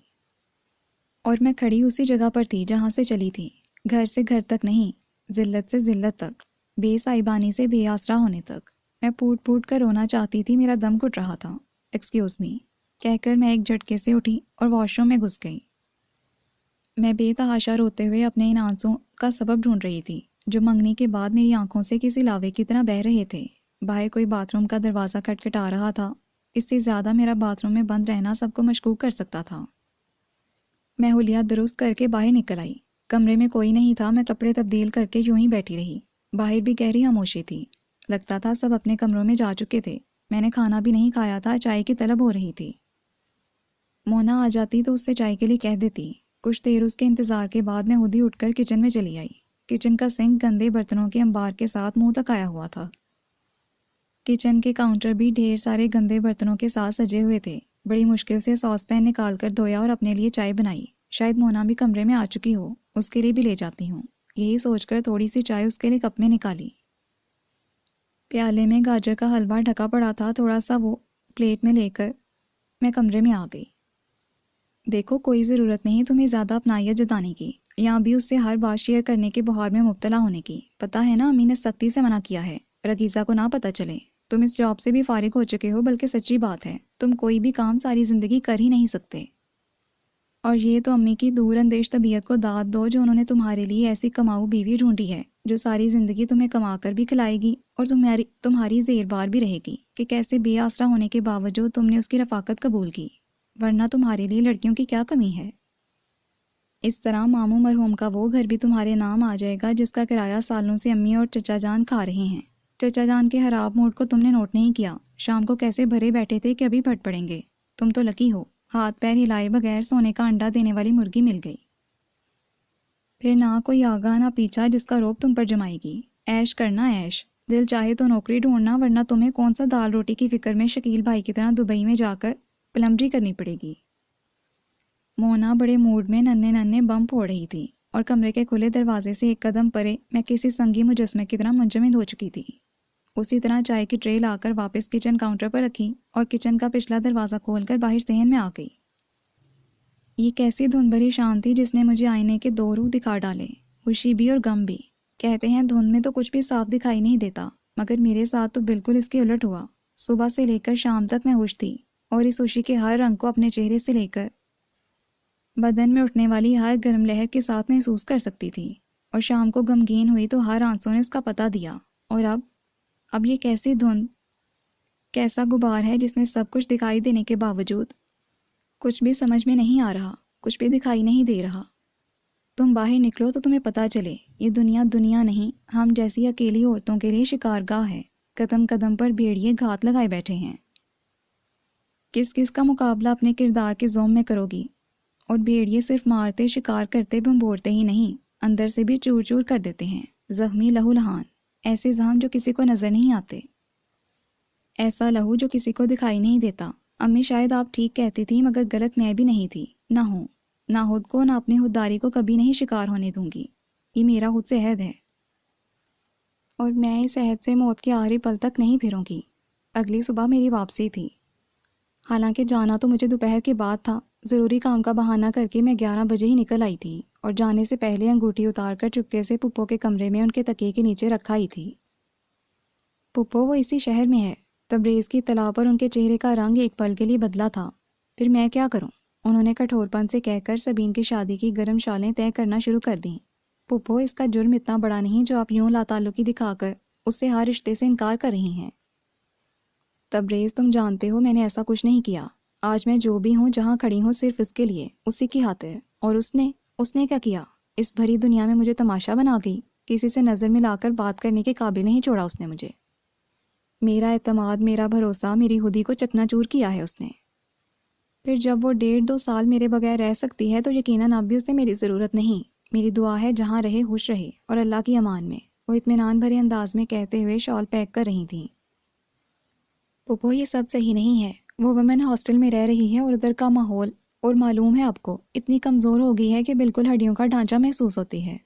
اور میں کھڑی اسی جگہ پر تھی جہاں سے چلی تھی۔ گھر سے گھر تک نہیں، ذلت سے ذلت تک، بے سائبانی سے بے آسرا ہونے تک۔ میں پھوٹ پھوٹ کر رونا چاہتی تھی، میرا دم گھٹ رہا تھا۔ ایکسکیوز می کہہ کر میں ایک جھٹکے سے اٹھی اور واش روم میں گھس گئی۔ میں بے تحاشا روتے ہوئے اپنے ان آنسوں کا سبب ڈھونڈ رہی تھی جو منگنی کے بعد میری آنکھوں سے کسی لاوے کی طرح بہہ رہے تھے۔ باہر کوئی باتھ روم کا دروازہ کھٹکھٹا رہا تھا۔ اس سے زیادہ میرا باتھ روم میں بند رہنا سب کو مشکوک کر سکتا تھا۔ میں حلیہ درست کر کے باہر نکل آئی۔ کمرے میں کوئی نہیں تھا۔ میں کپڑے تبدیل کر کے یوں ہی بیٹھی رہی۔ باہر بھی گہری خاموشی تھی۔ لگتا تھا سب اپنے کمروں میں جا چکے تھے۔ میں نے کھانا بھی نہیں کھایا تھا، چائے کی طلب ہو رہی تھی۔ مونا آ جاتی تو اس سے چائے کے لیے کہہ دیتی۔ کچھ دیر اس کے انتظار کے بعد میں خود ہی اٹھ کر کچن میں چلی آئی۔ کچن کا سنک گندے برتنوں کے انبار کے ساتھ منہ تک آیا ہوا تھا۔ کچن کے کاؤنٹر بھی ڈھیر سارے گندے برتنوں کے ساتھ سجے ہوئے تھے۔ بڑی مشکل سے ساس پین نکال کر دھویا اور اپنے لیے چائے بنائی۔ شاید مونا بھی کمرے میں آ چکی ہو، اس کے لیے بھی لے جاتی ہوں، یہی سوچ کر تھوڑی سی چائے اس کے لیے کپ میں نکالی۔ پیالے میں گاجر کا حلوہ ڈھکا پڑا تھا، تھوڑا سا وہ پلیٹ میں لے کر میں کمرے میں آ گئی۔ دیکھو، کوئی ضرورت نہیں تمہیں زیادہ اپنائیت جتانے کی، یہاں بھی اس سے ہر بات شیئر کرنے کے بہار میں مبتلا ہونے کی۔ پتہ ہے نا، امی نے سختی سے منع کیا ہے، رگیزہ کو نہ پتہ چلے۔ تم اس جاب سے بھی فارغ ہو چکے ہو، بلکہ سچی بات ہے تم کوئی بھی کام ساری زندگی کر ہی نہیں سکتے۔ اور یہ تو امی کی دور اندیش طبیعت کو داد دو جو انہوں نے تمہارے لیے ایسی کماؤ بیوی ڈھونڈی ہے جو ساری زندگی تمہیں کما کر بھی کھلائے گی اور تمہاری زیر بار بھی رہے گی کہ کیسے بے آسرا ہونے کے باوجود تم نے اس کی رفاقت قبول کی، ورنہ تمہارے لیے لڑکیوں کی کیا کمی ہے۔ اس طرح ماموں مرحوم کا وہ گھر بھی تمہارے نام آ جائے گا جس کا کرایہ سالوں سے امی اور چچا جان کھا رہے ہیں۔ چچا جان کے خراب موڈ کو تم نے نوٹ نہیں کیا، شام کو کیسے بھرے بیٹھے تھے کہ ابھی پھٹ پڑیں گے۔ تم تو لکی ہو، ہاتھ پیر ہلائے بغیر سونے کا انڈا دینے والی مرغی مل گئی۔ پھر نہ کوئی آگا نہ پیچھا جس کا روب تم پر جمائے گی۔ عیش کرنا عیش، دل چاہے تو نوکری ڈھونڈنا، ورنہ تمہیں کون سا دال روٹی کی فکر میں شکیل بھائی کی طرح دبئی میں جا کر پلمبری کرنی پڑے گی۔ مونا بڑے موڈ میں ننھے ننھے بم پھوڑ رہی تھی، اور کمرے کے کھلے دروازے سے ایک قدم پرے میں کسی سنگی مجسمے کی طرح منجمد ہو چکی تھی۔ اسی طرح چائے کی ٹرے لا کر واپس کچن کاؤنٹر پر رکھی اور کچن کا پچھلا دروازہ کھول کر باہر صحن میں آ گئی۔ یہ کیسی دھند بھری شام تھی جس نے مجھے آئینے کے دو روح دکھا ڈالے، خوشی بھی اور غم بھی۔ کہتے ہیں دھند میں تو کچھ بھی صاف دکھائی نہیں دیتا، مگر میرے ساتھ تو بالکل اس کے الٹ ہوا۔ صبح سے لے کر شام تک میں خوش تھی، اور اس خوشی کے ہر رنگ کو اپنے چہرے سے لے کر بدن میں اٹھنے والی ہر گرم لہر کے ساتھ محسوس کر سکتی تھی، اور شام کو غمگین ہوئی تو ہر آنسوں نے اس کا پتہ دیا۔ اور اب یہ کیسی دھند، کیسا غبار ہے جس میں سب کچھ دکھائی دینے کے باوجود کچھ بھی سمجھ میں نہیں آ رہا، کچھ بھی دکھائی نہیں دے رہا۔ تم باہر نکلو تو تمہیں پتہ چلے، یہ دنیا نہیں، ہم جیسی اکیلی عورتوں کے لیے شکارگاہ ہے۔ قدم قدم پر بھیڑیے گھات لگائے بیٹھے ہیں۔ کس کا مقابلہ اپنے کردار کے زوم میں کرو گی؟ اور بھیڑیے صرف مارتے، شکار کرتے، بمبوڑتے ہی نہیں، اندر سے بھی چور چور کر دیتے ہیں، زخمی لہو لہان، ایسے زخم جو کسی کو نظر نہیں آتے، ایسا لہو جو کسی کو دکھائی نہیں دیتا۔ امی شاید آپ ٹھیک کہتی تھی، مگر غلط میں بھی نہیں تھی، نہ خود کو، نہ اپنی خودداری کو کبھی نہیں شکار ہونے دوں گی۔ یہ میرا خود سے عہد ہے، اور میں اس عہد سے موت کے آخری پل تک نہیں پھروں گی۔ اگلی صبح میری واپسی تھی، حالانکہ جانا تو مجھے دوپہر کے بعد تھا۔ ضروری کام کا بہانہ کر کے میں 11 بجے ہی نکل آئی تھی، اور جانے سے پہلے انگوٹھی اتار کر چپکے سے پھپھو کے کمرے میں ان کے تکیے کے نیچے رکھا ہی تھی۔ پھپھو وہ اسی شہر میں ہے۔ تبریز کی اطلاع پر ان کے چہرے کا رنگ ایک پل کے لیے بدلا تھا۔ پھر میں کیا کروں؟ انہوں نے کٹھور پن سے کہہ کر سبین کی شادی کی گرم شالیں طے کرنا شروع کر دیں۔ پھپھو، اس کا جرم اتنا بڑا نہیں جو آپ یوں لاتعلقی دکھا کر اس سے ہر رشتے سے انکار کر رہی ہیں۔ تبریز، تم جانتے ہو میں نے ایسا کچھ نہیں کیا۔ آج میں جو بھی ہوں، جہاں کھڑی ہوں، صرف اس کے لیے، اسی کی خاطر۔ اور اس نے کیا کیا؟ اس بھری دنیا میں مجھے تماشا بنا گئی۔ کسی سے نظر ملا کر بات کرنے کے قابل نہیں چھوڑا اس نے مجھے۔ میرا اعتماد، میرا بھروسہ، میری خودی کو چکنا چور کیا ہے اس نے۔ پھر جب وہ 1.5-2 سال میرے بغیر رہ سکتی ہے تو یقیناً اب بھی اسے میری ضرورت نہیں۔ میری دعا ہے جہاں رہے خوش رہے، اور اللہ کی امان میں، وہ اطمینان بھرے انداز میں کہتے ہوئے شال پیک کر رہی تھیں۔ پھپھو، یہ سب صحیح نہیں ہے۔ وہ ویمن ہاسٹل میں رہ رہی ہے، اور ادھر کا ماحول، اور معلوم ہے آپ کو، اتنی کمزور ہو گئی ہے کہ بالکل ہڈیوں کا ڈھانچہ محسوس ہوتی ہے۔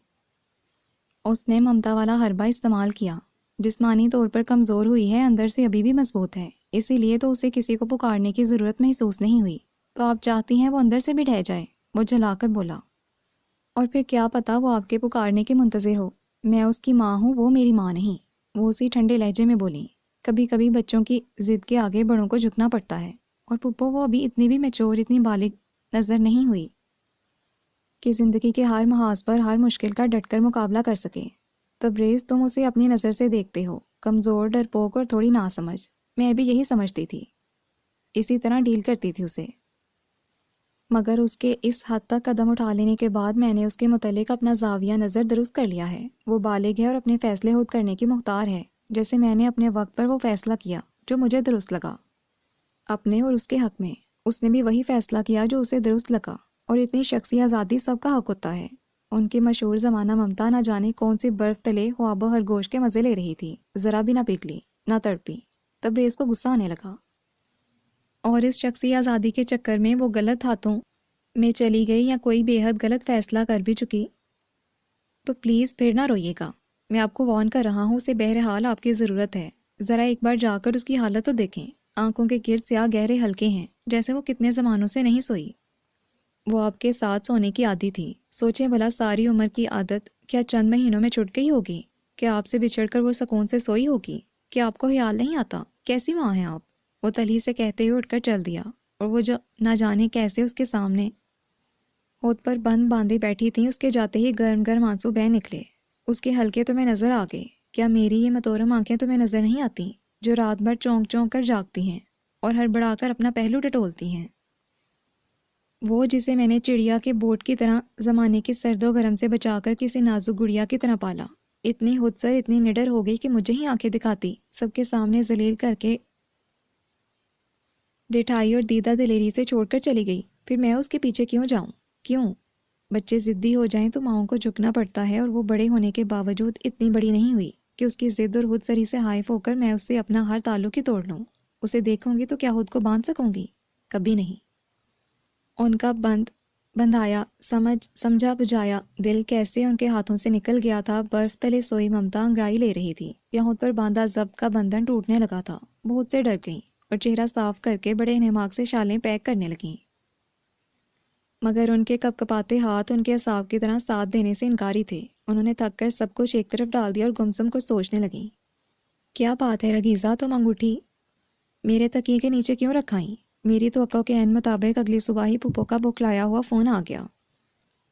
اس نے ممتا والا حربہ استعمال کیا۔ جسمانی طور پر کمزور ہوئی ہے، اندر سے ابھی بھی مضبوط ہے، اسی لیے تو اسے کسی کو پکارنے کی ضرورت محسوس نہیں ہوئی۔ تو آپ چاہتی ہیں وہ اندر سے بھی ڈھہ جائے؟ وہ جھلا کر بولا۔ اور پھر کیا پتا وہ آپ کے پکارنے کے منتظر ہو۔ میں اس کی ماں ہوں، وہ میری ماں نہیں۔ وہ اسی ٹھنڈے لہجے میں بولی۔ کبھی کبھی بچوں کی ضد کے آگے بڑوں کو جھکنا پڑتا ہے، اور پھپھو وہ ابھی اتنی بھی میچور، اتنی بالغ نظر نہیں ہوئی کہ زندگی کے ہر محاذ پر ہر مشکل کا ڈٹ کر مقابلہ کر سکے۔ تبریز، تم اسے اپنی نظر سے دیکھتے ہو، کمزور، ڈرپوک اور تھوڑی ناسمجھ۔ میں بھی یہی سمجھتی تھی، اسی طرح ڈیل کرتی تھی اسے، مگر اس کے اس حد تک قدم اٹھا لینے کے بعد میں نے اس کے متعلق اپنا زاویہ نظر درست کر لیا ہے۔ وہ بالغ ہے اور اپنے فیصلے خود کرنے کی مختار ہے، جیسے میں نے اپنے وقت پر وہ فیصلہ کیا جو مجھے درست لگا، اپنے اور اس کے حق میں۔ اس نے بھی وہی فیصلہ کیا جو اسے درست لگا، اور اتنی شخصی آزادی سب کا حق ہوتا ہے۔ ان کی مشہور زمانہ ممتا نہ جانے کون سی برف تلے خواب و خرگوش کے مزے لے رہی تھی، ذرا بھی نہ پگھلی، نہ تڑپی۔ تبریز کو غصہ آنے لگا، اور اس شخصی آزادی کے چکر میں وہ غلط ہاتھوں میں چلی گئی یا کوئی بے حد غلط فیصلہ کر بھی چکی تو پلیز پھر نہ روئیے گا۔ میں آپ کو وارن کر رہا ہوں، اسے بہرحال آپ کی ضرورت ہے۔ ذرا ایک بار جا کر اس کی حالت تو دیکھیں۔ آنکھوں کے گرد سیاہ گہرے ہلکے ہیں، جیسے وہ کتنے زمانوں سے نہیں سوئی۔ وہ آپ کے ساتھ سونے کی عادی تھی، سوچیں بھلا ساری عمر کی عادت کیا چند مہینوں میں چھٹ گئی ہوگی؟ کیا آپ سے بچھڑ کر وہ سکون سے سوئی ہوگی؟ کیا آپ کو خیال نہیں آتا کیسی ماں ہیں آپ؟ وہ تلی سے کہتے ہوئے اٹھ کر چل دیا، اور وہ جو نہ جانے کیسے اس کے سامنے ہاتھ پر بند باندھے بیٹھی تھیں، اس کے جاتے ہی گرم گرم آنسو بہہ نکلے۔ اس کے ہلکے تمہیں نظر آ گئے۔ کیا میری یہ متورم آنکھیں تمہیں نظر نہیں آتی، جو رات بھر چونک چونک کر جاگتی ہیں اور ہڑبڑا کر اپنا پہلو ٹٹولتی ہیں؟ وہ جسے میں نے چڑیا کے بوٹ کی طرح زمانے کے سرد و گرم سے بچا کر کسی نازک گڑیا کی طرح پالا، اتنی خودسر، اتنی نڈر ہو گئی کہ مجھے ہی آنکھیں دکھاتی، سب کے سامنے ذلیل کر کے ڈٹھائی اور دیدہ دلیری سے چھوڑ کر چلی گئی۔ پھر میں اس کے پیچھے کیوں جاؤں؟ کیوں؟ بچے ضدی ہو جائیں تو ماؤں کو جھکنا پڑتا ہے، اور وہ بڑے ہونے کے باوجود اتنی بڑی نہیں ہوئی کہ اس کی ضد اور خود سری سے ہائف ہو کر میں اس سے اپنا ہر تعلق ہی توڑ لوں۔ اسے دیکھوں گی تو کیا خود کو باندھ سکوں گی؟ کبھی نہیں۔ ان کا بندھایا، سمجھا بجھایا دل کیسے ان کے ہاتھوں سے نکل گیا تھا۔ برف تلے سوئی ممتا انگڑائی لے رہی تھی، یا خود پر باندھا ضبط کا بندھن ٹوٹنے لگا تھا۔ بہت سے ڈر گئیں، اور چہرہ صاف کر کے بڑے انہماک سے شالیں پیک کرنے لگیں۔ مگر ان کے کپکپاتے ہاتھ ان کے اعصاب کی طرح ساتھ دینے سے انکاری تھے۔ انہوں نے تھک کر سب کچھ ایک طرف ڈال دیا اور گمسم کو سوچنے لگیں۔ کیا بات ہے رگیزہ، تم انگوٹھی میرے تکیے کے نیچے کیوں رکھائیں؟ میری توقع کے عین مطابق اگلی صبح ہی پھپھو کا بکلایا ہوا فون آ گیا،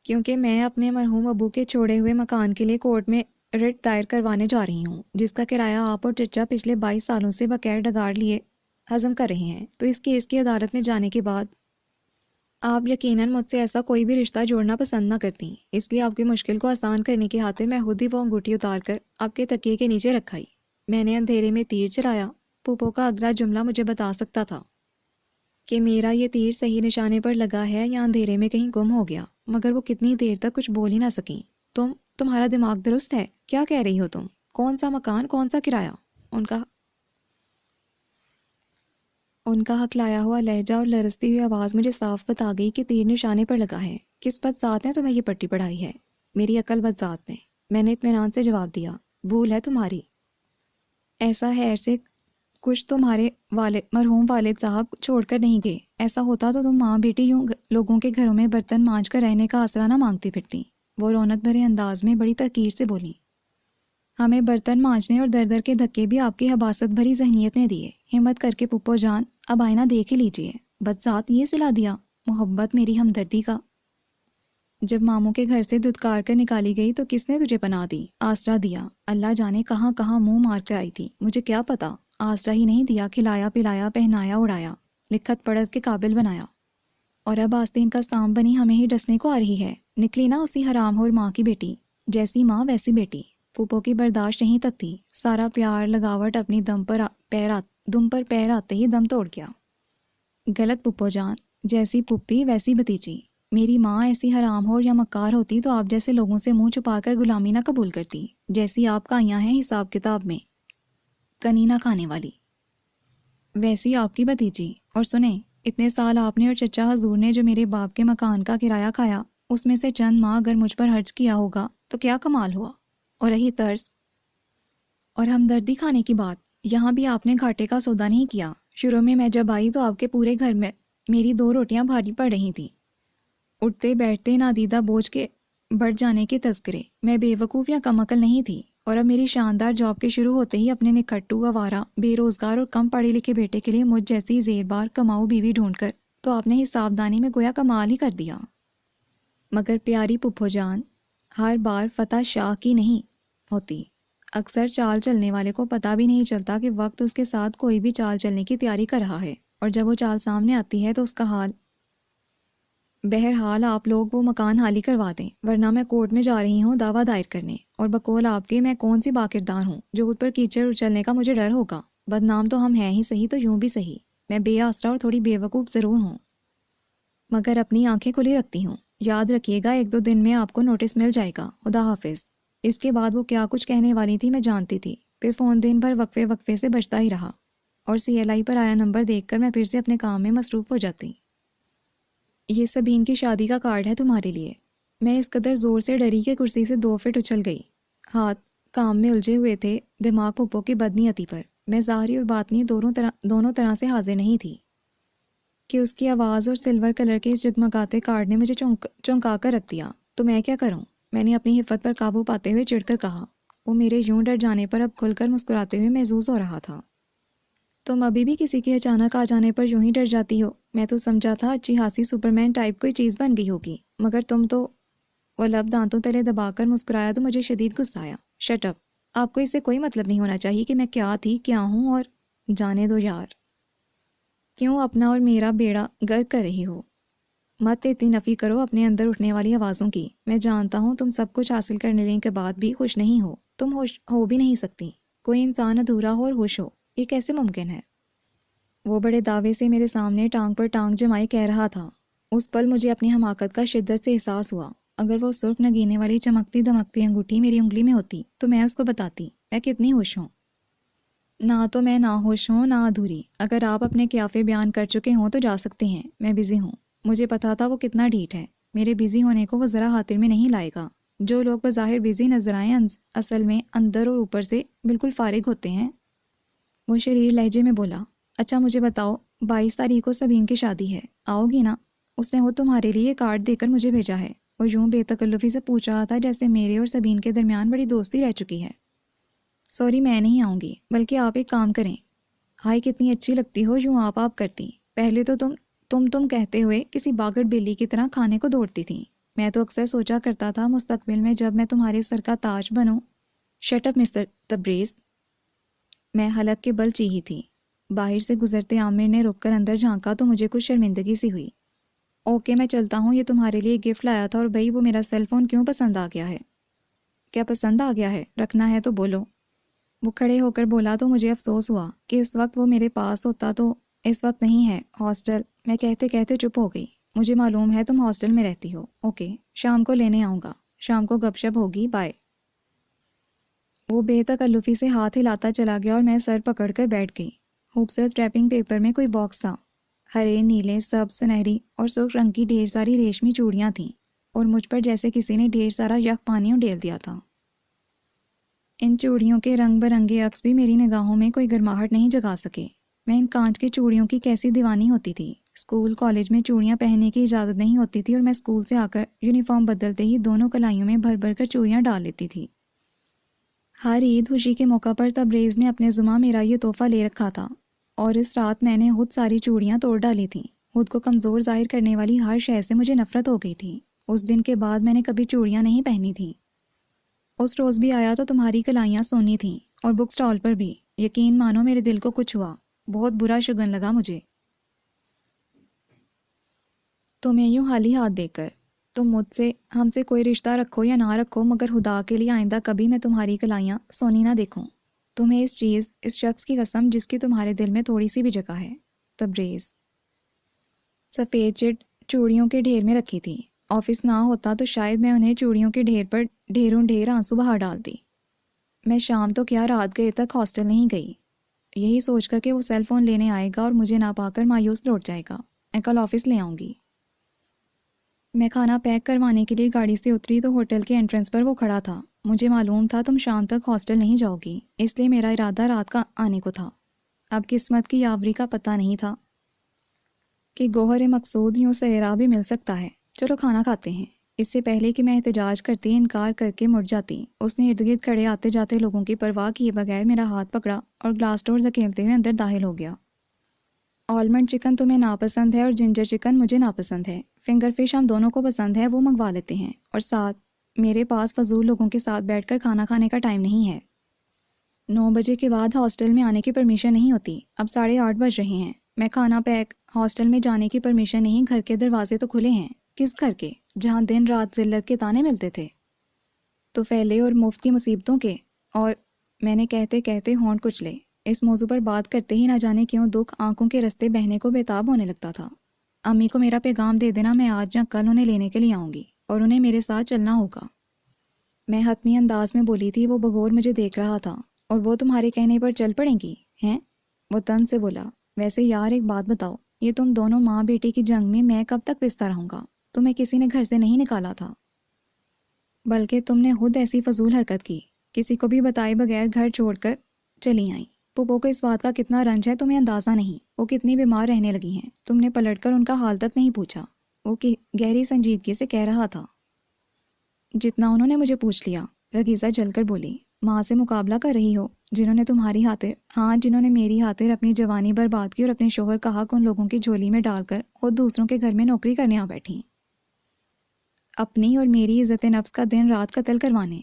کیونکہ میں اپنے مرحوم ابو کے چھوڑے ہوئے مکان کے لیے کورٹ میں رٹ دائر کروانے جا رہی ہوں، جس کا کرایہ آپ اور چچا پچھلے 22 سالوں سے بغیر ڈگار لیے ہضم کر رہے ہیں۔ تو اس کیس کی عدالت میں جانے کے بعد آپ یقیناً مجھ سے ایسا کوئی بھی رشتہ جوڑنا پسند نہ کرتی، اس لیے آپ کی مشکل کو آسان کرنے کی خاطر میں خود ہی وہ انگوٹھی اتار کر آپ کے تکیے کے نیچے رکھائی۔ میں نے اندھیرے میں تیر چلایا۔ پھپھو کا اگلا جملہ مجھے بتا سکتا تھا کہ میرا یہ تیر صحیح نشانے پر لگا ہے یا اندھیرے میں کہیں گم ہو گیا، مگر وہ کتنی دیر تک کچھ بول ہی نہ سکیں۔ تمہارا دماغ درست ہے؟ کیا کہہ رہی ہو تم؟ کون سا مکان، کون سا کرایہ؟ ان کا ہکلایا ہوا لہجہ اور لرزتی ہوئی آواز مجھے صاف بتا گئی کہ تیر نشانے پر لگا ہے۔ کس بدذات نے تمہیں یہ پٹی پڑھائی ہے؟ میری عقل بدذات نے، میں نے اطمینان سے جواب دیا۔ بھول ہے تمہاری۔ ایسا ہے سے کچھ تمہارے مرحوم والد صاحب چھوڑ کر نہیں گئے۔ ایسا ہوتا تو تم ماں بیٹی یوں لوگوں کے گھروں میں برتن مانج کر رہنے کا آسرا نہ مانگتی پھرتی۔ وہ رونق بھرے انداز میں بڑی تحقیر سے بولی۔ ہمیں برتن مانجنے اور در در کے دھکے بھی آپ کی حباست بھری ذہنیت نے دیے۔ ہمت کر کے پھپھو جان اب آئینہ دیکھ ہی لیجئے۔ بدذات یہ صلا دیا، محبت میری ہمدردی کا۔ جب ماموں کے گھر سے دھتکار کر نکالی گئی تو کس نے تجھے پناہ دی، آسرا دیا؟ اللہ جانے کہاں کہاں منہ مار کر آئی تھی، مجھے کیا پتا۔ آسرا ہی نہیں دیا، کھلایا پلایا، پہنایا اڑایا، لکھت پڑھت کے قابل بنایا، اور اب آستین کا سام بنی ہمیں ہی ڈسنے کو آ رہی ہے۔ نکلی نا اسی حرام ہور ماں کی بیٹی، جیسی ماں ویسی بیٹی۔ پھپھو کی برداشت یہیں تک تھی، سارا پیار لگاوٹ اپنی دم پر پیر آتے ہی دم توڑ گیا۔ غلط پھپھو جان، جیسی پھپھی ویسی بھتیجی۔ میری ماں ایسی حرام ہور یا مکار ہوتی تو آپ جیسے لوگوں سے منہ چھپا کر غلامی نہ قبول کرتی، جیسی آپ کا آئیاں ہیں حساب کتاب میں کنی نہ کھانے والی، ویسی آپ کی بھتیجی۔ اور سنیں، اتنے سال آپ نے اور چچا حضور نے جو میرے باپ کے مکان کا کرایہ کھایا، اس میں سے چند ماہ اگر مجھ پر خرچ کیا ہوگا تو کیا کمال ہوا۔ اور رہی طرز اور ہمدردی کھانے کی بات، یہاں بھی آپ نے گھاٹے کا سودا نہیں کیا۔ شروع میں جب آئی تو آپ کے پورے گھر میں میری 2 روٹیاں بھاری پڑ رہی تھیں، اٹھتے بیٹھتے نادیدہ بوجھ کے بڑھ جانے کے تذکرے۔ میں بے وقوف یا کم عقل نہیں تھی، اور اب میری شاندار جاب کے شروع ہوتے ہی اپنے نکھٹو، آوارہ، بے روزگار اور کم پڑھے لکھے بیٹے کے لیے مجھ جیسی زیر بار کماؤ بیوی ڈھونڈ کر تو آپ نے حساب دانی میں گویا کمال ہی کر دیا۔ مگر پیاری پھپھو جان، ہر بار فتح شاہ کی نہیں ہوتی۔ اکثر چال چلنے والے کو پتہ بھی نہیں چلتا کہ وقت اس کے ساتھ کوئی بھی چال چلنے کی تیاری کر رہا ہے، اور جب وہ چال سامنے آتی ہے تو اس کا حال۔ بہرحال آپ لوگ وہ مکان حالی کروا دیں، ورنہ میں کورٹ میں جا رہی ہوں دعویٰ دائر کرنے، اور بقول آپ کے میں کون سی باکردار ہوں جو خود پر کیچڑ اچلنے کا مجھے ڈر ہوگا۔ بدنام تو ہم ہیں ہی صحیح تو یوں بھی صحیح، میں بے آسرا اور تھوڑی بے وقوف ضرور ہوں، مگر اپنی آنکھیں کھلی رکھتی ہوں۔ یاد رکھیے گا 1-2 دن میں آپ کو نوٹس مل جائے گا۔ خدا حافظ۔ اس کے بعد وہ کیا کچھ کہنے والی تھی میں جانتی تھی۔ پھر فون دن بھر وقفے سے بجتا ہی رہا، اور CLI پر آیا نمبر دیکھ کر میں پھر سے اپنے کام میں مصروف ہو جاتی۔ یہ سبین کی شادی کا کارڈ ہے تمہارے لیے۔ میں اس قدر زور سے ڈری کہ کرسی سے 2 فٹ اچھل گئی۔ ہاتھ کام میں الجھے ہوئے تھے، دماغ پھپھو کی بدنیتی پر۔ میں ظاہری اور باطنی دونوں طرح سے حاضر نہیں تھی کہ اس کی آواز اور سلور کلر کے اس جگمگاتے کارڈ نے مجھے چونکا کر رکھ دیا۔ تو میں کیا کروں؟ میں نے اپنی حفت پر قابو پاتے ہوئے چڑھ کر کہا۔ وہ میرے یوں ڈر جانے پر اب کھل کر مسکراتے ہوئے محظوظ ہو رہا تھا۔ تم ابھی بھی کسی کے اچانک آ جانے پر یوں ہی ڈر جاتی ہو؟ میں تو سمجھا تھا اچھی خاصی سپرمین ٹائپ کوئی چیز بن گئی ہوگی، مگر تم تو… وہ لب دانتوں تلے دبا کر مسکرایا تو مجھے شدید غصہ آیا۔ شٹ اپ، آپ کو اس سے کوئی مطلب نہیں ہونا چاہیے کہ میں کیا تھی کیا ہوں، اور جانے دو یار، کیوں اپنا اور میرا بیڑا غرق کر رہی ہو؟ مت اتنی نفی کرو اپنے اندر اٹھنے والی آوازوں کی۔ میں جانتا ہوں تم سب کچھ حاصل کر لینے کے بعد بھی خوش نہیں ہو، تم خوش ہو بھی نہیں سکتی۔ کوئی انسان ادھورا ہو اور خوش ہو، یہ کیسے ممکن ہے؟ وہ بڑے دعوے سے میرے سامنے ٹانگ پر ٹانگ جمائے کہہ رہا تھا۔ اس پل مجھے اپنی حماقت کا شدت سے احساس ہوا۔ اگر وہ سرخ نگینے والی چمکتی دمکتی انگوٹھی میری انگلی میں ہوتی تو میں اس کو بتاتی میں کتنی خوش ہوں۔ نہ تو میں ناخوش ہوں نہ ادھوری۔ اگر آپ اپنے قیافے بیان کر چکے ہوں تو جا سکتے ہیں، میں بزی ہوں۔ مجھے پتا تھا وہ کتنا ڈھیٹ ہے، میرے بزی ہونے کو وہ ذرا خاطر میں نہیں لائے گا۔ جو لوگ بظاہر بزی نظر آئیں اصل میں اندر اور اوپر سے بالکل فارغ ہوتے ہیں۔ وہ شریر لہجے میں بولا، اچھا مجھے بتاؤ 22 تاریخ کو سبین کی شادی ہے، آؤ گی نا؟ اس نے وہ تمہارے لیے یہ کارڈ دے کر مجھے بھیجا ہے۔ وہ یوں بے تکلفی سے پوچھ رہا تھا جیسے میرے اور سبین کے درمیان بڑی دوستی رہ چکی ہے۔ سوری، میں نہیں آؤں گی، بلکہ آپ ایک کام کریں۔ ہائی کتنی اچھی لگتی ہو یوں آپ کرتی۔ پہلے تو تم کہتے ہوئے کسی باگڑ بلی کی طرح کھانے کو دوڑتی تھیں۔ میں تو اکثر سوچا کرتا تھا مستقبل میں جب میں تمہارے سر کا تاج بنوں۔ Shut up mister Tabrez. میں حلق کے بل چیخی تھی۔ باہر سے گزرتے عامر نے رک کر اندر جھانکا تو مجھے کچھ شرمندگی سی ہوئی۔ اوکے میں چلتا ہوں، یہ تمہارے لیے گفٹ لایا تھا اور بھئی وہ میرا سیل فون کیوں پسند آ گیا ہے؟ کیا پسند آ گیا ہے؟ رکھنا ہے تو بولو۔ وہ کھڑے ہو کر بولا تو مجھے افسوس ہوا کہ اس وقت وہ میرے پاس ہوتا تو۔ اس وقت نہیں ہے، ہاسٹل۔ میں کہتے کہتے چپ ہو گئی۔ مجھے معلوم ہے تم ہاسٹل میں رہتی ہو۔ اوکے، شام کو لینے آؤں گا۔ شام کو گپ شپ ہوگی، بائے۔ وہ بے تکلفی سے ہاتھ ہلاتا چلا گیا اور میں سر پکڑ کر بیٹھ گئی۔ خوبصورت ریپنگ پیپر میں کوئی باکس تھا۔ ہرے، نیلے، سبز، سنہری اور سرخ رنگ کی ڈھیر ساری ریشمی چوڑیاں تھیں اور مجھ پر جیسے کسی نے ڈھیر سارا یک پانی ڈیل دیا تھا۔ ان چوڑیوں کے رنگ برنگے عکس بھی میری نگاہوں میں کوئی گرماہٹ نہیں جگا سکے۔ میں ان کانچ کی چوڑیوں کی کیسی دیوانی ہوتی تھی۔ اسکول کالج میں چوڑیاں پہننے کی اجازت نہیں ہوتی تھی اور میں اسکول سے آ کر یونیفارم بدلتے ہی دونوں کلائیوں میں بھر بھر کر چوڑیاں ڈال لیتی تھی۔ ہر عید خوشی کے موقع پر تبریز نے اپنے ذمہ میرا یہ تحفہ لے رکھا تھا اور اس رات میں نے خود ساری چوڑیاں توڑ ڈالی تھیں۔ خود کو کمزور ظاہر کرنے والی ہر شے سے مجھے نفرت ہو گئی تھی۔ اس دن کے بعد میں نے کبھی چوڑیاں نہیں پہنی تھیں۔ اس روز بھی آیا تو تمہاری کلائیاں سونی تھیں اور بک سٹال پر بھی۔ یقین مانو میرے دل کو کچھ ہوا، بہت برا شگن لگا مجھے تمہیں یوں خالی ہاتھ دے کر۔ تم مجھ سے، ہم سے کوئی رشتہ رکھو یا نہ رکھو، مگر خدا کے لیے آئندہ کبھی میں تمہاری کلائیاں سونی نہ دیکھوں۔ تمہیں اس شخص کی قسم جس کی تمہارے دل میں تھوڑی سی بھی جگہ ہے، تبریز۔ سفید چٹ چوڑیوں کے ڈھیر میں رکھی تھی۔ آفس نہ ہوتا تو شاید میں انہیں چوڑیوں کے ڈھیر پر ڈھیروں ڈھیر آنسو بہا ڈالتی۔ میں شام تو کیا رات گئے تک ہاسٹل نہیں گئی، یہی سوچ کر کہ وہ سیل فون لینے آئے گا اور مجھے نہ پا کر مایوس لوٹ جائے گا۔ میں کل آفس لے آؤں گی۔ میں کھانا پیک کروانے کے لیے گاڑی سے اتری تو ہوٹل کے انٹرنس پر وہ کھڑا تھا۔ مجھے معلوم تھا تم شام تک ہاسٹل نہیں جاؤ گی، اس لیے میرا ارادہ رات کا آنے کو تھا۔ اب قسمت کی یاوری کا پتہ نہیں تھا کہ گوہر مقصود یوں صحرا بھی مل سکتا ہے۔ چلو کھانا کھاتے ہیں۔ اس سے پہلے کہ میں احتجاج کرتی انکار کر کے مڑ جاتی، اس نے ارد گرد کھڑے آتے جاتے لوگوں کی پرواہ کیے بغیر میرا ہاتھ پکڑا اور گلاس ڈور دھکیلتے ہوئے اندر داخل ہو گیا۔ آلمنڈ چکن تمہیں ناپسند ہے اور جنجر چکن مجھے ناپسند ہے۔ فنگر فش ہم دونوں کو پسند ہے، وہ منگوا لیتے ہیں۔ اور ساتھ میرے پاس فضول لوگوں کے ساتھ بیٹھ کر کھانا کھانے کا ٹائم نہیں ہے۔ 9 بجے کے بعد ہاسٹل میں آنے کی پرمیشن نہیں ہوتی۔ اب 8:30 بج رہے ہیں۔ میں کھانا پیک، ہاسٹل میں جانے کی پرمیشن نہیں۔ گھر کے دروازے تو کھلے ہیں۔ کس گھر کے؟ جہاں دن رات ذلت کے تانے ملتے تھے، تو پھیلے اور مفت کی مصیبتوں کے۔ اور میں نے کہتے کہتے ہونٹ کچلے۔ اس موضوع پر بات کرتے ہی نہ جانے کیوں دکھ آنکھوں کے رستے بہنے کو بےتاب ہونے لگتا تھا۔ امی کو میرا پیغام دے دینا، میں آج یا کل انہیں لینے کے لیے آؤں گی اور انہیں میرے ساتھ چلنا ہوگا۔ میں حتمی انداز میں بولی تھی۔ وہ بغور مجھے دیکھ رہا تھا۔ اور وہ تمہارے کہنے پر چل پڑیں گی ہیں؟ وہ تن سے بولا۔ ویسے یار ایک بات بتاؤ، یہ تم دونوں ماں بیٹی کی جنگ میں کب تک پستا رہوں گا؟ تمہیں کسی نے گھر سے نہیں نکالا تھا، بلکہ تم نے خود ایسی فضول حرکت کی، کسی کو بھی بتائے بغیر گھر چھوڑ کر چلی آئیں۔ پپو کو اس بات کا کتنا رنج ہے تمہیں اندازہ نہیں۔ وہ کتنی بیمار رہنے لگی ہیں، تم نے پلٹ کر ان کا حال تک نہیں پوچھا۔ وہ گہری سنجیدگی سے کہہ رہا تھا۔ جتنا انہوں نے مجھے پوچھ لیا، رگیزہ جل کر بولی۔ ماں سے مقابلہ کر رہی ہو، جنہوں نے تمہاری خاطر، ہاں جنہوں نے میری خاطر اپنی جوانی برباد کی اور اپنے شوہر کا حق ان لوگوں کی جھولی میں ڈال کر خود دوسروں کے گھر میں نوکری کرنے آ بیٹھی، اپنی اور میری عزت نفس کا دن رات قتل کروانے۔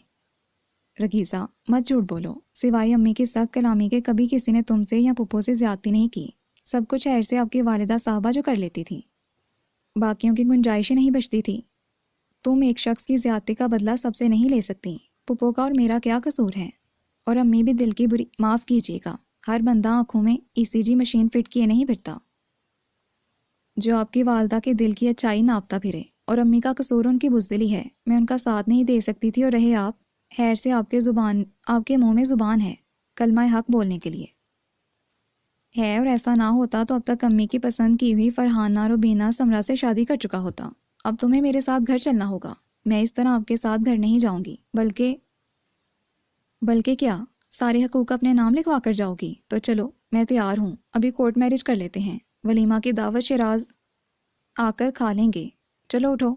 رگیزہ مت جھوٹ بولو، سوائے امی کی سخت کلامی کے کبھی کسی نے تم سے یا پپو سے زیادتی نہیں کی۔ سب کچھ خیر سے آپ کی والدہ صاحبہ جو کر لیتی تھی، باقیوں کی گنجائش نہیں بچتی تھی۔ تم ایک شخص کی زیادتی کا بدلہ سب سے نہیں لے سکتی۔ پپو کا اور میرا کیا قصور ہے؟ اور امی بھی دل کی بری، معاف کیجیے گا، ہر بندہ آنکھوں میں ECG مشین فٹ کیے نہیں پھرتا جو آپ کی والدہ کے دل کی اچائی ناپتا پھرے۔ اور امی کا قصور ان کی بزدلی ہے، میں ان کا ساتھ نہیں دے سکتی تھی۔ اور رہے آپ، خیر سے آپ کے منہ میں زبان ہے کلمہ حق بولنے کے لیے ہے، اور ایسا نہ ہوتا تو اب تک امی کی پسند کی ہوئی فرحانہ روبینہ سمرا سے شادی کر چکا ہوتا۔ اب تمہیں میرے ساتھ گھر چلنا ہوگا۔ میں اس طرح آپ کے ساتھ گھر نہیں جاؤں گی، بلکہ کیا سارے حقوق اپنے نام لکھوا کر جاؤ گی؟ تو چلو میں تیار ہوں، ابھی کورٹ میرج کر لیتے ہیں، ولیمہ کی دعوت شیراز آ کر کھا لیں گے، چلو اٹھو،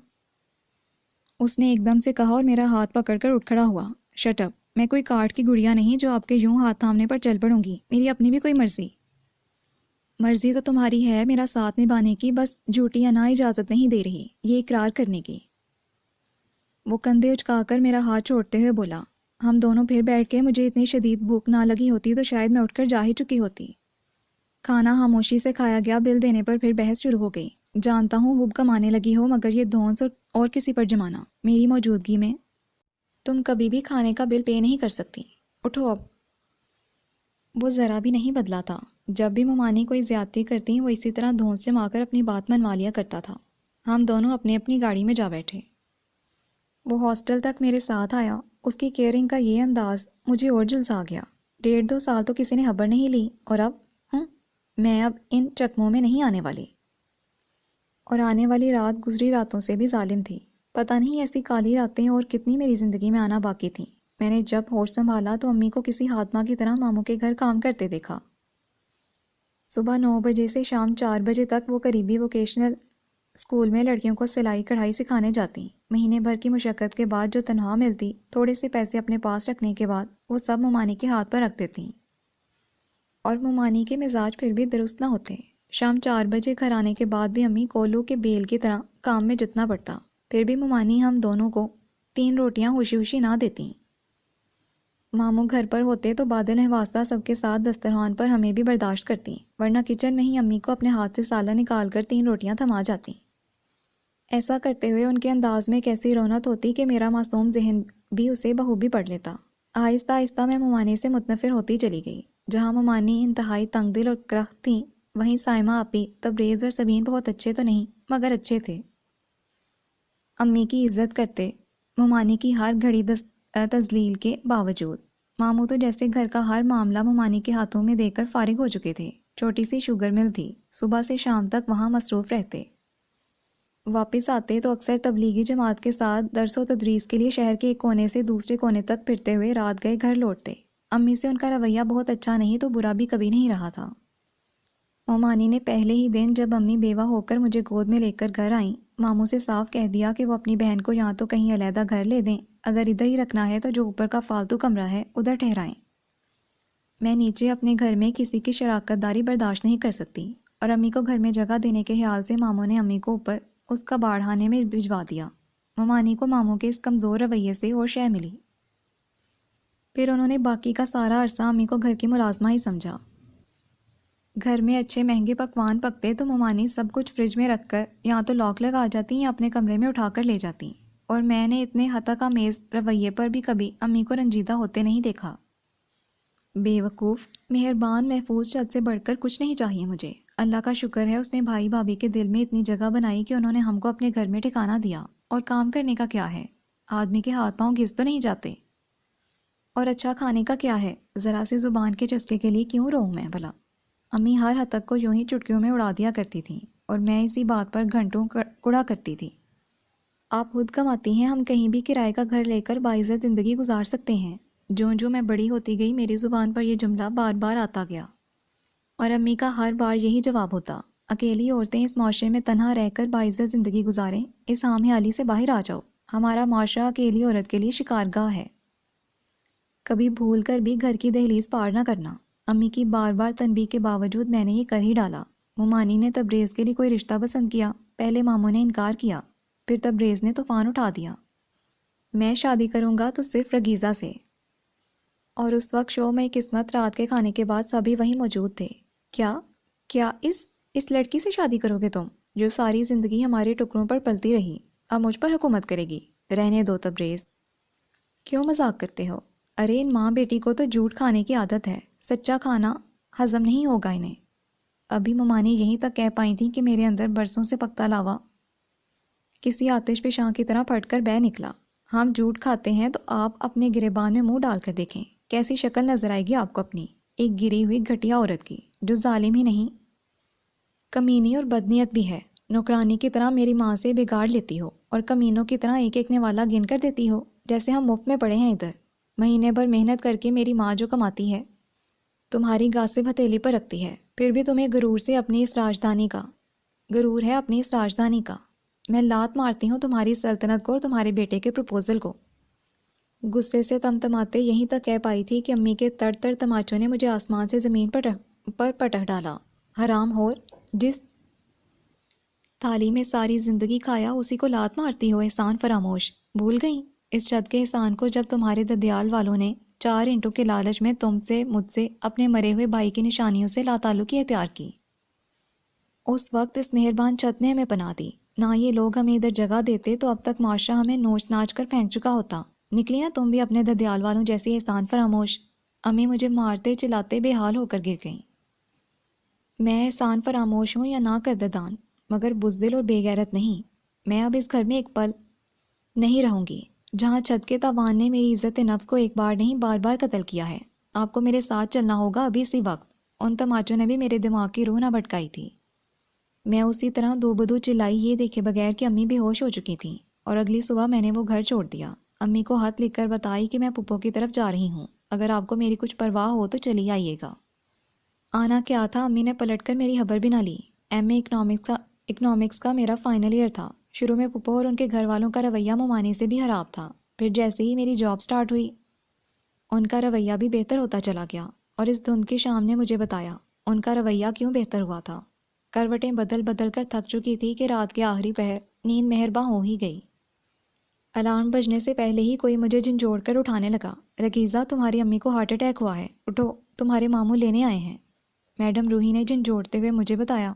اس نے ایک دم سے کہا اور میرا ہاتھ پکڑ کر اٹھ کھڑا ہوا۔ شٹ اپ، میں کوئی کارڈ کی گڑیا نہیں جو آپ کے یوں ہاتھ تھامنے پر چل پڑوں گی، میری اپنی بھی کوئی مرضی۔ مرضی تو تمہاری ہے میرا ساتھ نبھانے کی، بس جھوٹی انا اجازت نہیں دے رہی یہ اقرار کرنے کی۔ وہ کندھے اچکا کر میرا ہاتھ چھوڑتے ہوئے بولا۔ ہم دونوں پھر بیٹھ کے، مجھے اتنی شدید بھوک نہ لگی ہوتی تو شاید میں اٹھ کر جا ہی چکی ہوتی۔ کھانا خاموشی سے کھایا گیا، بل دینے پر پھر بحث شروع ہو گئی۔ جانتا ہوں خوب کمانے لگی ہو، مگر یہ دھونس اور کسی پر جمانا میری موجودگی میں، تم کبھی بھی کھانے کا بل پے نہیں کر سکتی، اٹھو اب۔ وہ ذرا بھی نہیں بدلا تھا، جب بھی ممانی کوئی زیادتی کرتی وہ اسی طرح دھونس جما کر اپنی بات منوا لیا کرتا تھا۔ ہم دونوں اپنی اپنی گاڑی میں جا بیٹھے۔ وہ ہاسٹل تک میرے ساتھ آیا، اس کی کیئرنگ کا یہ انداز مجھے اور جلسا گیا۔ 1.5-2 سال تو کسی نے خبر نہیں لی، اور اب میں اب ان چکموں میں نہیں آنے والی۔ اور آنے والی رات گزری راتوں سے بھی ظالم تھی۔ پتہ نہیں ایسی کالی راتیں اور کتنی میری زندگی میں آنا باقی تھیں۔ میں نے جب ہوش سنبھالا تو امی کو کسی ہاتمہ کی طرح ماموں کے گھر کام کرتے دیکھا۔ صبح 9 بجے سے شام 4 بجے تک وہ قریبی ووکیشنل اسکول میں لڑکیوں کو سلائی کڑھائی سکھانے جاتی۔ مہینے بھر کی مشقت کے بعد جو تنخواہ ملتی، تھوڑے سے پیسے اپنے پاس رکھنے کے بعد وہ سب ممانی کے ہاتھ پر رکھ دیتی۔ اور ممانی کے مزاج پھر بھی درست نہ ہوتے۔ شام 4 بجے گھر آنے کے بعد بھی امی کولو کے بیل کی طرح کام میں جتنا پڑتا، پھر بھی ممانی ہم دونوں کو 3 روٹیاں خوشی خوشی نہ دیتی۔ ماموں گھر پر ہوتے تو بادل ہیں واسطہ سب کے ساتھ دسترخوان پر ہمیں بھی برداشت کرتی، ورنہ کچن میں ہی امی کو اپنے ہاتھ سے سالن نکال کر 3 روٹیاں تھما جاتی۔ ایسا کرتے ہوئے ان کے انداز میں کیسی رونق ہوتی کہ میرا معصوم ذہن بھی اسے بخوبی پڑھ لیتا۔ آہستہ آہستہ میں ممانی سے متنفر ہوتی چلی گئی۔ جہاں ممانی انتہائی تنگ دل اور کرخت تھیں، وہیں سائمہ آپی، تبریز اور سبین بہت اچھے تو نہیں مگر اچھے تھے۔ امی کی عزت کرتے، ممانی کی ہر گھڑی تذلیل کے باوجود۔ ماموں تو جیسے گھر کا ہر معاملہ ممانی کے ہاتھوں میں دے کر فارغ ہو چکے تھے۔ چھوٹی سی شوگر مل تھی، صبح سے شام تک وہاں مصروف رہتے۔ واپس آتے تو اکثر تبلیغی جماعت کے ساتھ درس و تدریس کے لیے شہر کے ایک کونے سے دوسرے کونے تک پھرتے ہوئے رات گئے گھر لوٹتے۔ امی سے ان کا رویہ بہت اچھا نہیں تو برا بھی کبھی نہیں رہا تھا۔ ممانی نے پہلے ہی دن جب امی بیوہ ہو کر مجھے گود میں لے کر گھر آئیں، ماموں سے صاف کہہ دیا کہ وہ اپنی بہن کو یہاں تو کہیں علیحدہ گھر لے دیں، اگر ادھر ہی رکھنا ہے تو جو اوپر کا فالتو کمرہ ہے ادھر ٹھہرائیں۔ میں نیچے اپنے گھر میں کسی کی شراکت داری برداشت نہیں کر سکتی، اور امی کو گھر میں جگہ دینے کے خیال سے ماموں نے امی کو اوپر اس کا باڑھانے میں بھجوا دیا۔ ممانی کو ماموں کے اس کمزور رویے سے اور شے ملی۔ پھر انہوں نے باقی کا سارا عرصہ امی کو گھر کی ملازمہ ہی سمجھا۔ گھر میں اچھے مہنگے پکوان پکتے تو ممانی سب کچھ فریج میں رکھ کر یا تو لاک لگا جاتی یا اپنے کمرے میں اٹھا کر لے جاتی، اور میں نے اتنے حتی میز رویے پر بھی کبھی امی کو رنجیدہ ہوتے نہیں دیکھا۔ بے وقوف، مہربان، محفوظ چت سے بڑھ کر کچھ نہیں چاہیے مجھے۔ اللہ کا شکر ہے اس نے بھائی بھابھی کے دل میں اتنی جگہ بنائی کہ انہوں نے ہم کو اپنے گھر میں ٹھکانہ دیا۔ اور کام کرنے کا کیا ہے، آدمی کے ہاتھ پاؤں گھس تو نہیں جاتے؟ اور اچھا کھانے کا کیا ہے، ذرا سے زبان کے چسکے کے لیے کیوں روؤں میں بھلا؟ امی ہر حد تک کو یوں ہی چٹکیوں میں اڑا دیا کرتی تھیں، اور میں اسی بات پر گھنٹوں کڑا کرتی تھی۔ آپ خود کماتی ہیں، ہم کہیں بھی کرائے کا گھر لے کر باعزت زندگی گزار سکتے ہیں۔ جو میں بڑی ہوتی گئی میری زبان پر یہ جملہ بار بار آتا گیا، اور امی کا ہر بار یہی جواب ہوتا، اکیلی عورتیں اس معاشرے میں تنہا رہ کر باعزت زندگی گزاریں، اس ہام خیالی سے باہر آ جاؤ، ہمارا معاشرہ اکیلی عورت کے لیے شکارگاہ ہے، کبھی بھول کر بھی گھر کی دہلیز پار نہ کرنا۔ امی کی بار بار تنبیہ کے باوجود میں نے یہ کر ہی ڈالا۔ ممانی نے تبریز کے لیے کوئی رشتہ پسند کیا، پہلے ماموں نے انکار کیا، پھر تبریز نے طوفان اٹھا دیا۔ میں شادی کروں گا تو صرف رگیزہ سے۔ اور اس وقت شو میں قسمت رات کے کھانے کے بعد سبھی وہیں موجود تھے۔ کیا اس لڑکی سے شادی کرو گے تم، جو ساری زندگی ہمارے ٹکڑوں پر پلتی رہی، اب مجھ پر حکومت کرے گی؟ رہنے دو تبریز، کیوں مذاق کرتے ہو؟ ارے ان ماں بیٹی کو تو جھوٹ کھانے کی عادت ہے، سچا کھانا ہضم نہیں ہوگا انہیں۔ ابھی ممانی یہیں تک کہہ پائی تھیں کہ میرے اندر برسوں سے پکتا لاوا کسی آتش فشاں کی طرح پھٹ کر بہہ نکلا۔ ہم جھوٹ کھاتے ہیں تو آپ اپنے گریبان میں منہ ڈال کر دیکھیں، کیسی شکل نظر آئے گی آپ کو اپنی، ایک گری ہوئی گھٹیا عورت کی، جو ظالم ہی نہیں، کمینی اور بدنیت بھی ہے۔ نوکرانی کی طرح میری ماں سے بگاڑ لیتی ہو، اور کمینوں کی طرح ایک ایک نوالا گن کر دیتی ہو، جیسے ہم مفت میں پڑے ہیں ادھر۔ مہینے بھر محنت کر کے میری ماں جو کماتی ہے، تمہاری گاسب ہتھیلی پر رکھتی ہے، پھر بھی تمہیں غرور سے اپنی اس راجدھانی کا غرور ہے اپنی اس راجدھانی کا۔ میں لات مارتی ہوں تمہاری سلطنت کو اور تمہارے بیٹے کے پروپوزل کو۔ غصے سے تمتماتے یہیں تک کہہ پائی تھی کہ امی کے تڑ تڑ تماچوں نے مجھے آسمان سے زمین پر پٹک ڈالا۔ حرام ہور، جس تھالی میں ساری زندگی کھایا اسی کو لات مارتی ہو، احسان فراموش بھول گئیں؟ اس چھت کے احسان کو جب تمہارے ددیال والوں نے 4 اینٹوں کے لالچ میں تم سے، مجھ سے، اپنے مرے ہوئے بھائی کی نشانیوں سے لاتعلقی اختیار کی، اس وقت اس مہربان چھت نے ہمیں پناہ دی۔ نہ یہ لوگ ہمیں ادھر جگہ دیتے تو اب تک معاشرہ ہمیں نوچ ناچ کر پھینک چکا ہوتا۔ نکلی نا تم بھی اپنے ددیال والوں جیسی احسان فراموش۔ امی مجھے مارتے چلاتے بے حال ہو کر گر گئیں۔ میں احسان فراموش ہوں یا نہ قدردان، مگر بزدل اور بے غیرت نہیں۔ میں اب اس گھر میں ایک پل نہیں رہوں گی جہاں چھت کے تاوان نے میری عزت نفس کو ایک بار نہیں بار بار قتل کیا ہے۔ آپ کو میرے ساتھ چلنا ہوگا ابھی اسی وقت۔ ان تماچوں نے بھی میرے دماغ کی روح نہ بھٹکائی تھی۔ میں اسی طرح دو بدو چلائی یہ دیکھے بغیر کہ امی بے ہوش ہو چکی تھیں، اور اگلی صبح میں نے وہ گھر چھوڑ دیا۔ امی کو خط لکھ کر بتائی کہ میں پھپھو کی طرف جا رہی ہوں، اگر آپ کو میری کچھ پرواہ ہو تو چلی آئیے گا۔ آنا کیا تھا، امی نے پلٹ کر میری خبر بھی نہ لی۔ ایم اے اکنامکس کا میرا فائنل ایئر تھا۔ شروع میں پھپھو اور ان کے گھر والوں کا رویہ ممانی سے بھی خراب تھا، پھر جیسے ہی میری جاب سٹارٹ ہوئی ان کا رویہ بھی بہتر ہوتا چلا گیا، اور اس دھند کی شام نے مجھے بتایا ان کا رویہ کیوں بہتر ہوا تھا۔ کروٹیں بدل بدل کر تھک چکی تھی کہ رات کے آخری پہر نیند مہرباں ہو ہی گئی۔ الارم بجنے سے پہلے ہی کوئی مجھے جھنجھوڑ کر اٹھانے لگا۔ رکیزہ، تمہاری امی کو ہارٹ اٹیک ہوا ہے، اٹھو، تمہارے ماموں لینے آئے ہیں، میڈم روحی نے جھنجھوڑتے ہوئے مجھے بتایا،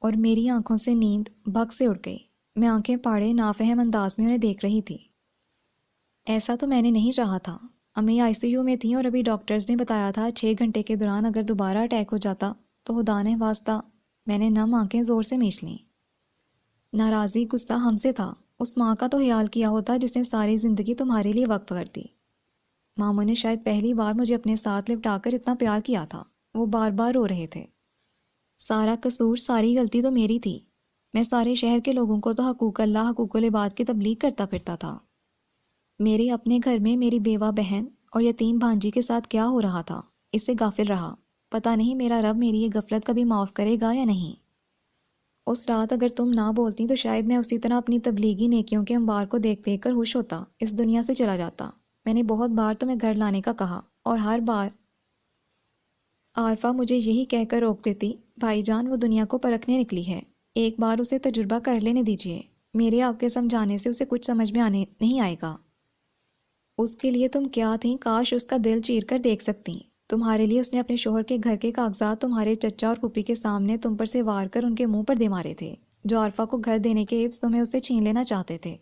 اور میری آنکھوں سے نیند بھگ سے اڑ گئی۔ میں آنکھیں پاڑے نافہم انداز میں انہیں دیکھ رہی تھی۔ ایسا تو میں نے نہیں چاہا تھا۔ امی آئی سی یو میں تھیں اور ابھی ڈاکٹرز نے بتایا تھا 6 گھنٹے کے دوران اگر دوبارہ اٹیک ہو جاتا تو خدا نے واسطہ۔ میں نے نم آنکھیں زور سے مینچ لیں۔ ناراضی غصہ ہم سے تھا۔ اس ماں کا تو خیال کیا ہوتا جس نے ساری زندگی تمہارے لیے وقف کر دی۔ ماموں نے شاید پہلی بار مجھے اپنے ساتھ لپٹا کر اتنا پیار کیا تھا۔ وہ بار بار رو رہے تھے۔ سارا قصور، ساری غلطی تو میری تھی۔ میں سارے شہر کے لوگوں کو تو حقوق اللہ، حقوق العباد کی تبلیغ کرتا پھرتا تھا۔ میرے اپنے گھر میں میری بیوہ بہن اور یتیم بھانجی کے ساتھ کیا ہو رہا تھا، اس سے غافل رہا۔ پتہ نہیں میرا رب میری یہ غفلت کبھی معاف کرے گا یا نہیں۔ اس رات اگر تم نہ بولتی تو شاید میں اسی طرح اپنی تبلیغی نیکیوں کے انبار کو دیکھ دیکھ کر خوش ہوتا، اس دنیا سے چلا جاتا۔ میں نے بہت بار تمہیں گھر لانے کا کہا، اور ہر بار عارفہ مجھے یہی کہہ کر روک دیتی، بھائی جان وہ دنیا کو پرکھنے نکلی ہے، ایک بار اسے تجربہ کر لینے دیجیے، میرے آپ کے سمجھانے سے اسے کچھ سمجھ میں آنے نہیں آئے گا۔ اس کے لیے تم کیا تھیں، کاش اس کا دل چیر کر دیکھ سکتی۔ تمہارے لیے اس نے اپنے شوہر کے گھر کے کاغذات تمہارے چچا اور پھوپھی کے سامنے تم پر سے وار کر ان کے منہ پر دے مارے تھے، جو عارفہ کو گھر دینے کے عوض تمہیں اسے چھین لینا چاہتے تھے۔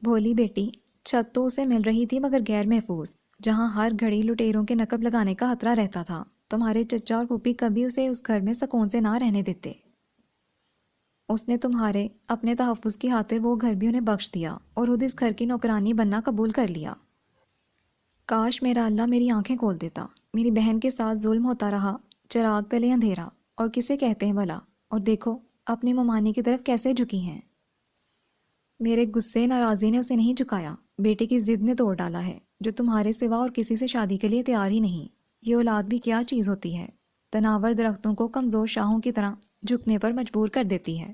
بھولی بیٹی، چھت تو اسے مل رہی تھی مگر غیر محفوظ، جہاں ہر گھڑی لٹیروں کے نقب لگانے کا خطرہ رہتا تھا۔ تمہارے چچا اور پھوپھی کبھی اسے اس گھر میں سکون سے نہ رہنے دیتے۔ اس نے تمہارے اپنے تحفظ کی خاطر وہ گھر بھی انہیں بخش دیا اور خود اس گھر کی نوکرانی بننا قبول کر لیا۔ کاش میرا اللہ میری آنکھیں کھول دیتا۔ میری بہن کے ساتھ ظلم ہوتا رہا، چراغ تلے اندھیرا، اور کسے کہتے ہیں بھلا، اور دیکھو اپنی ممانی کی طرف کیسے جھکی ہیں۔ میرے غصے ناراضی نے اسے نہیں جھکایا، بیٹے کی ضد نے توڑ ڈالا ہے، جو تمہارے سوا اور کسی سے شادی کے لیے تیار ہی نہیں۔ یہ اولاد بھی کیا چیز ہوتی ہے، تناور درختوں کو کمزور شاہوں کی طرح جھکنے پر مجبور کر دیتی ہے۔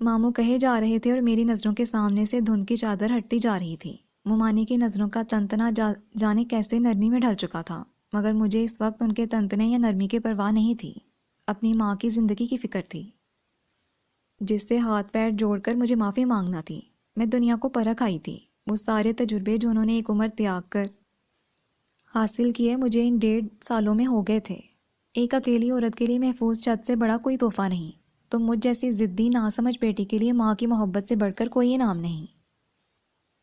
ماموں کہے جا رہے تھے اور میری نظروں کے سامنے سے دھند کی چادر ہٹتی جا رہی تھی۔ ممانی کی نظروں کا تنتنا جانے کیسے نرمی میں ڈھل چکا تھا، مگر مجھے اس وقت ان کے تنتنے یا نرمی کی پرواہ نہیں تھی، اپنی ماں کی زندگی کی فکر تھی، جس سے ہاتھ پیر جوڑ کر مجھے معافی مانگنا تھی۔ میں دنیا کو پرکھ آئی تھی، وہ سارے تجربے جو انہوں نے ایک عمر تیاگ کر حاصل کیے مجھے ان 1.5 سالوں میں ہو گئے تھے۔ ایک اکیلی عورت کے لیے محفوظ چھت سے بڑا کوئی تحفہ نہیں، تو مجھ جیسی ضدی ناسمجھ بیٹی کے لیے ماں کی محبت سے بڑھ کر کوئی انعام نہیں۔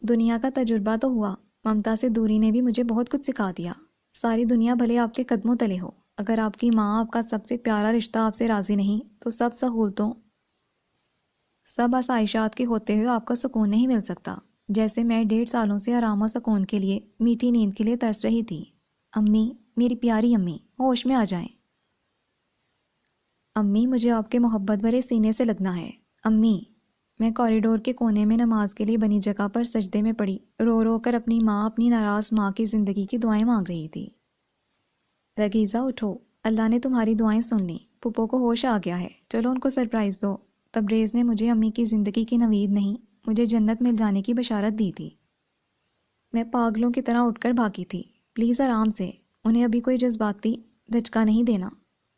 دنیا کا تجربہ تو ہوا، ممتا سے دوری نے بھی مجھے بہت کچھ سکھا دیا۔ ساری دنیا بھلے آپ کے قدموں تلے ہو، اگر آپ کی ماں، آپ کا سب سے پیارا رشتہ آپ سے راضی نہیں تو سب سہولتوں، سب آسائشات کے ہوتے ہوئے آپ کا سکون نہیں مل سکتا۔ جیسے میں 1.5 سالوں سے آرام و سکون کے لیے، میٹھی نیند کے لیے ترس رہی تھی۔ امی، میری پیاری امی، ہوش میں آ جائیں۔ امی، مجھے آپ کے محبت بھرے سینے سے لگنا ہے۔ امی، میں کوریڈور کے کونے میں نماز کے لیے بنی جگہ پر سجدے میں پڑی رو رو کر اپنی ماں، اپنی ناراض ماں کی زندگی کی دعائیں مانگ رہی تھی۔ رگیزہ اٹھو، اللہ نے تمہاری دعائیں سن لیں، پھپھو کو ہوش آ گیا ہے، چلو ان کو سرپرائز دو۔ تبریز نے مجھے امی کی زندگی کی نوید نہیں، مجھے جنت مل جانے کی بشارت دی تھی۔ میں پاگلوں کی طرح اٹھ کر بھاگی تھی۔ پلیز آرام سے، انہیں ابھی کوئی جذباتی دھچکا نہیں دینا۔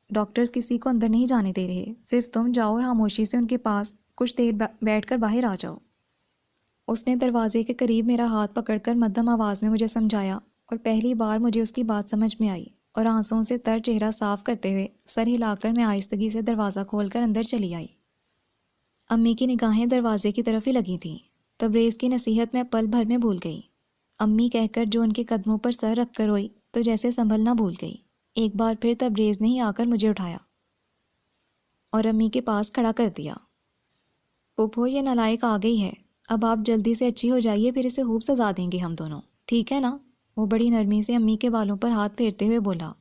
ڈاکٹرز کسی کو اندر نہیں جانے دے رہے، صرف تم جاؤ اور خاموشی سے ان کے پاس کچھ دیر بیٹھ کر باہر آ جاؤ۔ اس نے دروازے کے قریب میرا ہاتھ پکڑ کر مدھم آواز میں مجھے سمجھایا، اور پہلی بار مجھے اس کی بات سمجھ میں آئی، اور آنسوؤں سے تر چہرہ صاف کرتے ہوئے سر ہلا کر میں آہستگی سے دروازہ کھول کر اندر چلی آئی۔ امی کی نگاہیں دروازے کی طرف ہی لگی تھیں۔ تبریز کی نصیحت میں پل بھر میں بھول گئی۔ امی کہہ کر جو ان کے قدموں پر سر رکھ کر روئی تو جیسے سنبھلنا بھول گئی۔ ایک بار پھر تبریز نے ہی آ کر مجھے اٹھایا اور امی کے پاس کھڑا کر دیا۔ پھپھو، یہ نالائق آ گئی ہے، اب آپ جلدی سے اچھی ہو جائیے، پھر اسے خوب سزا دیں گے ہم دونوں، ٹھیک ہے نا؟ وہ بڑی نرمی سے امی کے بالوں پر ہاتھ پھیرتے ہوئے بولا۔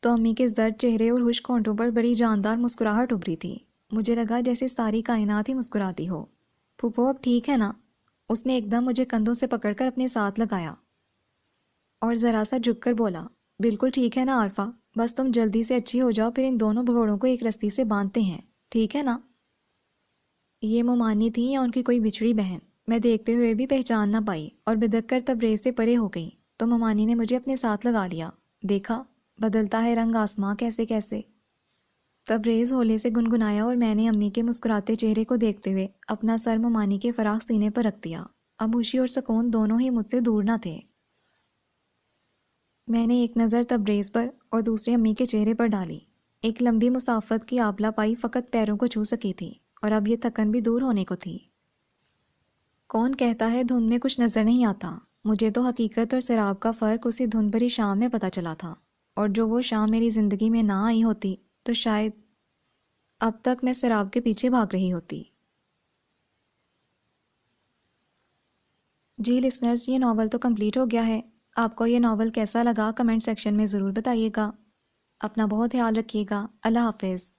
تو امی کے زرد چہرے اور خشک ہونٹوں پر بڑی جاندار مسکراہٹ ابھری تھی۔ مجھے لگا جیسے ساری کائنات ہی مسکراتی ہو۔ پھپھو، اب ٹھیک ہے نا؟ اس نے ایک دم مجھے کندھوں سے پکڑ کر اپنے ساتھ لگایا اور ذرا سا جھک کر بولا، بالکل ٹھیک ہے نا عارفہ، بس تم جلدی سے اچھی ہو جاؤ، پھر ان دونوں بھگوڑوں کو ایک رسی سے باندھتے ہیں، ٹھیک ہے نا؟ یہ مومانی تھی یا ان کی کوئی بچھڑی بہن؟ میں دیکھتے ہوئے بھی پہچان نہ پائی اور بدک کر تبریز سے پرے ہو گئی تو مومانی نے مجھے اپنے ساتھ لگا لیا۔ دیکھا، بدلتا ہے رنگ آسماں کیسے کیسے۔ تبریز ہولے سے گنگنایا اور میں نے امی کے مسکراتے چہرے کو دیکھتے ہوئے اپنا سر مومانی کے فراخ سینے پر رکھ دیا۔ اب خوشی اور سکون دونوں ہی مجھ سے دور نہ تھے۔ میں نے ایک نظر تبریز پر اور دوسری امی کے چہرے پر ڈالی۔ ایک لمبی مسافت کی آبلا پائی فقط پیروں کو چھو سکی تھی اور اب یہ تھکن بھی دور ہونے کو تھی۔ کون کہتا ہے دھند میں کچھ نظر نہیں آتا؟ مجھے تو حقیقت اور سراب کا فرق اسی دھند بھری شام میں پتہ چلا تھا، اور جو وہ شام میری زندگی میں نہ آئی ہوتی تو شاید اب تک میں سراب کے پیچھے بھاگ رہی ہوتی۔ جی لسنرز، یہ ناول تو کمپلیٹ ہو گیا ہے۔ آپ کو یہ ناول کیسا لگا کمنٹ سیکشن میں ضرور بتائیے گا۔ اپنا بہت خیال رکھیے گا۔ اللہ حافظ۔